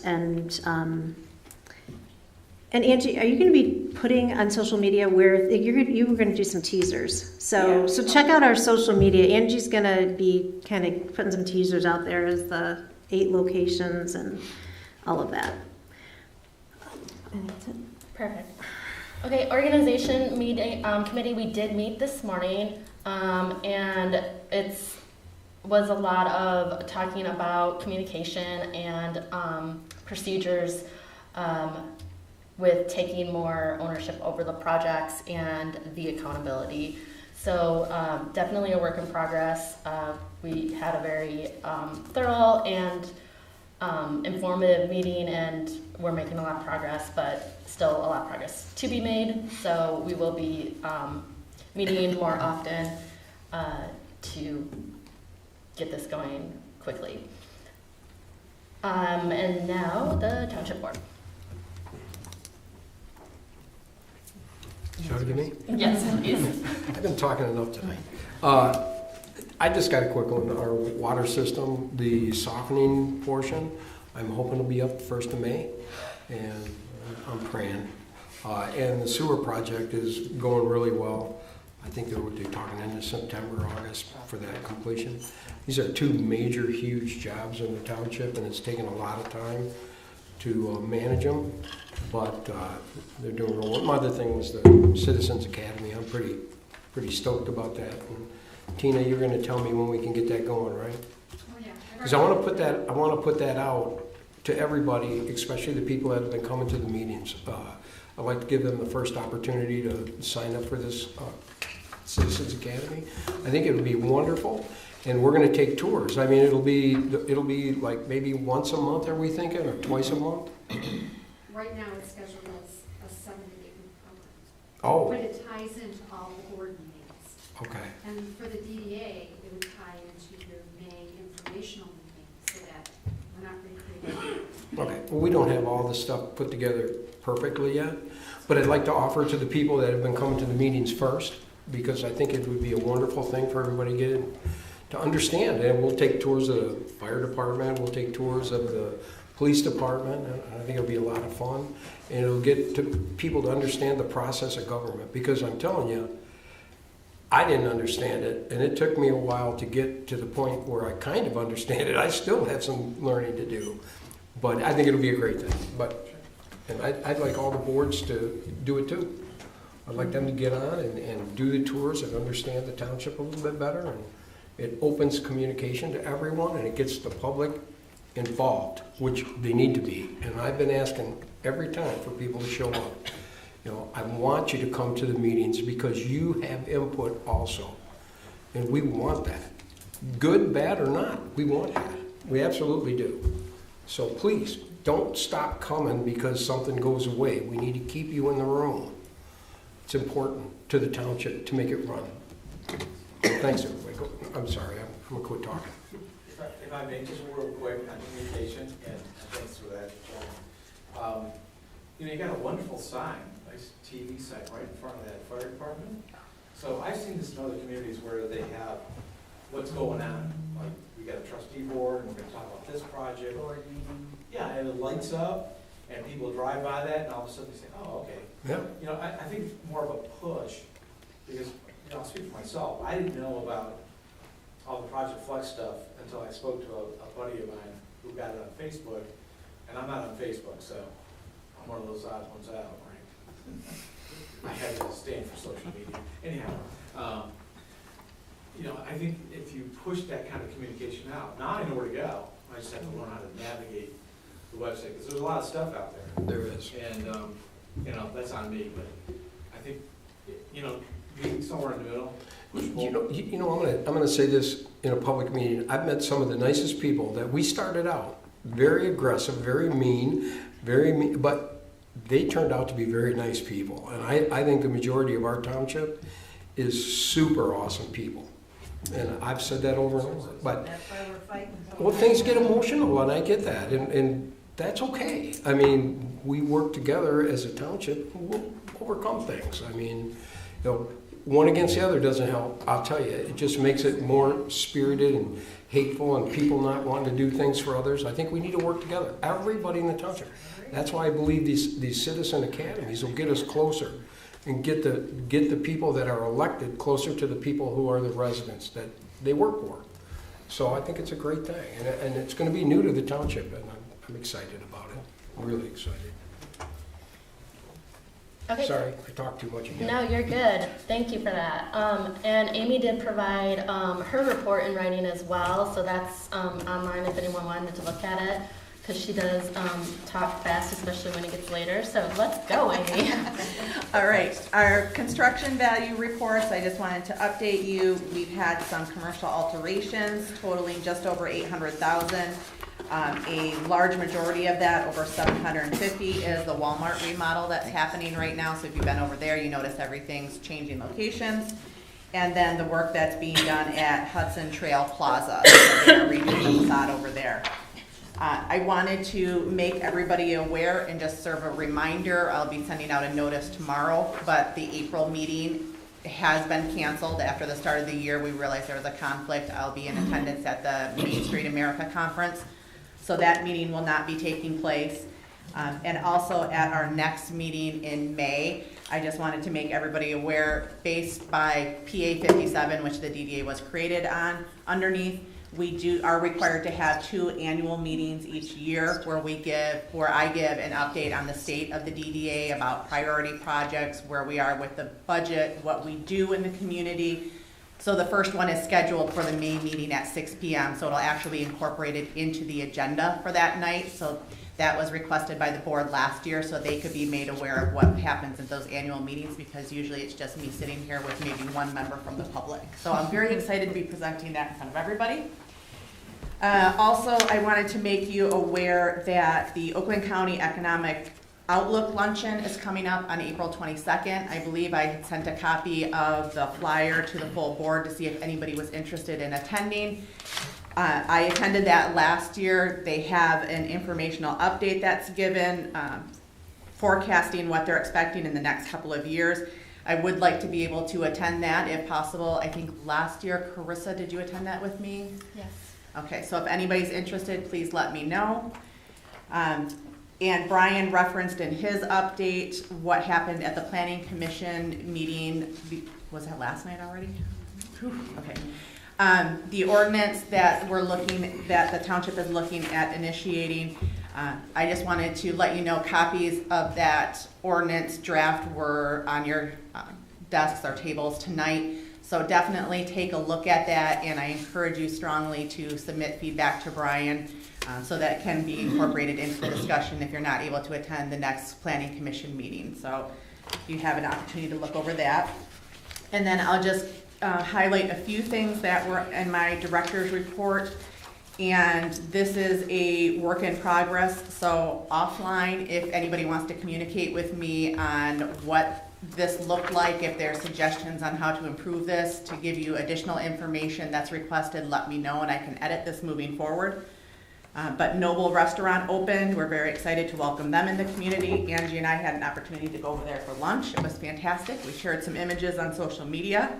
And Angie, are you going to be putting on social media where you were going to do some teasers? So check out our social media. Angie's going to be kind of putting some teasers out there as the 8 locations and all of that. And that's it.
Perfect. Okay, organization meeting committee, we did meet this morning, and was a lot of talking about communication and procedures with taking more ownership over the projects and the accountability. So definitely a work in progress. We had a very thorough and informative meeting, and we're making a lot of progress, but still a lot of progress to be made. So we will be meeting more often to get this going quickly. And now the Township Board.
Should I give me?
Yes, please.
I've been talking enough tonight. I just got a quick one. Our water system, the softening portion, I'm hoping to be up 1st of May, and I'm praying. And the sewer project is going really well. I think they're talking into September, August for that completion. These are 2 major, huge jobs in the township, and it's taken a lot of time. to manage them, but they're doing well. One other thing was the Citizens Academy. I'm pretty stoked about that. And Tina, you're going to tell me when we can get that going, right?
Oh, yeah.
Because I want to put that out to everybody, especially the people that have been coming to the meetings. I'd like to give them the first opportunity to sign up for this Citizens Academy. I think it would be wonderful, and we're going to take tours. I mean, it'll be like maybe once a month. Are we thinking, or twice a month?
Right now, it's scheduled as a 7-day program.
Oh.
But it ties into all the board meetings.
Okay.
And for the DDA, it would tie into your May informational meeting, so that we're not recreating.
Okay. Well, we don't have all this stuff put together perfectly yet, but I'd like to offer to the people that have been coming to the meetings first, because I think it would be a wonderful thing for everybody to get to understand. And we'll take tours of the fire department, we'll take tours of the police department, and I think it'll be a lot of fun. And it'll get to people to understand the process of government, because I'm telling you, I didn't understand it, and it took me a while to get to the point where I kind of understand it. I still have some learning to do, but I think it'll be a great thing. And I'd like all the boards to do it too. I'd like them to get on and do the tours and understand the township a little bit better. And it opens communication to everyone, and it gets the public involved, which they need to be. And I've been asking every time for people to show up. You know, I want you to come to the meetings because you have input also. And we want that. Good, bad, or not, we want that. We absolutely do. So please, don't stop coming because something goes away. We need to keep you in the room. It's important to the township to make it run. Thanks, everybody. I'm sorry, I'm gonna quit talking.
If I may, just real quick on communication, and thanks for that, John. You know, you got a wonderful sign, nice TV sign right in front of that fire department. So I've seen this in other communities where they have what's going on, like we got a trustee board, and we're gonna talk about this project. Yeah, and it lights up, and people drive by that, and all of a sudden they say, oh, okay.
Yeah.
You know, I think it's more of a push, because, you know, I'll speak for myself, I didn't know about all the Project Flex stuff until I spoke to a buddy of mine who got it on Facebook, and I'm not on Facebook, so I'm one of those odd ones out, right? I had to stand for social media. Anyhow, you know, I think if you push that kind of communication out, now I know where to go. I just have to learn how to navigate the website, because there's a lot of stuff out there.
There is.
And, you know, that's on me, but I think, you know, being somewhere in the middle.
You know, I'm gonna say this in a public meeting. I've met some of the nicest people that we started out very aggressive, very mean, but they turned out to be very nice people. And I think the majority of our township is super awesome people. And I've said that over and over. But
That's why we're fighting.
well, things get emotional, and I get that, and that's okay. I mean, we work together as a township, we'll overcome things. I mean, you know, one against the other doesn't help, I'll tell you. It just makes it more spirited and hateful and people not wanting to do things for others. I think we need to work together, everybody in the township. That's why I believe these citizen academies will get us closer and get the people that are elected closer to the people who are the residents that they work for. So I think it's a great thing, and it's going to be new to the township, and I'm excited about it. I'm really excited.
Okay.
Sorry, I talked too much again.
No, you're good. Thank you for that. And Amy did provide her report in writing as well, so that's online if anyone wanted to look at it, because she does talk fast, especially when it gets later. So let's go, Amy.
All right, our construction value reports, I just wanted to update you. We've had some commercial alterations totaling just over $800,000. A large majority of that, over 750, is the Walmart remodel that's happening right now. So if you've been over there, you notice everything's changing locations. And then the work that's being done at Hudson Trail Plaza. So they're redoing the facade over there. I wanted to make everybody aware and just serve a reminder. I'll be sending out a notice tomorrow, but the April meeting has been canceled. After the start of the year, we realized there was a conflict. I'll be in attendance at the Main Street America Conference. So that meeting will not be taking place. And also at our next meeting in May, I just wanted to make everybody aware, based by PA 57, which the DDA was created on, underneath, We are required to have 2 annual meetings each year where I give an update on the state of the DDA about priority projects, where we are with the budget, what we do in the community. So the first one is scheduled for the May meeting at 6 p.m. So it'll actually be incorporated into the agenda for that night. So that was requested by the board last year, so they could be made aware of what happens at those annual meetings, because usually it's just me sitting here with maybe one member from the public. So I'm very excited to be presenting that in front of everybody. Also, I wanted to make you aware that the Oakland County Economic Outlook Luncheon is coming up on April 22nd. I believe I had sent a copy of the flyer to the full board to see if anybody was interested in attending. I attended that last year. They have an informational update that's given, forecasting what they're expecting in the next couple of years. I would like to be able to attend that if possible. I think last year, Carissa, did you attend that with me?
Yes.
Okay, so if anybody's interested, please let me know. And Brian referenced in his update what happened at the Planning Commission meeting. Was that last night already? Whew, okay. The ordinance that the township is looking at initiating, I just wanted to let you know copies of that ordinance draft were on your desks or tables tonight. So definitely take a look at that, and I encourage you strongly to submit feedback to Brian so that it can be incorporated into the discussion if you're not able to attend the next Planning Commission meeting. So you have an opportunity to look over that. And then I'll just highlight a few things that were in my director's report, and this is a work in progress. So offline, if anybody wants to communicate with me on what this looked like, if there are suggestions on how to improve this, to give you additional information that's requested, let me know and I can edit this moving forward. But Noble Restaurant opened. We're very excited to welcome them in the community. Angie and I had an opportunity to go over there for lunch. It was fantastic. We shared some images on social media.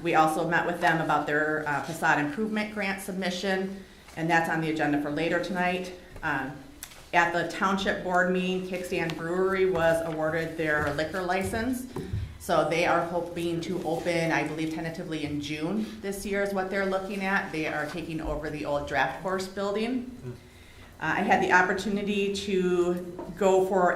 We also met with them about their facade improvement grant submission, and that's on the agenda for later tonight. At the township board meeting, Kickstand Brewery was awarded their liquor license. So they are hoping to open, I believe tentatively in June this year is what they're looking at. They are taking over the old draft horse building. I had the opportunity to go for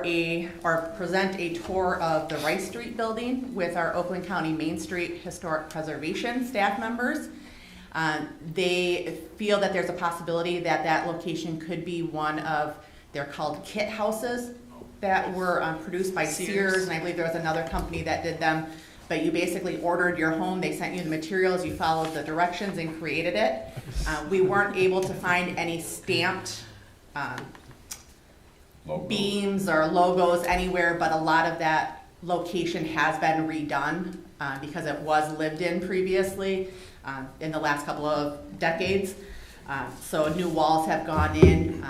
present a tour of the Rice Street building with our Oakland County Main Street Historic Preservation staff members. They feel that there's a possibility that that location could be one of, they're called kit houses, that were produced by Sears, and I believe there was another company that did them. But you basically ordered your home, they sent you the materials, you followed the directions and created it. We weren't able to find any stamped beams or logos anywhere, but a lot of that location has been redone because it was lived in previously in the last couple of decades. So new walls have gone in,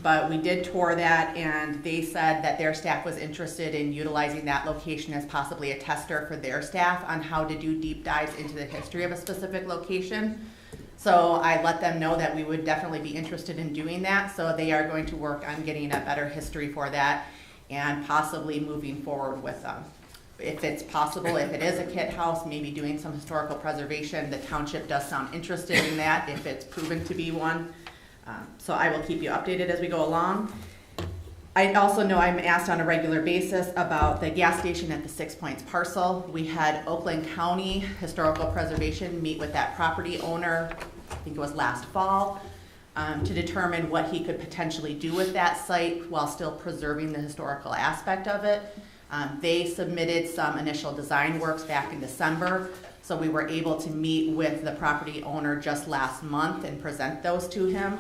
but we did tour that, and they said that their staff was interested in utilizing that location as possibly a tester for their staff on how to do deep dives into the history of a specific location. So I let them know that we would definitely be interested in doing that, so they are going to work on getting a better history for that and possibly moving forward with them. If it's possible, if it is a kit house, maybe doing some historical preservation. The township does sound interested in that if it's proven to be one. So I will keep you updated as we go along. I also know I'm asked on a regular basis about the gas station at the 6 Points parcel. We had Oakland County Historical Preservation meet with that property owner, I think it was last fall, to determine what he could potentially do with that site while still preserving the historical aspect of it. They submitted some initial design works back in December, so we were able to meet with the property owner just last month and present those to him.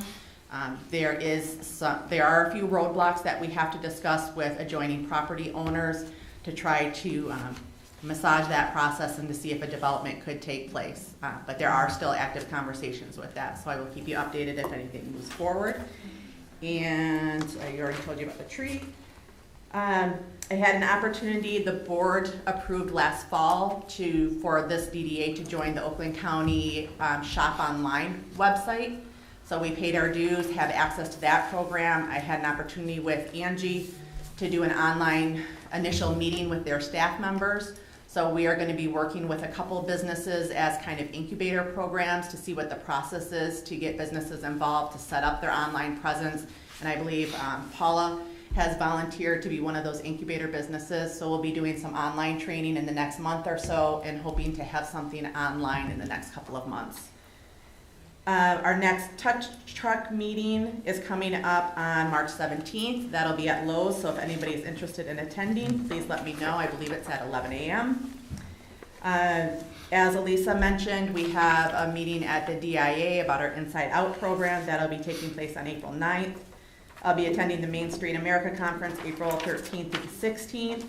There are a few roadblocks that we have to discuss with adjoining property owners to try to massage that process and to see if a development could take place. But there are still active conversations with that, so I will keep you updated if anything moves forward. And I already told you about the tree. I had an opportunity, the board approved last fall for this DDA to join the Oakland County Shop Online website. So we paid our dues, have access to that program. I had an opportunity with Angie to do an online initial meeting with their staff members. So we are going to be working with a couple of businesses as kind of incubator programs to see what the process is to get businesses involved, to set up their online presence. And I believe Paula has volunteered to be one of those incubator businesses. So we'll be doing some online training in the next month or so and hoping to have something online in the next couple of months. Our next touch truck meeting is coming up on March 17th. That'll be at Lowe's, so if anybody is interested in attending, please let me know. I believe it's at 11 a.m. As Elisa mentioned, we have a meeting at the DIA about our Inside Out program. That'll be taking place on April 9th. I'll be attending the Main Street America Conference April 13th to the 16th.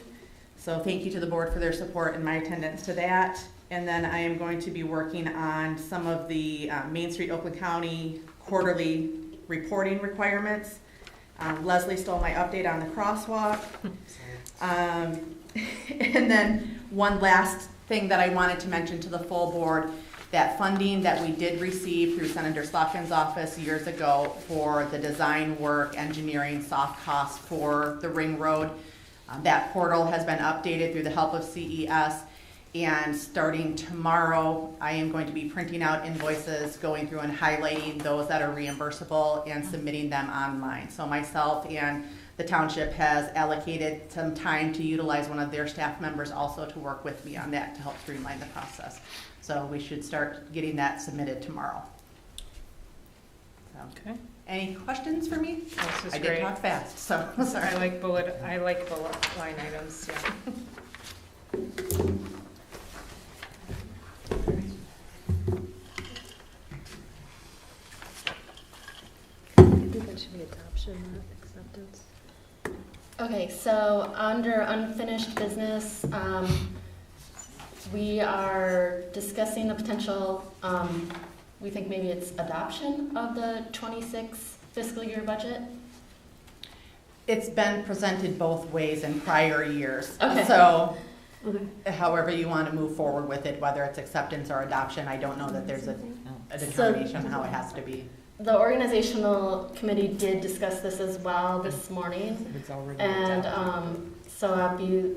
So thank you to the board for their support and my attendance to that. And then I am going to be working on some of the Main Street Oakland County quarterly reporting requirements. Leslie stole my update on the crosswalk. And then one last thing that I wanted to mention to the full board, that funding that we did receive through Senator Slotkin's office years ago for the design work, engineering, soft costs for the Ring Road. That portal has been updated through the help of CES. And starting tomorrow, I am going to be printing out invoices, going through and highlighting those that are reimbursable and submitting them online. So myself and the township has allocated some time to utilize one of their staff members also to work with me on that to help streamline the process. So we should start getting that submitted tomorrow. So,
Okay.
any questions for me?
This is
I
great.
did talk fast, so sorry.
I like bullet line items, yeah.
I think that should be adoption, not acceptance.
Okay, so under unfinished business, we are discussing the potential, we think maybe it's adoption of the 26 fiscal year budget.
It's been presented both ways in prior years.
Okay.
So however you want to move forward with it, whether it's acceptance or adoption, I don't know that there's a determination on how it has to be.
The organizational committee did discuss this as well this morning.
It's already
And so I'll be,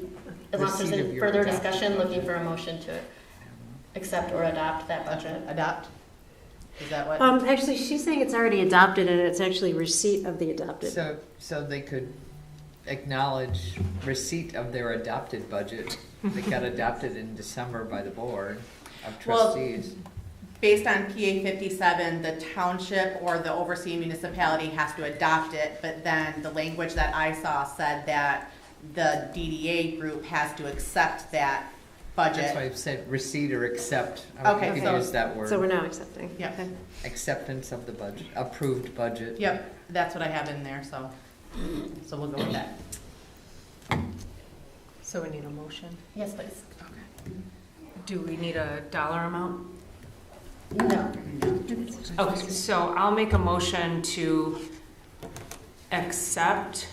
unless there's
Receipt
any
of your
further
adopted
discussion, looking for a motion to accept or adopt that budget.
Adopt? Is that what?
Actually, she's saying it's already adopted and it's actually receipt of the adopted.
So they could acknowledge receipt of their adopted budget that got adopted in December by the board of trustees.
Based on PA 57, the township or the overseeing municipality has to adopt it, but then the language that I saw said that the DDA group has to accept that budget.
That's why I said receipt or accept.
Okay,
You
so-
can use that word.
So we're now accepting.
Yep.
Okay.
Acceptance of the budget, approved budget.
Yep, that's what I have in there, so we'll go with that.
So we need a motion.
Yes, please.
Do we need a dollar amount?
No.
Okay, so I'll make a motion to accept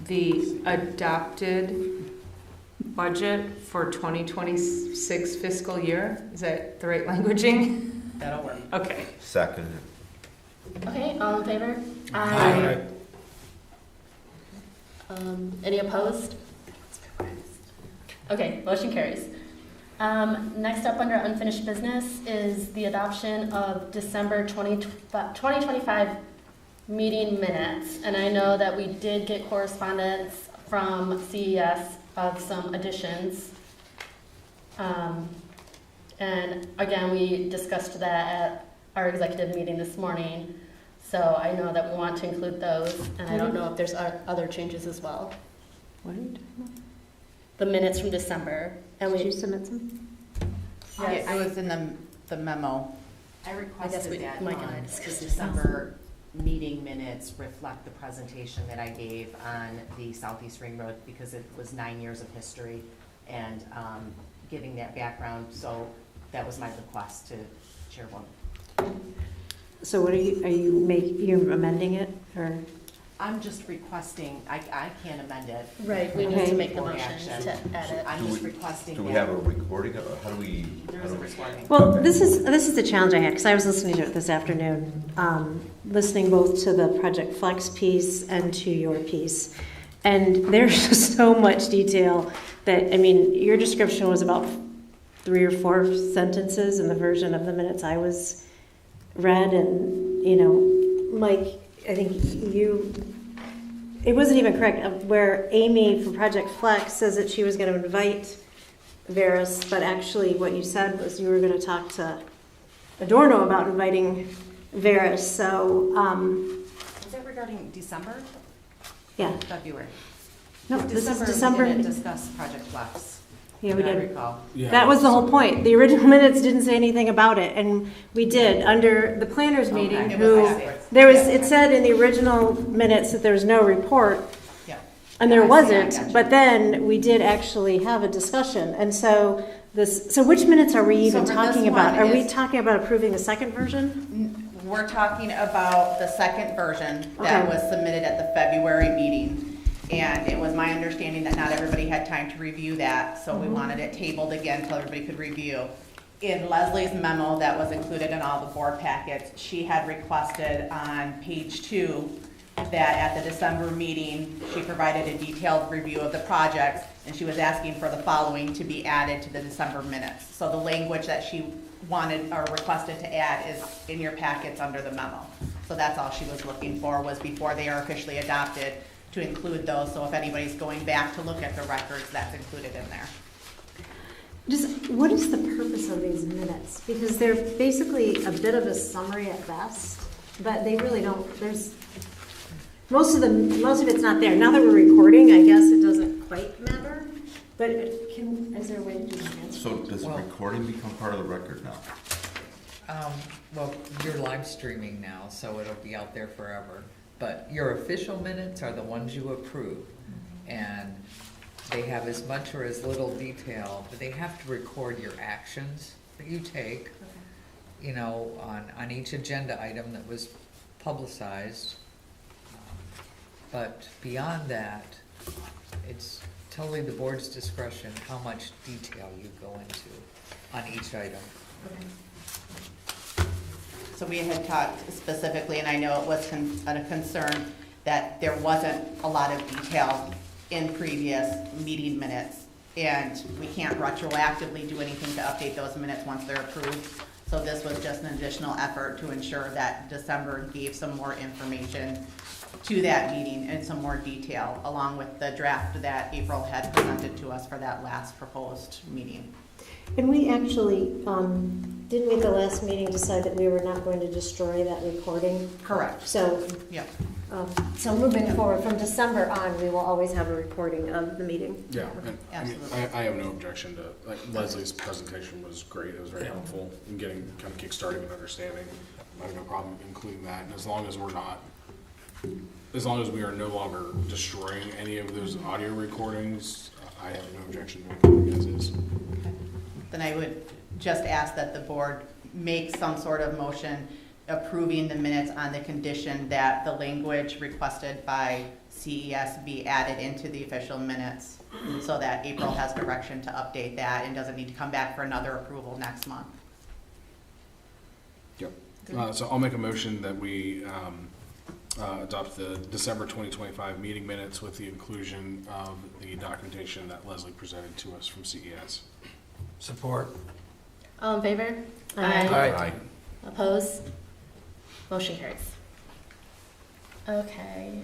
the adopted budget for 2026 fiscal year. Is that the right languaging?
That'll work.
Okay.
Second.
Okay, all in favor?
Aye.
Any opposed? Okay, motion carries. Next up under unfinished business is the adoption of December 2025 meeting minutes. And I know that we did get correspondence from CES of some additions. And again, we discussed that at our executive meeting this morning. So I know that we want to include those, and I don't know if there's other changes as well.
What are you talking about?
The minutes from December. And
Did
we
you submit some?
It was in the memo.
I
I guess
requested
we-
that
Mike and I
the
discussed it.
December meeting minutes reflect the presentation that I gave on the Southeast Ring Road because it was 9 years of history and giving that background. So that was my request to Chairwoman.
So what are you're amending it or?
I'm just requesting, I can't amend it.
Right, we need to make the
Board
motion
action.
to add it.
I'm just requesting that.
Do we have a recording of it? How do we?
There is a recording.
Well, this is the challenge I had because I was listening to it this afternoon, listening both to the Project Flex piece and to your piece. And there's just so much detail that, I mean, your description was about 3 or 4 sentences in the version of the minutes I was read, and, you know, Mike, I think it wasn't even correct, where Amy from Project Flex says that she was going to invite Veris, but actually what you said was you were going to talk to Adorno about inviting Veris, so...
Is that regarding December?
Yeah.
February?
No, this is December.
We didn't discuss Project Flex.
Yeah, we
I
did.
recall.
Yeah.
That was the whole point. The original minutes didn't say anything about it, and we did under the planners meeting.
It
Who
was backwards.
there was?
Yeah.
It said in the original minutes that there was no report,
Yeah.
and there
I see, I
wasn't.
gotcha.
But then we did actually have a discussion, and so this. So which minutes are we even
for
talking
this
about?
one
Are we
is-
talking about approving the second version?
We're talking about the second version that
Okay.
was submitted at the February meeting. And it was my understanding that not everybody had time to review that, so we wanted it tabled again until everybody could review. In Leslie's memo that was included in all the board packets, she had requested on page 2 that at the December meeting, she provided a detailed review of the projects, and she was asking for the following to be added to the December minutes. So the language that she wanted or requested to add is in your packets under the memo. So that's all she was looking for, was before they are officially adopted, to include those, so if anybody's going back to look at the records, that's included in there.
Just what is the purpose of these minutes? Because they're basically a bit of a summary at best, but they really don't. There's most of it's not there. Now that we're recording, I guess it doesn't quite matter. But is there a way to do that?
So does the recording become part of the record now?
Well, you're live streaming now, so it'll be out there forever. But your official minutes are the ones you approve. And they have as much or as little detail, but they have to record your actions that you take, you know, on each agenda item that was publicized. But beyond that, it's totally the board's discretion how much detail you go into on each item.
So we had talked specifically, and I know it was a concern, that there wasn't a lot of detail in previous meeting minutes, and we can't retroactively do anything to update those minutes once they're approved. So this was just an additional effort to ensure that December gave some more information to that meeting and some more detail, along with the draft that April had presented to us for that last proposed meeting.
And we actually, didn't we at the last meeting decide that we were not going to destroy that recording?
Correct.
So,
Yep.
So moving forward, from December on, we will always have a recording of the meeting.
Yeah, and I mean,
Absolutely.
I have no objection to, like, Leslie's presentation was great, it was very helpful in getting, kind of kickstarting and understanding. I have no problem including that, and as long as we are no longer destroying any of those audio recordings, I have no objection to it as is.
Then I would just ask that the board make some sort of motion approving the minutes on the condition that the language requested by CES be added into the official minutes, so that April has direction to update that and doesn't need to come back for another approval next month.
Yep. So I'll make a motion that we adopt the December 2025 meeting minutes with the inclusion of the documentation that Leslie presented to us from CES.
Support.
All in favor?
Aye.
Opposed? Motion carries. Okay,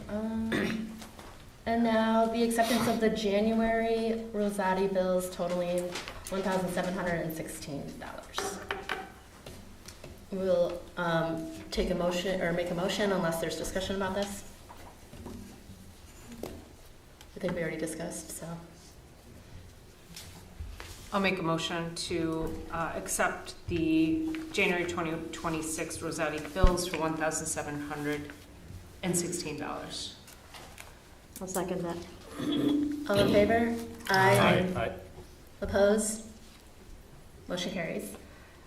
and now the acceptance of the January Rosati bills totaling $1,716. We'll take a motion, or make a motion unless there's discussion about this. I think we already discussed, so.
I'll make a motion to accept the January 2026 Rosati bills for $1,716.
I'll second that.
All in favor?
Aye.
Opposed? Motion carries.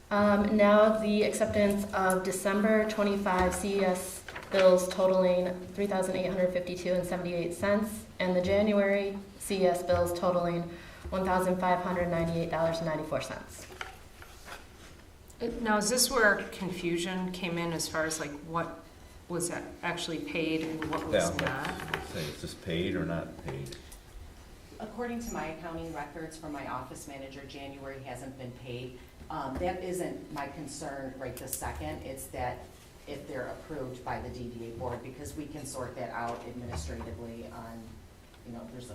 Now the acceptance of December 25 CES bills totaling $3,852.78, and the January CES bills totaling $1,598.94.
Now, is this where confusion came in as far as like what was actually paid and what was
Yeah.
not?
Say, is this paid or not paid?
According to my accounting records from my office manager, January hasn't been paid. That isn't my concern right this second. It's that if they're approved by the DDA board, because we can sort that out administratively on, you know, there's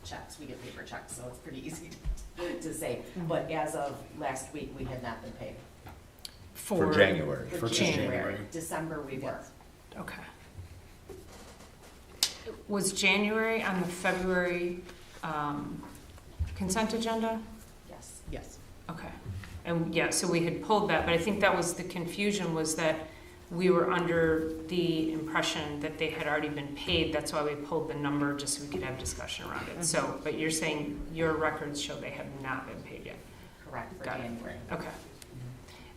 checks, we get paper checks, so it's pretty easy to say. But as of last week, we had not been paid.
For January.
For January. December, we were.
Okay. Was January on the February consent agenda?
Yes. Yes.
Okay. And yeah, so we had pulled that, but I think that was the confusion, was that we were under the impression that they had already been paid. That's why we pulled the number, just so we could have discussion around it. So, but you're saying your records show they have not been paid yet?
Correct, for
Got it.
January.
Okay.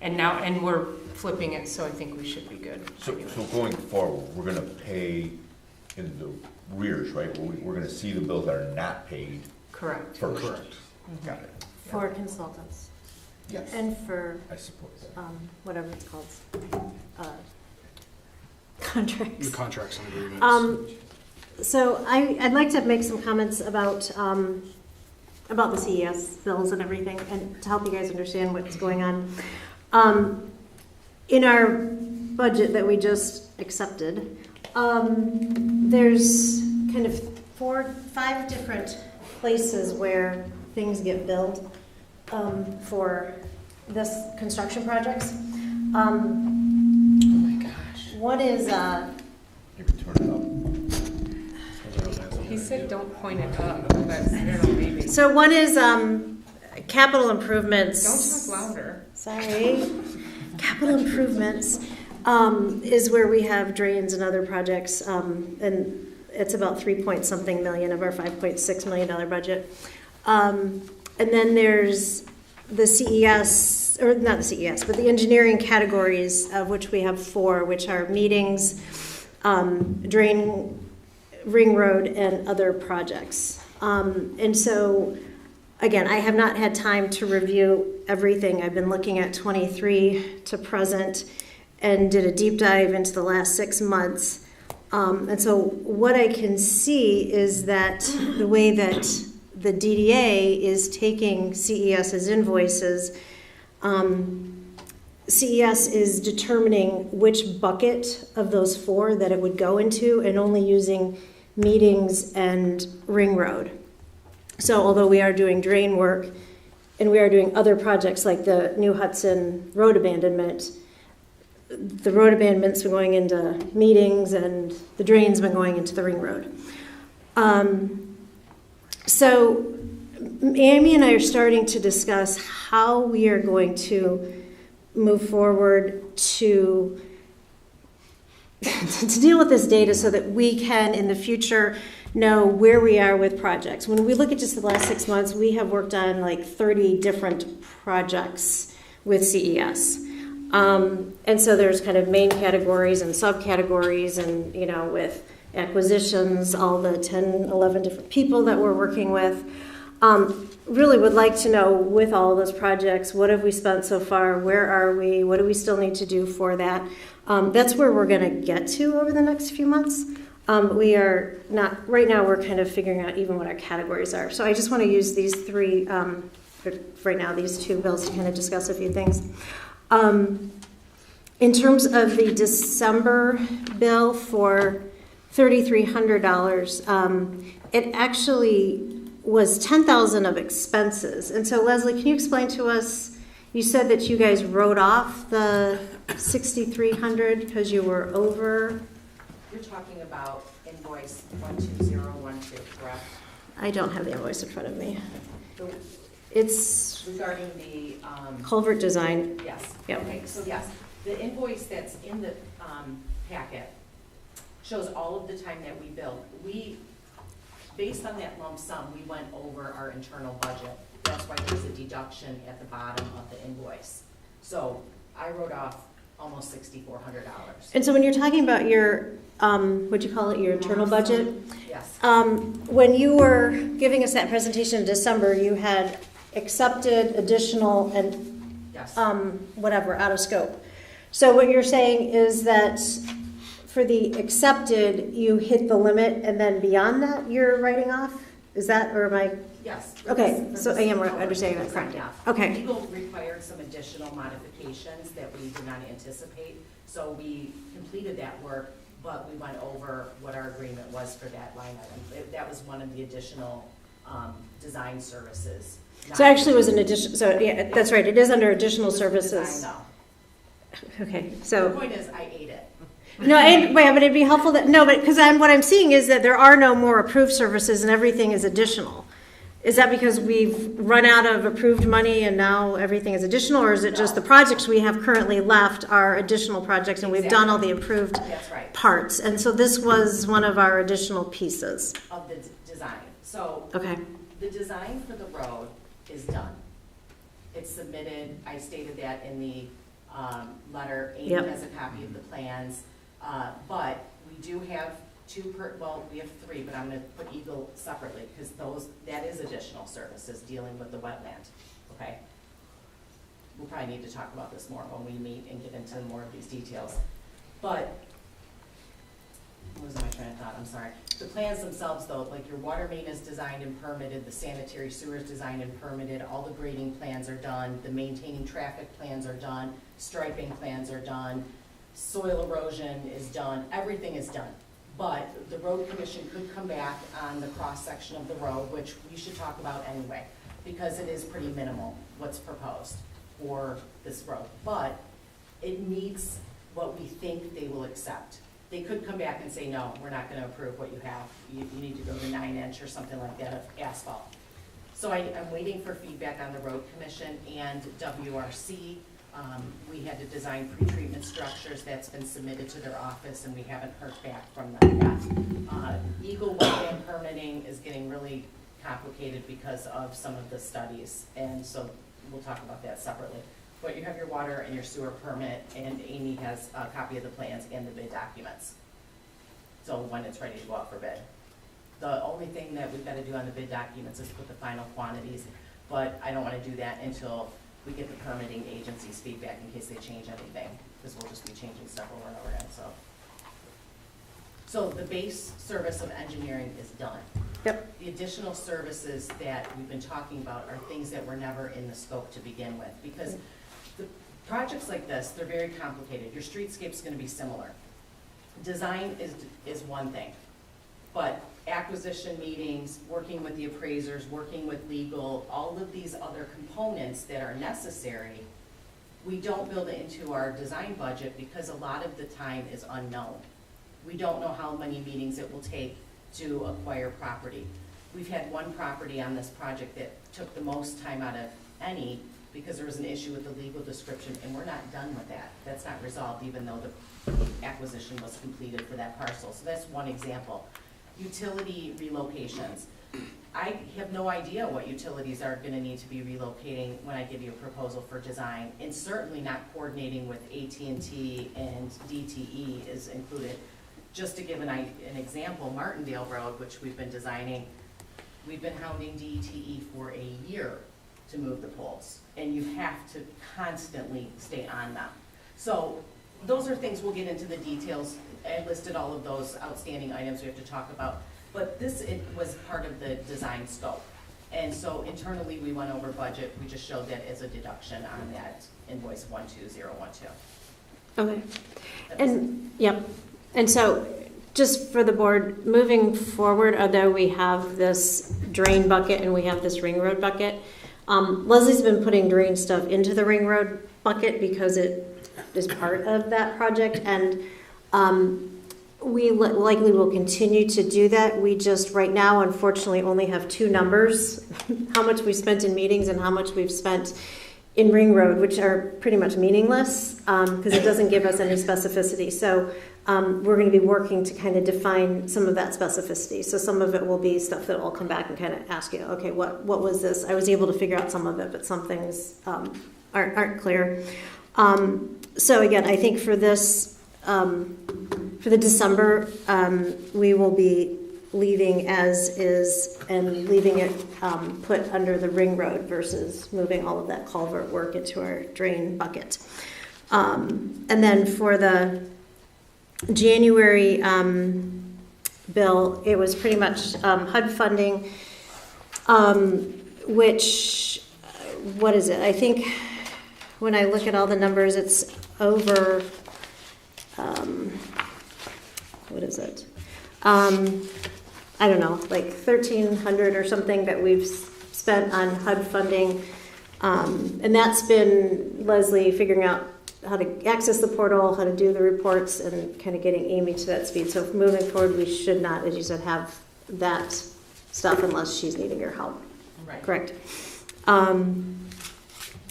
And now, and we're flipping it, so I think we should be good.
So going forward, we're gonna pay in the rears, right? We're gonna see the bills that are not paid
Correct.
first.
Correct.
Got it.
For consultants.
Yes.
And for,
I suppose.
whatever it's called, contracts.
The contracts and agreements.
So I'd like to make some comments about the CES bills and everything, and to help you guys understand what's going on. In our budget that we just accepted, there's kind of 4 or 5 different places where things get billed for this construction projects. Oh my gosh. One is
You can turn it up.
He said don't point it up, but I don't know, maybe.
so one is capital improvements.
Don't talk louder.
Sorry. Capital improvements is where we have drains and other projects, and it's about 3-point-something million of our $5.6 million budget. And then there's the CES, or not the CES, but the engineering categories, of which we have 4, which are meetings, drain, ring road, and other projects. And so, again, I have not had time to review everything. I've been looking at 23 to present and did a deep dive into the last 6 months. And so what I can see is that the way that the DDA is taking CES's invoices, CES is determining which bucket of those 4 that it would go into, and only using meetings and ring road. So although we are doing drain work and we are doing other projects like the New Hudson road abandonment, the road abandonment's been going into meetings and the drain's been going into the ring road. So Amy and I are starting to discuss how we are going to move forward to deal with this data so that we can, in the future, know where we are with projects. When we look at just the last 6 months, we have worked on like 30 different projects with CES. And so there's kind of main categories and subcategories, and, you know, with acquisitions, all the 10, 11 different people that we're working with. Really would like to know, with all of those projects, what have we spent so far? Where are we? What do we still need to do for that? That's where we're going to get to over the next few months. We are not, right now we're kind of figuring out even what our categories are. So I just want to use these 3, right now, these 2 bills to kind of discuss a few things. In terms of the December bill for $3,300, it actually was $10,000 of expenses. And so Leslie, can you explain to us, you said that you guys wrote off the $6,300 because you were over?
You're talking about invoice 12012, correct?
I don't have the invoice in front of me. It's
regarding the
culvert design.
Yes.
Yep.
Okay, so yes, the invoice that's in the packet shows all of the time that we billed. Based on that lump sum, we went over our internal budget. That's why there's a deduction at the bottom of the invoice. So I wrote off almost $6,400.
And so when you're talking about your, what'd you call it, your internal budget?
Yes.
When you were giving us that presentation in December, you had accepted, additional, and
yes.
Whatever, out of scope. So what you're saying is that for the accepted, you hit the limit, and then beyond that, you're writing off? Is that, or am I?
Yes.
Okay,
for
so
this
I am
public
understanding that
design,
correctly.
yeah.
Okay.
Legal required some additional modifications that we did not anticipate, so we completed that work, but we went over what our agreement was for that line item. That was one of the additional design services.
So actually it was an addition, so yeah, that's right, it is under additional services.
Design, though.
Okay,
The
so,
point is, I ate it.
no, but it'd be helpful that, no, but, because what I'm seeing is that there are no more approved services and everything is additional. Is that because we've run out of approved money and now everything is additional, or is it just the projects we have currently left are additional projects and we've done all the approved
That's right.
parts? And so this was one of our additional pieces.
Of the design. So
Okay.
the design for the road is done. It's submitted, I stated that in the letter. Amy
Yep.
has a copy of the plans. But we do have we have three, but I'm gonna put Eagle separately, because that is additional services dealing with the wetland, okay? We'll probably need to talk about this more when we meet and get into more of these details. But, what was my train of thought, I'm sorry. The plans themselves though, like your water main is designed and permitted, the sanitary sewer is designed and permitted, all the grading plans are done, the maintaining traffic plans are done, striping plans are done, soil erosion is done, everything is done. But the road commission could come back on the cross-section of the road, which we should talk about anyway, because it is pretty minimal, what's proposed for this road. But it meets what we think they will accept. They could come back and say, no, we're not gonna approve what you have. You need to go to 9-inch or something like that of asphalt. So I'm waiting for feedback on the road commission and WRC. We had to design pretreatment structures. That's been submitted to their office, and we haven't heard back from them yet. Eagle wetland permitting is getting really complicated because of some of the studies, and so we'll talk about that separately. But you have your water and your sewer permit, and Amy has a copy of the plans and the bid documents. So when it's ready to go out for bid. The only thing that we've got to do on the bid documents is put the final quantities, but I don't want to do that until we get the permitting agency's feedback in case they change anything, because we'll just be changing stuff over and over again, so. So the base service of engineering is done.
Yep.
The additional services that we've been talking about are things that were never in the scope to begin with, because the projects like this, they're very complicated. Your streetscape's gonna be similar. Design is one thing, but acquisition meetings, working with the appraisers, working with legal, all of these other components that are necessary, we don't build it into our design budget because a lot of the time is unknown. We don't know how many meetings it will take to acquire property. We've had one property on this project that took the most time out of any because there was an issue with the legal description, and we're not done with that. That's not resolved even though the acquisition was completed for that parcel. So that's one example. Utility relocations. I have no idea what utilities are gonna need to be relocating when I give you a proposal for design, and certainly not coordinating with AT&T and DTE is included. Just to give an example, Martindale Road, which we've been designing, we've been hounding DTE for a year to move the poles, and you have to constantly stay on them. So those are things, we'll get into the details. I listed all of those outstanding items we have to talk about, but it was part of the design scope. And so internally, we went over budget. We just showed that as a deduction on that invoice 12012.
Okay. And, yep. And so, just for the board, moving forward, although we have this drain bucket and we have this ring road bucket, Leslie's been putting drain stuff into the ring road bucket because it is part of that project, and we likely will continue to do that. We just, right now, unfortunately, only have two numbers, how much we spent in meetings and how much we've spent in Ring Road, which are pretty much meaningless because it doesn't give us any specificity. So we're going to be working to kind of define some of that specificity. So some of it will be stuff that will come back and kind of ask you, okay, what was this? I was able to figure out some of it, but some things aren't clear. So again, I think for this, for the December, we will be leaving as is and leaving it put under the ring road versus moving all of that culvert work into our drain bucket. And then for the January bill, it was pretty much HUD funding. which, what is it? I think when I look at all the numbers, it's over, what is it? I don't know, like 1,300 or something that we've spent on HUD funding. And that's been Leslie figuring out how to access the portal, how to do the reports, and kind of getting Amy to that speed. So moving forward, we should not, as you said, have that stuff unless she's needing your help.
Right.
Correct. And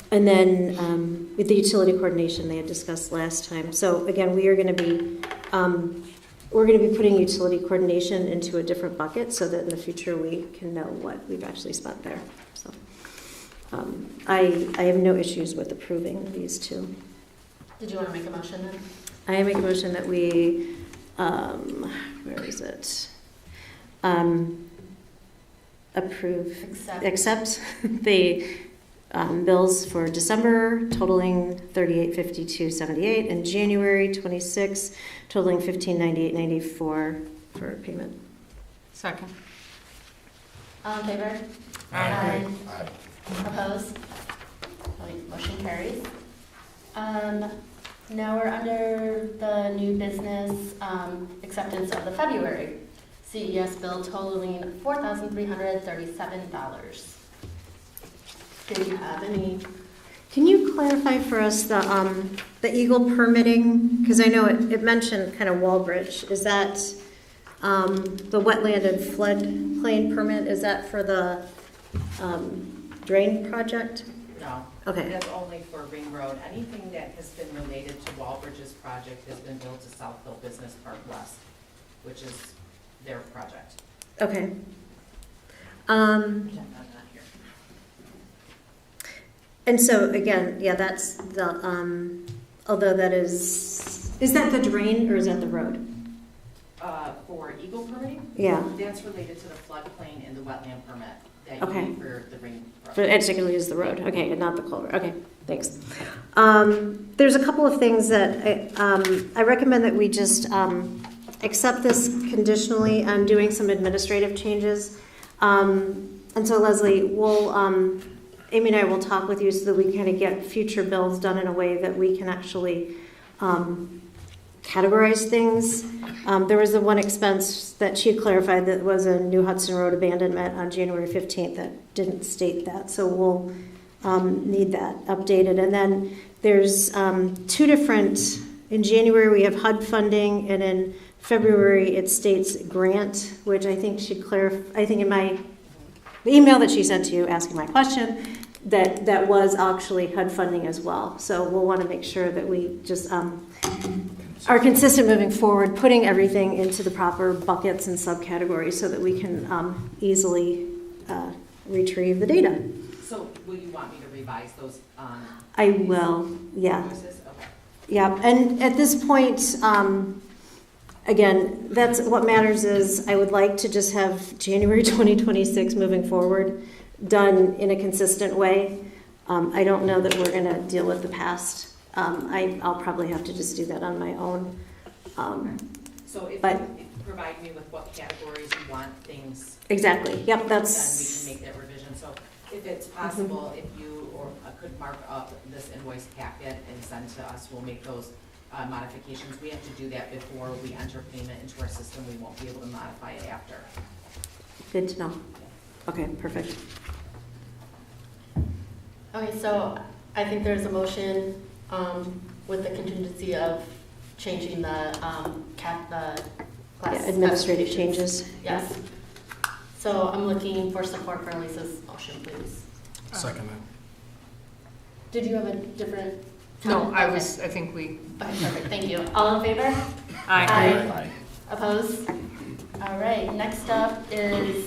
then with the utility coordination they had discussed last time. So again, we are going to be putting utility coordination into a different bucket so that in the future we can know what we've actually spent there. So I have no issues with approving these two.
Did you want to make a motion then?
I make a motion that we, where is it? Accept the bills for December totaling $38.52.78 and January 26 totaling $15.98.94 for payment.
Second.
All in favor? Aye. Opposed? Motion carries. Now we're under the new business acceptance of the February CES bill totaling $4,337. Do you have any?
Can you clarify for us the Eagle permitting? Because I know it mentioned kind of Walbridge. Is that the wetland and floodplain permit? Is that for the drain project?
No.
Okay.
That's only for Ring Road. Anything that has been related to Walbridge's project has been billed to Southville Business Park West, which is their project.
Okay.
I'm not here.
And so again, yeah, that's the although that is that the drain or is that the road?
For Eagle permitting?
Yeah.
That's related to the floodplain and the wetland permit that you
Okay.
need for the Ring Road.
But it particularly is the road, okay, and not the culvert. Okay, thanks. There's a couple of things that I recommend that we just accept this conditionally on doing some administrative changes. And so Leslie, Amy and I will talk with you so that we kind of get future bills done in a way that we can actually categorize things. There was the one expense that she had clarified that was a New Hudson Road abandonment on January 15th that didn't state that. So we'll need that updated. And then there's two different, in January we have HUD funding, and in February it states grant, which I think should clarify, I think in the email that she sent to you asking my question, that was actually HUD funding as well. So we'll want to make sure that we just are consistent moving forward, putting everything into the proper buckets and subcategories so that we can easily retrieve the data.
So will you want me to revise those?
I will, yeah.
Invoices? Okay.
Yeah, and at this point, again, that's what matters is I would like to just have January 2026 moving forward done in a consistent way. I don't know that we're going to deal with the past. I'll probably have to just do that on my own.
So if you provide me with what categories you want things.
Exactly. Yep, that's.
Then we can make that revision. So if it's possible, if you could mark up this invoice packet and send to us, we'll make those modifications. We have to do that before we enter payment into our system. We won't be able to modify it after.
Good to know. Okay, perfect.
Okay, so I think there's a motion with the contingency of changing the class.
Administrative changes.
Yes. So I'm looking for support for Lisa's motion, please.
Second it.
Did you have a different?
No,
Okay.
I think we.
Okay, perfect, thank you. All in favor?
Aye.
Aye. Opposed? All right, next up is,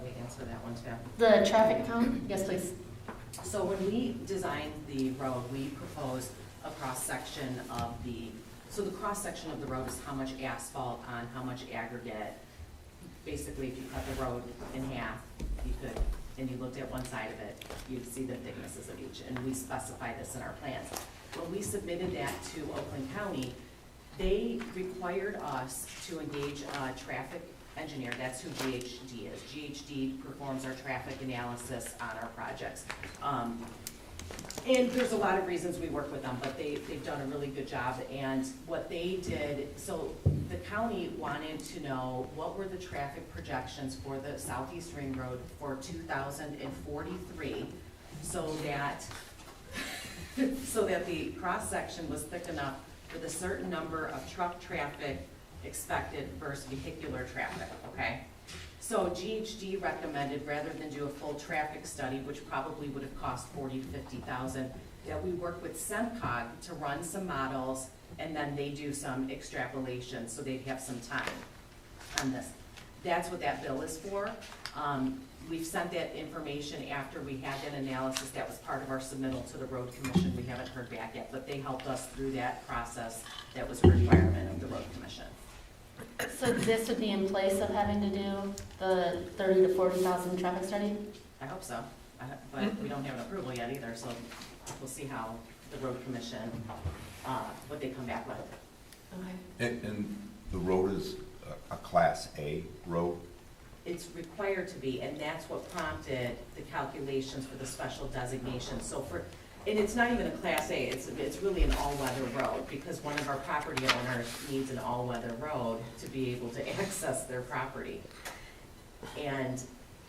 We answer that one too.
the traffic count. Yes, please.
So when we designed the road, we proposed a cross-section of the cross-section of the road is how much asphalt on how much aggregate. Basically, if you cut the road in half, and you looked at one side of it, you'd see the thicknesses of each, and we specify this in our plans. When we submitted that to Oakland County, They required us to engage a traffic engineer. That's who GHD is. GHD performs our traffic analysis on our projects. And there's a lot of reasons we work with them, but they've done a really good job. And what they did, so the county wanted to know what were the traffic projections for the Southeast Ring Road for 2043, so that the cross-section was thick enough with a certain number of truck traffic expected versus vehicular traffic, okay? So GHD recommended, rather than do a full traffic study, which probably would have cost $40,000 to $50,000, that we work with SEMCOG to run some models, and then they do some extrapolation, so they'd have some time on this. That's what that bill is for. We've sent that information after we had that analysis. That was part of our submittal to the Road Commission. We haven't heard back yet, but they helped us through that process. That was a requirement of the Road Commission.
So this would be in place of having to do the 30 to 40,000 traffic study?
I hope so, but we don't have an approval yet either, so we'll see how the Road Commission, what they come back with.
Okay.
And the road is a Class A road?
It's required to be, and that's what prompted the calculations for the special designation. So and it's not even a Class A, it's really an all-weather road, because one of our property owners needs an all-weather road to be able to access their property. And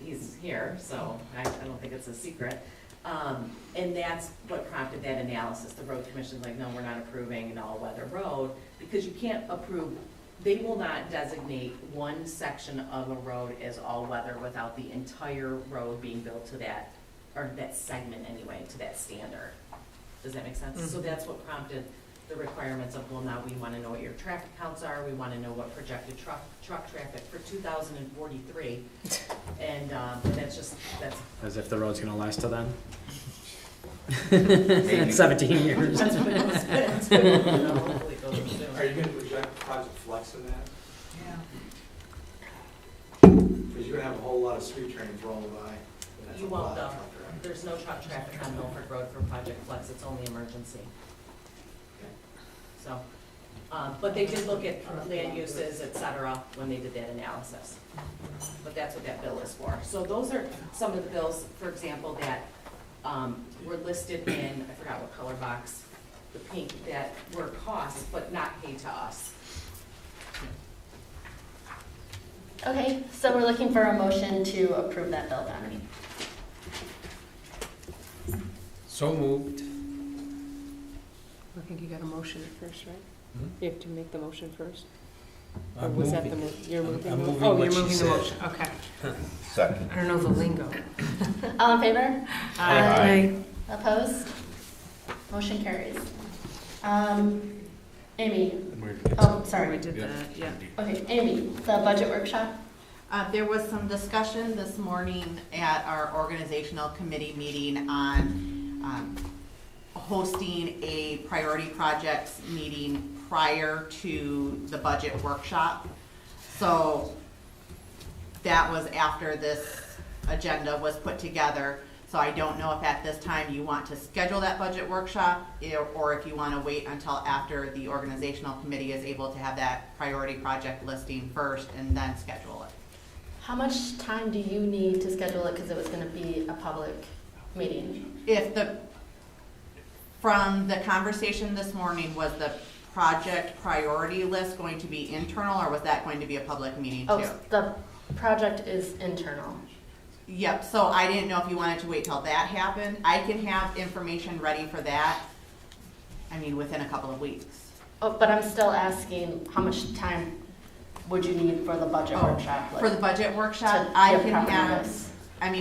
he's here, so I don't think it's a secret. And that's what prompted that analysis. The Road Commission's like, no, we're not approving an all-weather road, because you can't approve, they will not designate one section of a road as all-weather without the entire road being built to that, or that segment anyway, to that standard. Does that make sense? So that's what prompted the requirements of, well, now we want to know what your traffic counts are, we want to know what projected truck traffic for 2043, and that's.
As if the road's gonna last till then?
Maybe.
17 years.
That's what it was spent. Hopefully it goes soon.
Are you gonna project Project Flex in that?
Yeah.
Because you're gonna have a whole lot of street trains rolling by. and that's
You
a
won't
lot of
though.
truck traffic.
There's no truck traffic on Milford Road for Project Flex, it's only emergency. So, but they did look at land uses, et cetera, when they did that analysis. But that's what that bill is for. So those are some of the bills, for example, that were listed in, I forgot what color box, the pink, that were costs, but not paid to us.
Okay, so we're looking for a motion to approve that bill then.
So moved.
I think you got a motion first, right?
Hmm?
You have to make the motion first? Or
I'm
was that
moving.
you're moving?
I'm
the
moving
Oh,
what
you're
she
moving the
said.
motion, okay.
Second.
I don't know the lingo.
All in favor?
Aye.
Opposed? Motion carries. Amy? Oh, sorry.
We did that, yeah.
Okay, Amy, the budget workshop?
There was some discussion this morning at our organizational committee meeting on hosting a priority projects meeting prior to the budget workshop. So that was after this agenda was put together. So I don't know if at this time you want to schedule that budget workshop or if you want to wait until after the organizational committee is able to have that priority project listing first and then schedule it.
How much time do you need to schedule it, because it was gonna be a public meeting?
From the conversation this morning, was the project priority list going to be internal, or was that going to be a public meeting too?
Oh, the project is internal.
Yep, so I didn't know if you wanted to wait till that happened. I can have information ready for that, within a couple of weeks.
Oh, but I'm still asking, how much time would you need for the budget workshop?
For the budget workshop,
to
I
give
can
proper
have,
notice?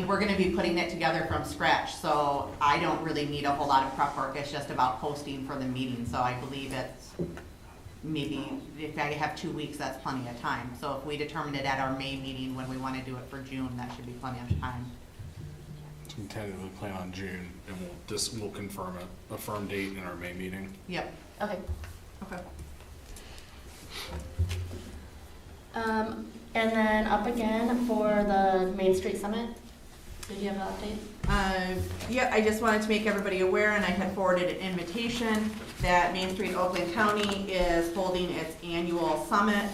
we're gonna be putting it together from scratch, so I don't really need a whole lot of prep work. It's just about posting for the meeting, so I believe it's maybe, if I have 2 weeks, that's plenty of time. So if we determine it at our May meeting when we wanna do it for June, that should be plenty of time.
So we tentatively plan on June, and we'll confirm a firm date in our May meeting.
Yep.
Okay.
Okay.
And then up again for the Main Street Summit. Did you have an update?
Yeah, I just wanted to make everybody aware, and I had forwarded an invitation that Main Street Oakland County is holding its annual summit.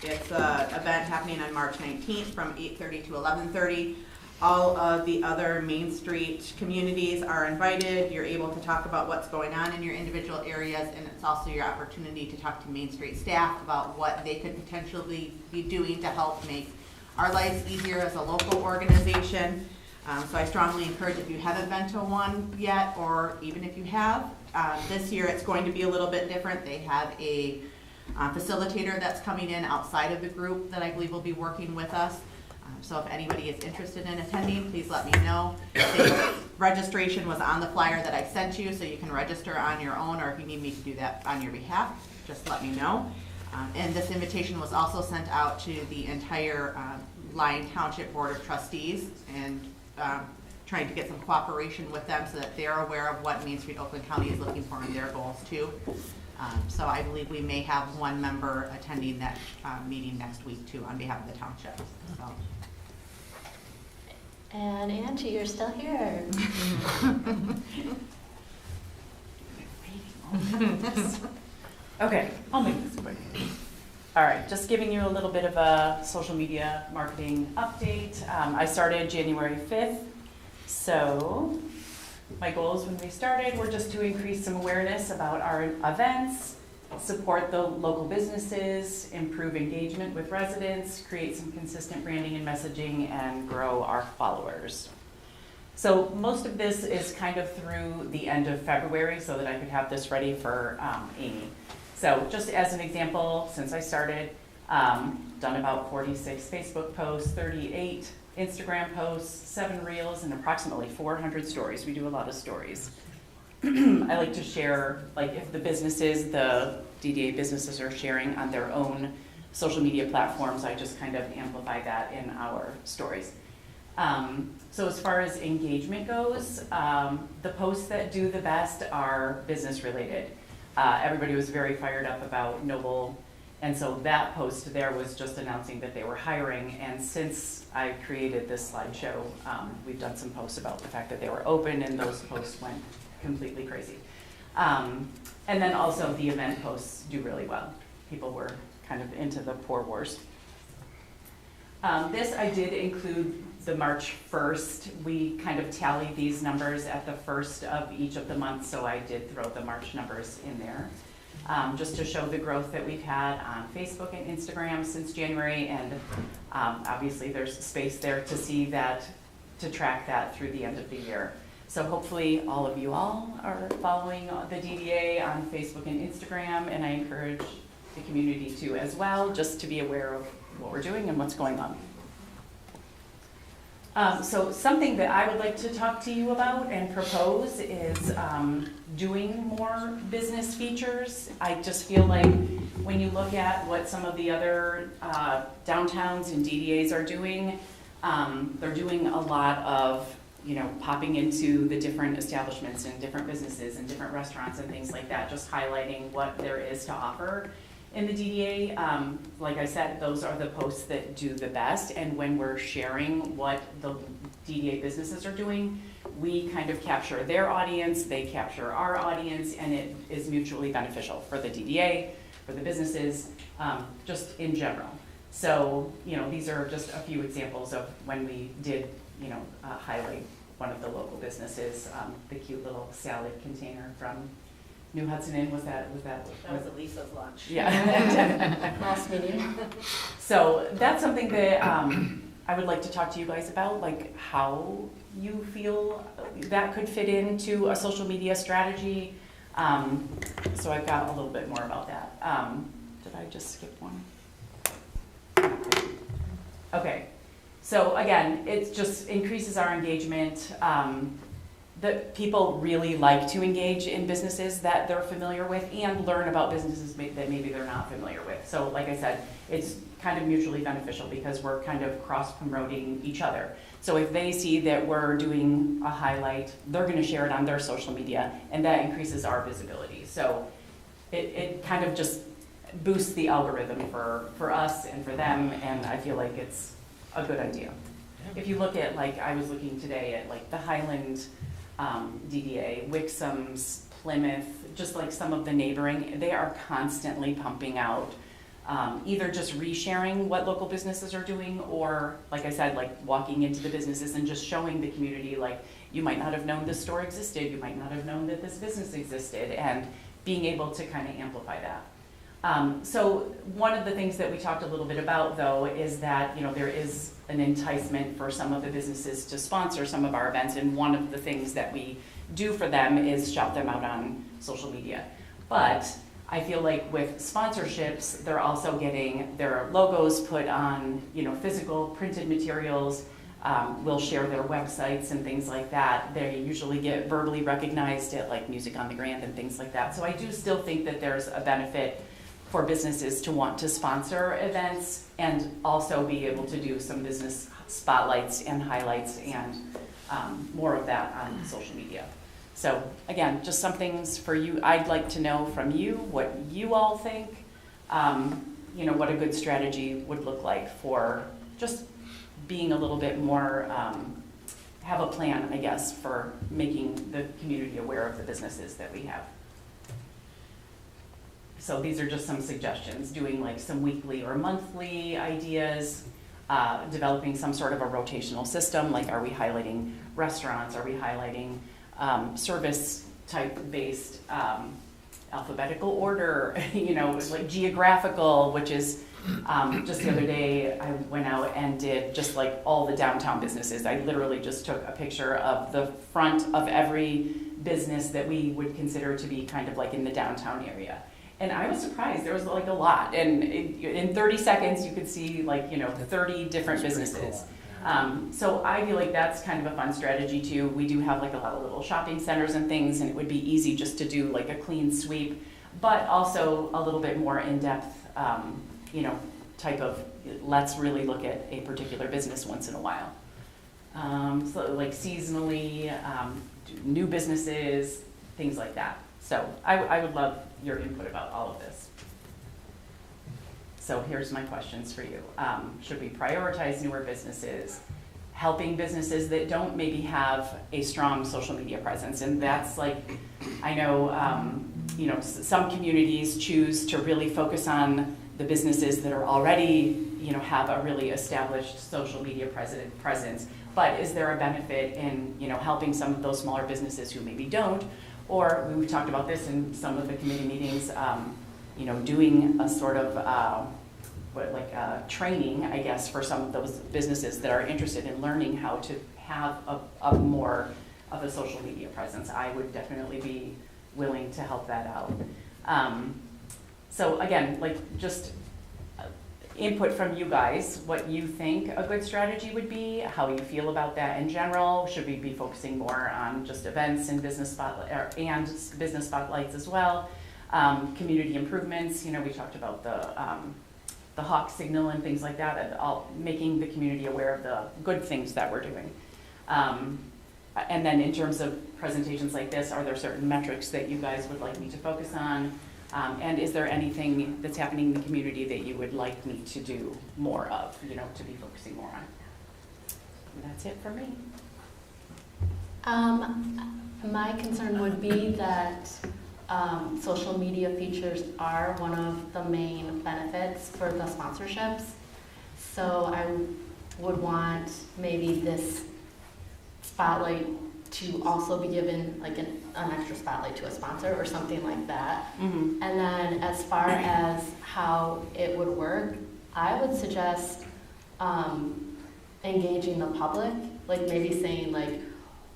It's an event happening on March 19th from 8:30 to 11:30. All of the other Main Street communities are invited. You're able to talk about what's going on in your individual areas, and it's also your opportunity to talk to Main Street staff about what they could potentially be doing to help make our lives easier as a local organization. So I strongly encourage, if you haven't been to one yet, or even if you have, this year it's going to be a little bit different. They have a facilitator that's coming in outside of the group that I believe will be working with us. So if anybody is interested in attending, please let me know. The registration was on the flyer that I sent you, so you can register on your own, or if you need me to do that on your behalf, just let me know. And this invitation was also sent out to the entire Lyon Township Board of Trustees, and trying to get some cooperation with them so that they're aware of what Main Street Oakland County is looking for in their goals too. So I believe we may have one member attending that meeting next week too on behalf of the township. So.
And Angie, you're still here.
Okay, I'll make this quick. All right, just giving you a little bit of a social media marketing update. I started January 5th, so my goals when we started were just to increase some awareness about our events, support the local businesses, improve engagement with residents, create some consistent branding and messaging, and grow our followers. So most of this is kind of through the end of February so that I could have this ready for Amy. So just as an example, since I started, done about 46 Facebook posts, 38 Instagram posts, 7 reels, and approximately 400 stories. We do a lot of stories. I like to share, like if the businesses, the DDA businesses are sharing on their own social media platforms, I just kind of amplify that in our stories. So as far as engagement goes, the posts that do the best are business related. Everybody was very fired up about Noble, and so that post there was just announcing that they were hiring, and since I created this slideshow, we've done some posts about the fact that they were open, and those posts went completely crazy. And then also the event posts do really well. People were kind of into the Pour Wars. This I did include the March 1st. We kind of tallied these numbers at the first of each of the months, so I did throw the March numbers in there. Just to show the growth that we've had on Facebook and Instagram since January, and obviously there's space there to see that, to track that through the end of the year. So hopefully all of you all are following the DDA on Facebook and Instagram, and I encourage the community to as well, just to be aware of what we're doing and what's going on. So something that I would like to talk to you about and propose is doing more business features. I just feel like when you look at what some of the other downtowns and DDAs are doing, they're doing a lot of, you know, popping into the different establishments and different businesses and different restaurants and things like that, just highlighting what there is to offer in the DDA. Like I said, those are the posts that do the best, and when we're sharing what the DDA businesses are doing, we kind of capture their audience, they capture our audience, and it is mutually beneficial for the DDA, for the businesses, just in general. So, you know, these are just a few examples of when we did, you know, highlight one of the local businesses, the cute little salad container from New Hudson Inn. Was
Elisa's lunch.
Yeah.
Last meeting.
So that's something that I would like to talk to you guys about, like how you feel that could fit into a social media strategy. So I've got a little bit more about that. Did I just skip one? Okay. So again, it just increases our engagement. That people really like to engage in businesses that they're familiar with and learn about businesses that maybe they're not familiar with. So like I said, it's kind of mutually beneficial because we're kind of cross-promoting each other. So if they see that we're doing a highlight, they're going to share it on their social media, and that increases our visibility. So it kind of just boosts the algorithm for us and for them, and I feel like it's a good idea. If you look at, like, I was looking today at like the Highland DDA, Wixom's, Plymouth, just like some of the neighboring, they are constantly pumping out either just resharing what local businesses are doing, or like I said, like walking into the businesses and just showing the community, like, you might not have known this store existed, you might not have known that this business existed, and being able to kind of amplify that. So one of the things that we talked a little bit about, though, is that, you know, there is an enticement for some of the businesses to sponsor some of our events, and one of the things that we do for them is shout them out on social media. But I feel like with sponsorships, they're also getting their logos put on, you know, physical printed materials. We'll share their websites and things like that. They usually get verbally recognized at like Music on the Grand and things like that. So I do still think that there's a benefit for businesses to want to sponsor events and also be able to do some business spotlights and highlights and more of that on social media. So again, just some things for you. I'd like to know from you what you all think, you know, what a good strategy would look like for just being a little bit more, have a plan, I guess, for making the community aware of the businesses that we have. So these are just some suggestions, doing like some weekly or monthly ideas, developing some sort of a rotational system, like are we highlighting restaurants, are we highlighting service type based alphabetical order, you know, like geographical, which is just the other day I went out and did just like all the downtown businesses. I literally just took a picture of the front of every business that we would consider to be kind of like in the downtown area. And I was surprised, there was like a lot. And in 30 seconds you could see like, you know, 30 different businesses. Cool. So I feel like that's kind of a fun strategy too. We do have like a lot of little shopping centers and things, and it would be easy just to do like a clean sweep, but also a little bit more in-depth, you know, type of, let's really look at a particular business once in a while. So like seasonally, new businesses, things like that. So I would love your input about all of this. So here's my questions for you. Should we prioritize newer businesses, helping businesses that don't maybe have a strong social media presence? And that's like, I know, you know, some communities choose to really focus on the businesses that are already, you know, have a really established social media presence. But is there a benefit in, you know, helping some of those smaller businesses who maybe don't? Or we've talked about this in some of the committee meetings, you know, doing a sort of training, I guess, for some of those businesses that are interested in learning how to have a more of a social media presence. I would definitely be willing to help that out. So again, like just input from you guys, what you think a good strategy would be, how you feel about that in general. Should we be focusing more on just events and business spotlights as well? Community improvements, you know, we talked about the hawk signal and things like that, and all making the community aware of the good things that we're doing. And then in terms of presentations like this, are there certain metrics that you guys would like me to focus on? And is there anything that's happening in the community that you would like me to do more of, you know, to be focusing more on? And that's it for me.
My concern would be that social media features are one of the main benefits for the sponsorships. So I would want maybe this spotlight to also be given like an extra spotlight to a sponsor or something like that. Mm-hmm. And then as far as how it would work, I would suggest engaging the public, like maybe saying like,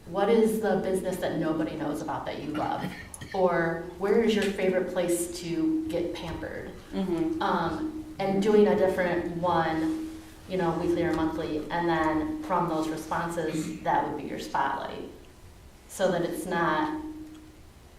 what is the business that nobody knows about that you love? Or where is your favorite place to get pampered? Mm-hmm. And doing a different one, you know, weekly or monthly, and then from those responses, that would be your spotlight. So that it's not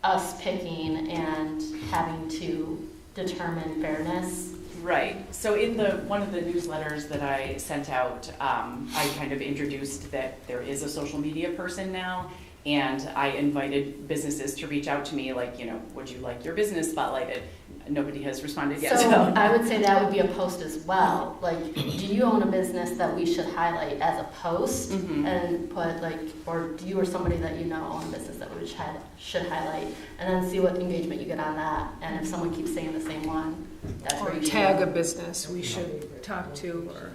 us picking and having to determine fairness.
Right. So in one of the newsletters that I sent out, I kind of introduced that there is a social media person now, and I invited businesses to reach out to me, like, you know, would you like your business spotlighted? nobody has responded yet.
So I would say that would be a post as well. Like, do you own a business that we should highlight as a post and put like, or do you or somebody that you know own a business that we should highlight, and then see what engagement you get on that. And if someone keeps saying the same one, that's where
Or
you
tag
go.
a business we should talk to, or.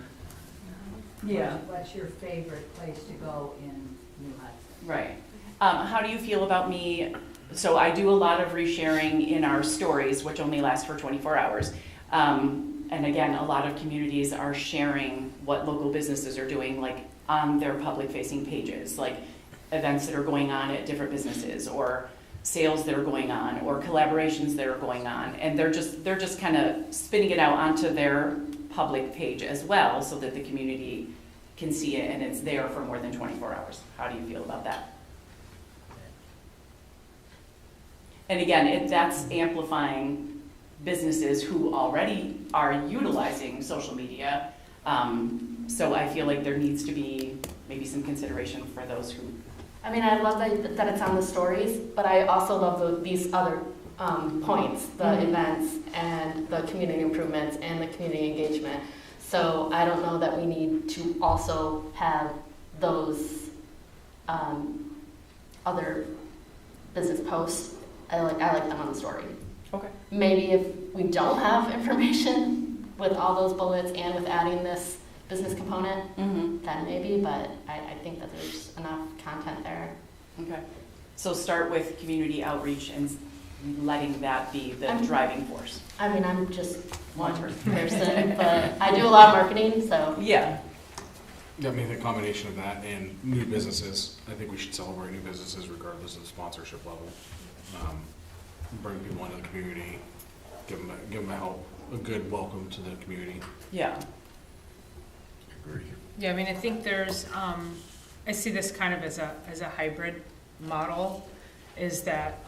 Yeah.
What's your favorite place to go in New Hudson?
Right. How do you feel about me? So I do a lot of resharing in our stories, which only last for 24 hours. And again, a lot of communities are sharing what local businesses are doing, like on their public-facing pages, like events that are going on at different businesses, or sales that are going on, or collaborations that are going on. And they're just kind of spinning it out onto their public page as well, so that the community can see it and it's there for more than 24 hours. How do you feel about that? And again, that's amplifying businesses who already are utilizing social media. So I feel like there needs to be maybe some consideration for those who.
I mean, I love that it's on the stories, but I also love these other points, the events and the community improvements and the community engagement. So I don't know that we need to also have those other business posts. I like them on the story.
Okay.
Maybe if we don't have information with all those bullets and with adding this business component, then maybe, but I think that there's enough content there.
Okay. So start with community outreach and letting that be the driving force.
I mean, I'm just one person, but I do a lot of marketing, so.
Yeah.
I mean, the combination of that and new businesses, I think we should celebrate new businesses regardless of sponsorship level. Bring people into the community, give them a good welcome to the community.
Yeah.
Agree.
Yeah, I mean, I think there's, I see this kind of as a hybrid model, is that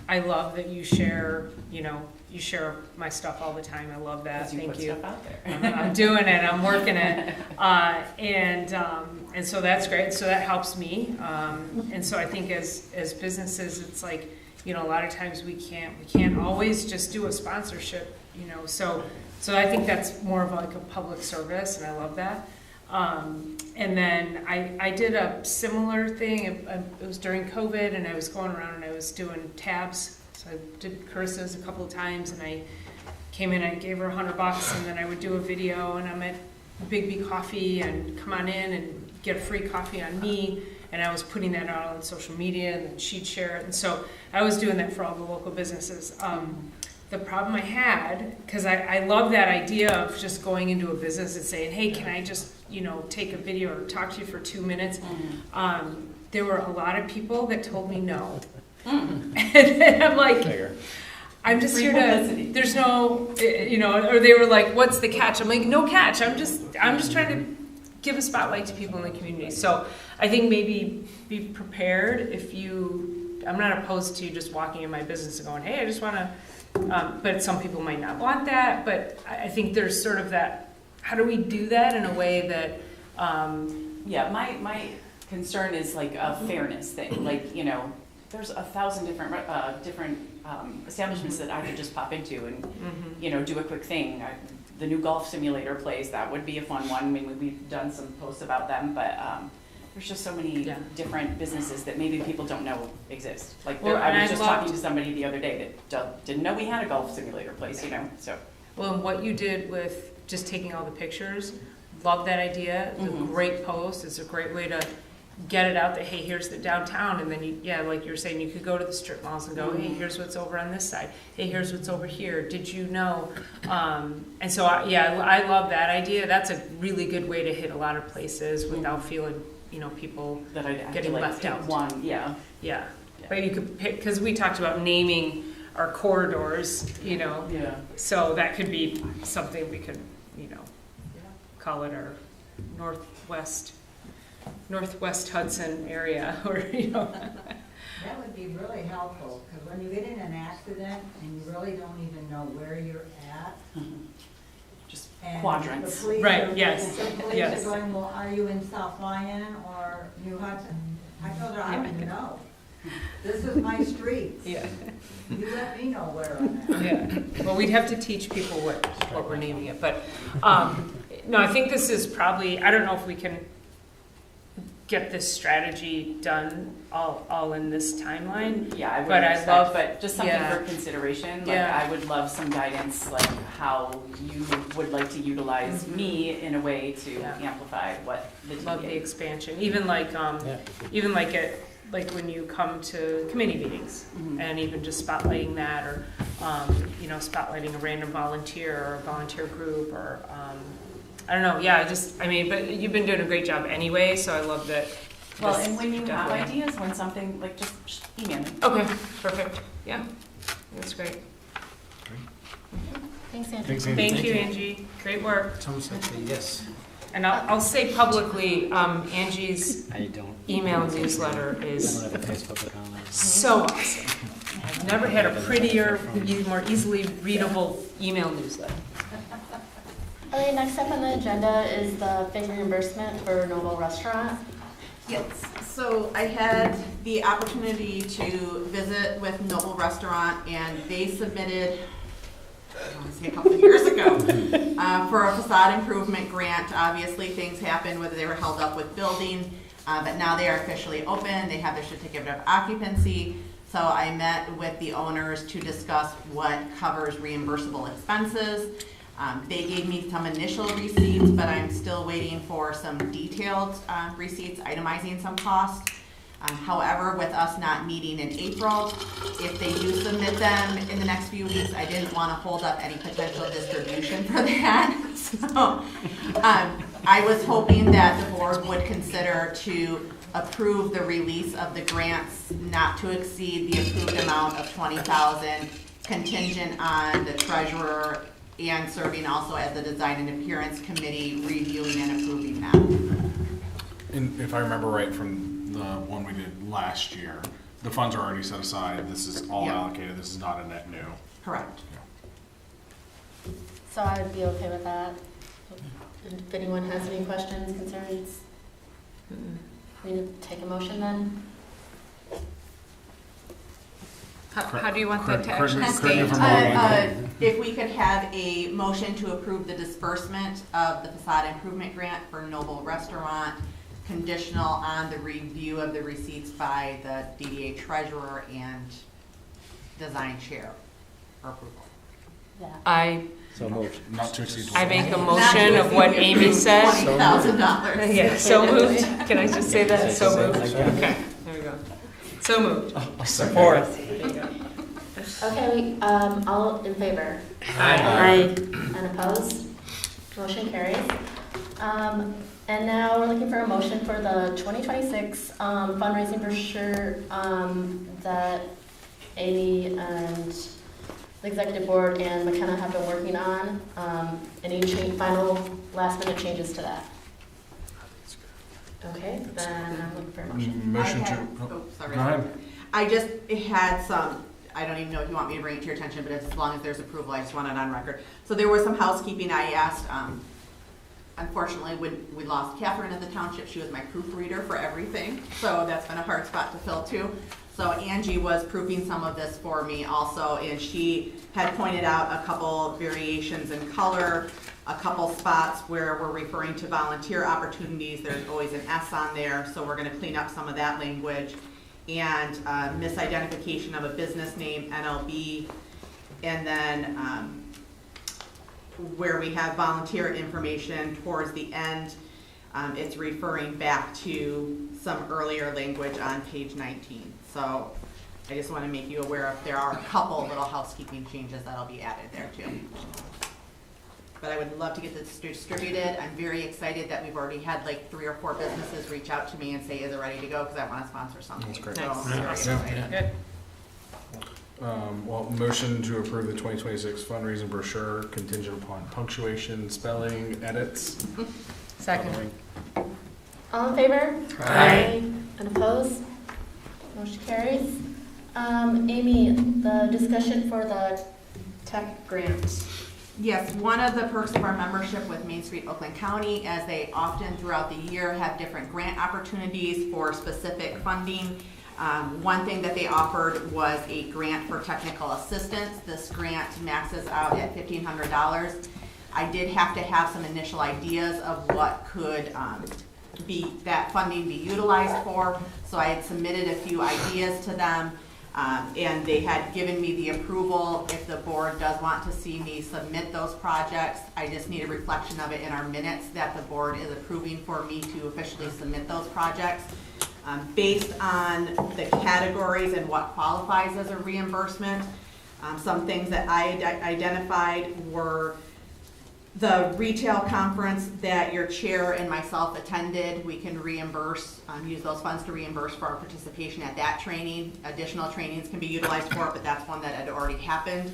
I love that you share, you share my stuff all the time. I love that. Thank you.
Stuff out there.
I'm doing it. I'm working it, and so that's great. So that helps me. And so I think as businesses, it's like, a lot of times we can't always just do a sponsorship. So I think that's more of like a public service, and I love that. And then I did a similar thing. It was during COVID, and I was going around and I was doing tabs. So I did Carissa's a couple of times, and I came in, I gave her $100, and then I would do a video, and I'm at Big B Coffee, and come on in and get a free coffee on me. And I was putting that out on social media, and then she'd share it. And so I was doing that for all the local businesses. The problem I had, because I love that idea of just going into a business and saying, hey, can I just, take a video or talk to you for 2 minutes? There were a lot of people that told me no. And I'm like, I'm just here to, there's no, or they were like, what's the catch? I'm like, no catch. I'm just trying to give a spotlight to people in the community. So I think maybe be prepared I'm not opposed to just walking in my business and going, hey, I just want to, but some people might not want that. But I think there's sort of that, how do we do that in a way that,
yeah, my concern is like a fairness thing. Like, there's 1,000 different establishments that I could just pop into and, do a quick thing. The new golf simulator place, that would be a fun one. I mean, we've done some posts about them, but there's just so many different businesses that maybe people don't know exist. Like, I was just talking to somebody the other day that didn't know we had a golf simulator place, so.
Well, and what you did with just taking all the pictures, love that idea. It's a great post. It's a great way to get it out that, hey, here's the downtown, and then like you were saying, you could go to the strip malls and go, hey, here's what's over on this side. Hey, here's what's over here. Did you know? And so, I love that idea. That's a really good way to hit a lot of places without feeling, people
that I'd
getting left out.
One, yeah.
But you could pick, because we talked about naming our corridors,
Yeah.
So that could be something we could, call it our Northwest Hudson area, or
That would be really helpful, because when you get in an accident and you really don't even know where you're at.
Just
and
quadrants.
The police
Right,
are,
yes,
the police
yes.
are going, well, are you in South Lyon or New Hudson? I told her, I don't even know. This is my street.
Yeah.
You let me know where I'm at.
Yeah, well, we'd have to teach people what we're naming it, but, no, I think this is probably, I don't know if we can get this strategy done all in this timeline.
Yeah, I would
But I
expect,
love-
but just something
yeah.
for consideration, like
Yeah.
I would love some guidance, like how you would like to utilize me in a way to
Yeah.
amplify what the
Love the
TA.
expansion, even like when you come to committee meetings,
Mhm.
and even just spotlighting that, or, spotlighting a random volunteer or a volunteer group, or, I don't know, yeah, but you've been doing a great job anyway, so I love that.
Well,
this
and when you have
definitely-
ideas, when something, like just email me.
Okay, perfect, yeah, that's great.
Thanks, Andrew.
Thanks, Angie.
Thank you, Angie, great work.
Someone said yes.
And I'll say publicly, Angie's
I don't.
email newsletter
I
is
don't have a Facebook account.
so awesome. I've never had a prettier, more easily readable email newsletter.
Okay, next up on the agenda is the fee reimbursement for Noble Restaurant.
Yes, so I had the opportunity to visit with Noble Restaurant, and they submitted, I want to say a couple of years ago, for a facade improvement grant. Obviously, things happened, whether they were held up with building, but now they are officially open. They have their certificate of occupancy. So I met with the owners to discuss what covers reimbursable expenses. They gave me some initial receipts, but I'm still waiting for some detailed receipts itemizing some costs. However, with us not meeting in April, if they do submit them in the next few weeks, I didn't want to hold up any potential distribution for that. So I was hoping that the board would consider to approve the release of the grants not to exceed the approved amount of $20,000, contingent on the treasurer and serving also as the design and appearance committee reviewing and approving them.
And if I remember right from the one we did last year, the funds are already set aside. This is all
Yeah.
allocated. This is not a net new.
Correct.
So I would be okay with that. If anyone has any questions, concerns, we need to take a motion then.
How do you want that to
Correct me
actually
if
state?
I'm wrong.
If we could have a motion to approve the disbursement of the facade improvement grant for Noble Restaurant, conditional on the review of the receipts by the DDA treasurer and design chair for approval.
I
So moved.
Not to exceed.
I make a
Not
motion
to
of what
exceed
Amy said.
$20,000.
Yeah, so moved. Can I just say that? So moved.
Okay.
Okay, there we go. So moved.
Support.
There you go.
Okay, all in favor?
Aye.
And opposed? Motion carries. And now we're looking for a motion for the 2026 fundraising brochure that Amy and the executive board and McKenna have been working on. Any final last minute changes to that? Okay, then I'm looking for a motion.
Motion to.
Sorry.
Go ahead.
I just had some, I don't even know if you want me to bring it to your attention, but as long as there's approval, I just want it on record. So there was some housekeeping I asked. Unfortunately, when we lost Catherine at the township, she was my proofreader for everything. So that's been a hard spot to fill too. So Angie was proofing some of this for me also, and she had pointed out a couple variations in color, a couple spots where we're referring to volunteer opportunities. There's always an S on there, so we're gonna clean up some of that language. And misidentification of a business name, NLB, and then where we have volunteer information towards the end, it's referring back to some earlier language on page 19. So I just want to make you aware of, there are a couple little housekeeping changes that'll be added there too. But I would love to get this distributed. I'm very excited that we've already had like 3 or 4 businesses reach out to me and say, is it ready to go? Because I want to sponsor something.
That's great.
So I'm
Nice.
very excited.
Good.
Well, motion to approve the 2026 fundraising brochure contingent upon punctuation, spelling, edits.
Second.
All in favor?
Aye.
And opposed? Motion carries. Amy, the discussion for the tech grant.
Yes, one of the perks of our membership with Main Street Oakland County, as they often throughout the year have different grant opportunities for specific funding. One thing that they offered was a grant for technical assistance. This grant maxes out at $1,500. I did have to have some initial ideas of what could that funding be utilized for. So I had submitted a few ideas to them, and they had given me the approval. If the board does want to see me submit those projects, I just need a reflection of it in our minutes that the board is approving for me to officially submit those projects. Based on the categories and what qualifies as a reimbursement, some things that I identified were the retail conference that your chair and myself attended. We can reimburse, use those funds to reimburse for our participation at that training. Additional trainings can be utilized for it, but that's one that had already happened.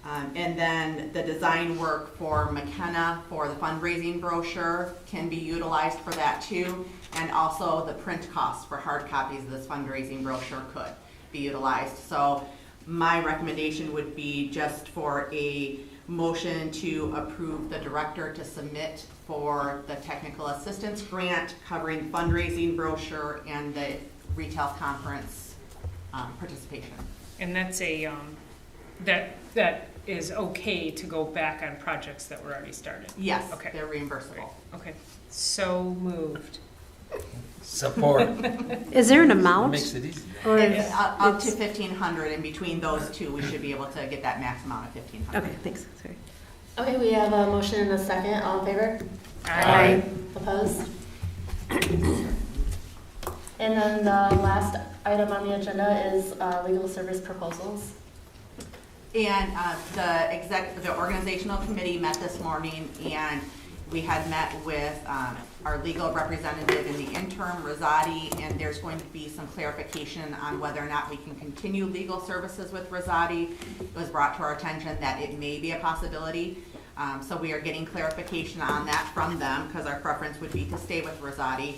And then the design work for McKenna for the fundraising brochure can be utilized for that too. And also the print costs for hard copies of this fundraising brochure could be utilized. So my recommendation would be just for a motion to approve the director to submit for the technical assistance grant covering fundraising brochure and the retail conference participation.
And that's a, that is okay to go back on projects that were already started?
Yes,
okay.
They're reimbursable.
Okay, so moved.
Support.
Is there an amount?
Makes it easy.
Or
It's up to $1,500, and between those two, we should be able to get that max amount of $1,500.
Okay, thanks. Sorry.
Okay, we have a motion and a second. All in favor?
Aye.
Opposed? And then the last item on the agenda is legal service proposals.
And the organizational committee met this morning, and we had met with our legal representative in the interim, Rosati, and there's going to be some clarification on whether or not we can continue legal services with Rosati. It was brought to our attention that it may be a possibility. So we are getting clarification on that from them, because our preference would be to stay with Rosati.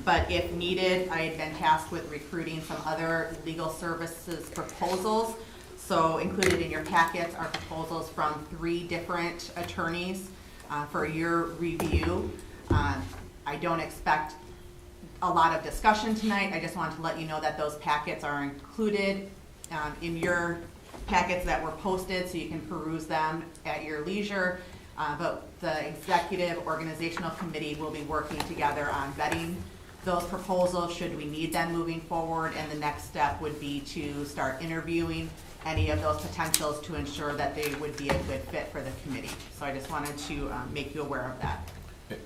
But if needed, I had been tasked with recruiting some other legal services proposals. So included in your packets are proposals from 3 different attorneys for your review. I don't expect a lot of discussion tonight. I just wanted to let you know that those packets are included in your packets that were posted, so you can peruse them at your leisure. But the executive organizational committee will be working together on vetting those proposals should we need them moving forward, and the next step would be to start interviewing any of those potentials to ensure that they would be a good fit for the committee. So I just wanted to make you aware of that.
And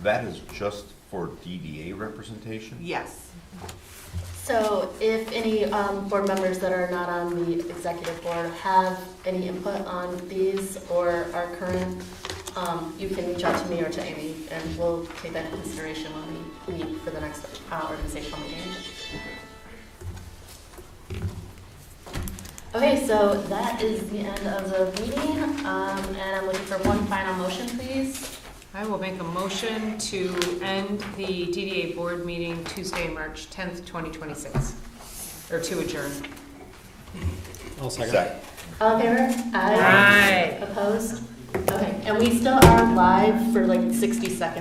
that is just for DDA representation?
Yes.
So if any board members that are not on the executive board have any input on these or are current, you can reach out to me or to Amy, and we'll take that into consideration when we meet for the next organizational meeting. Okay, so that is the end of the meeting, and I'm looking for one final motion, please.
I will make a motion to end the DDA board meeting Tuesday, March 10th, 2026, or to adjourn.
I'll second.
All in favor?
Aye.
Opposed? Okay, and we still are live for like 60 seconds.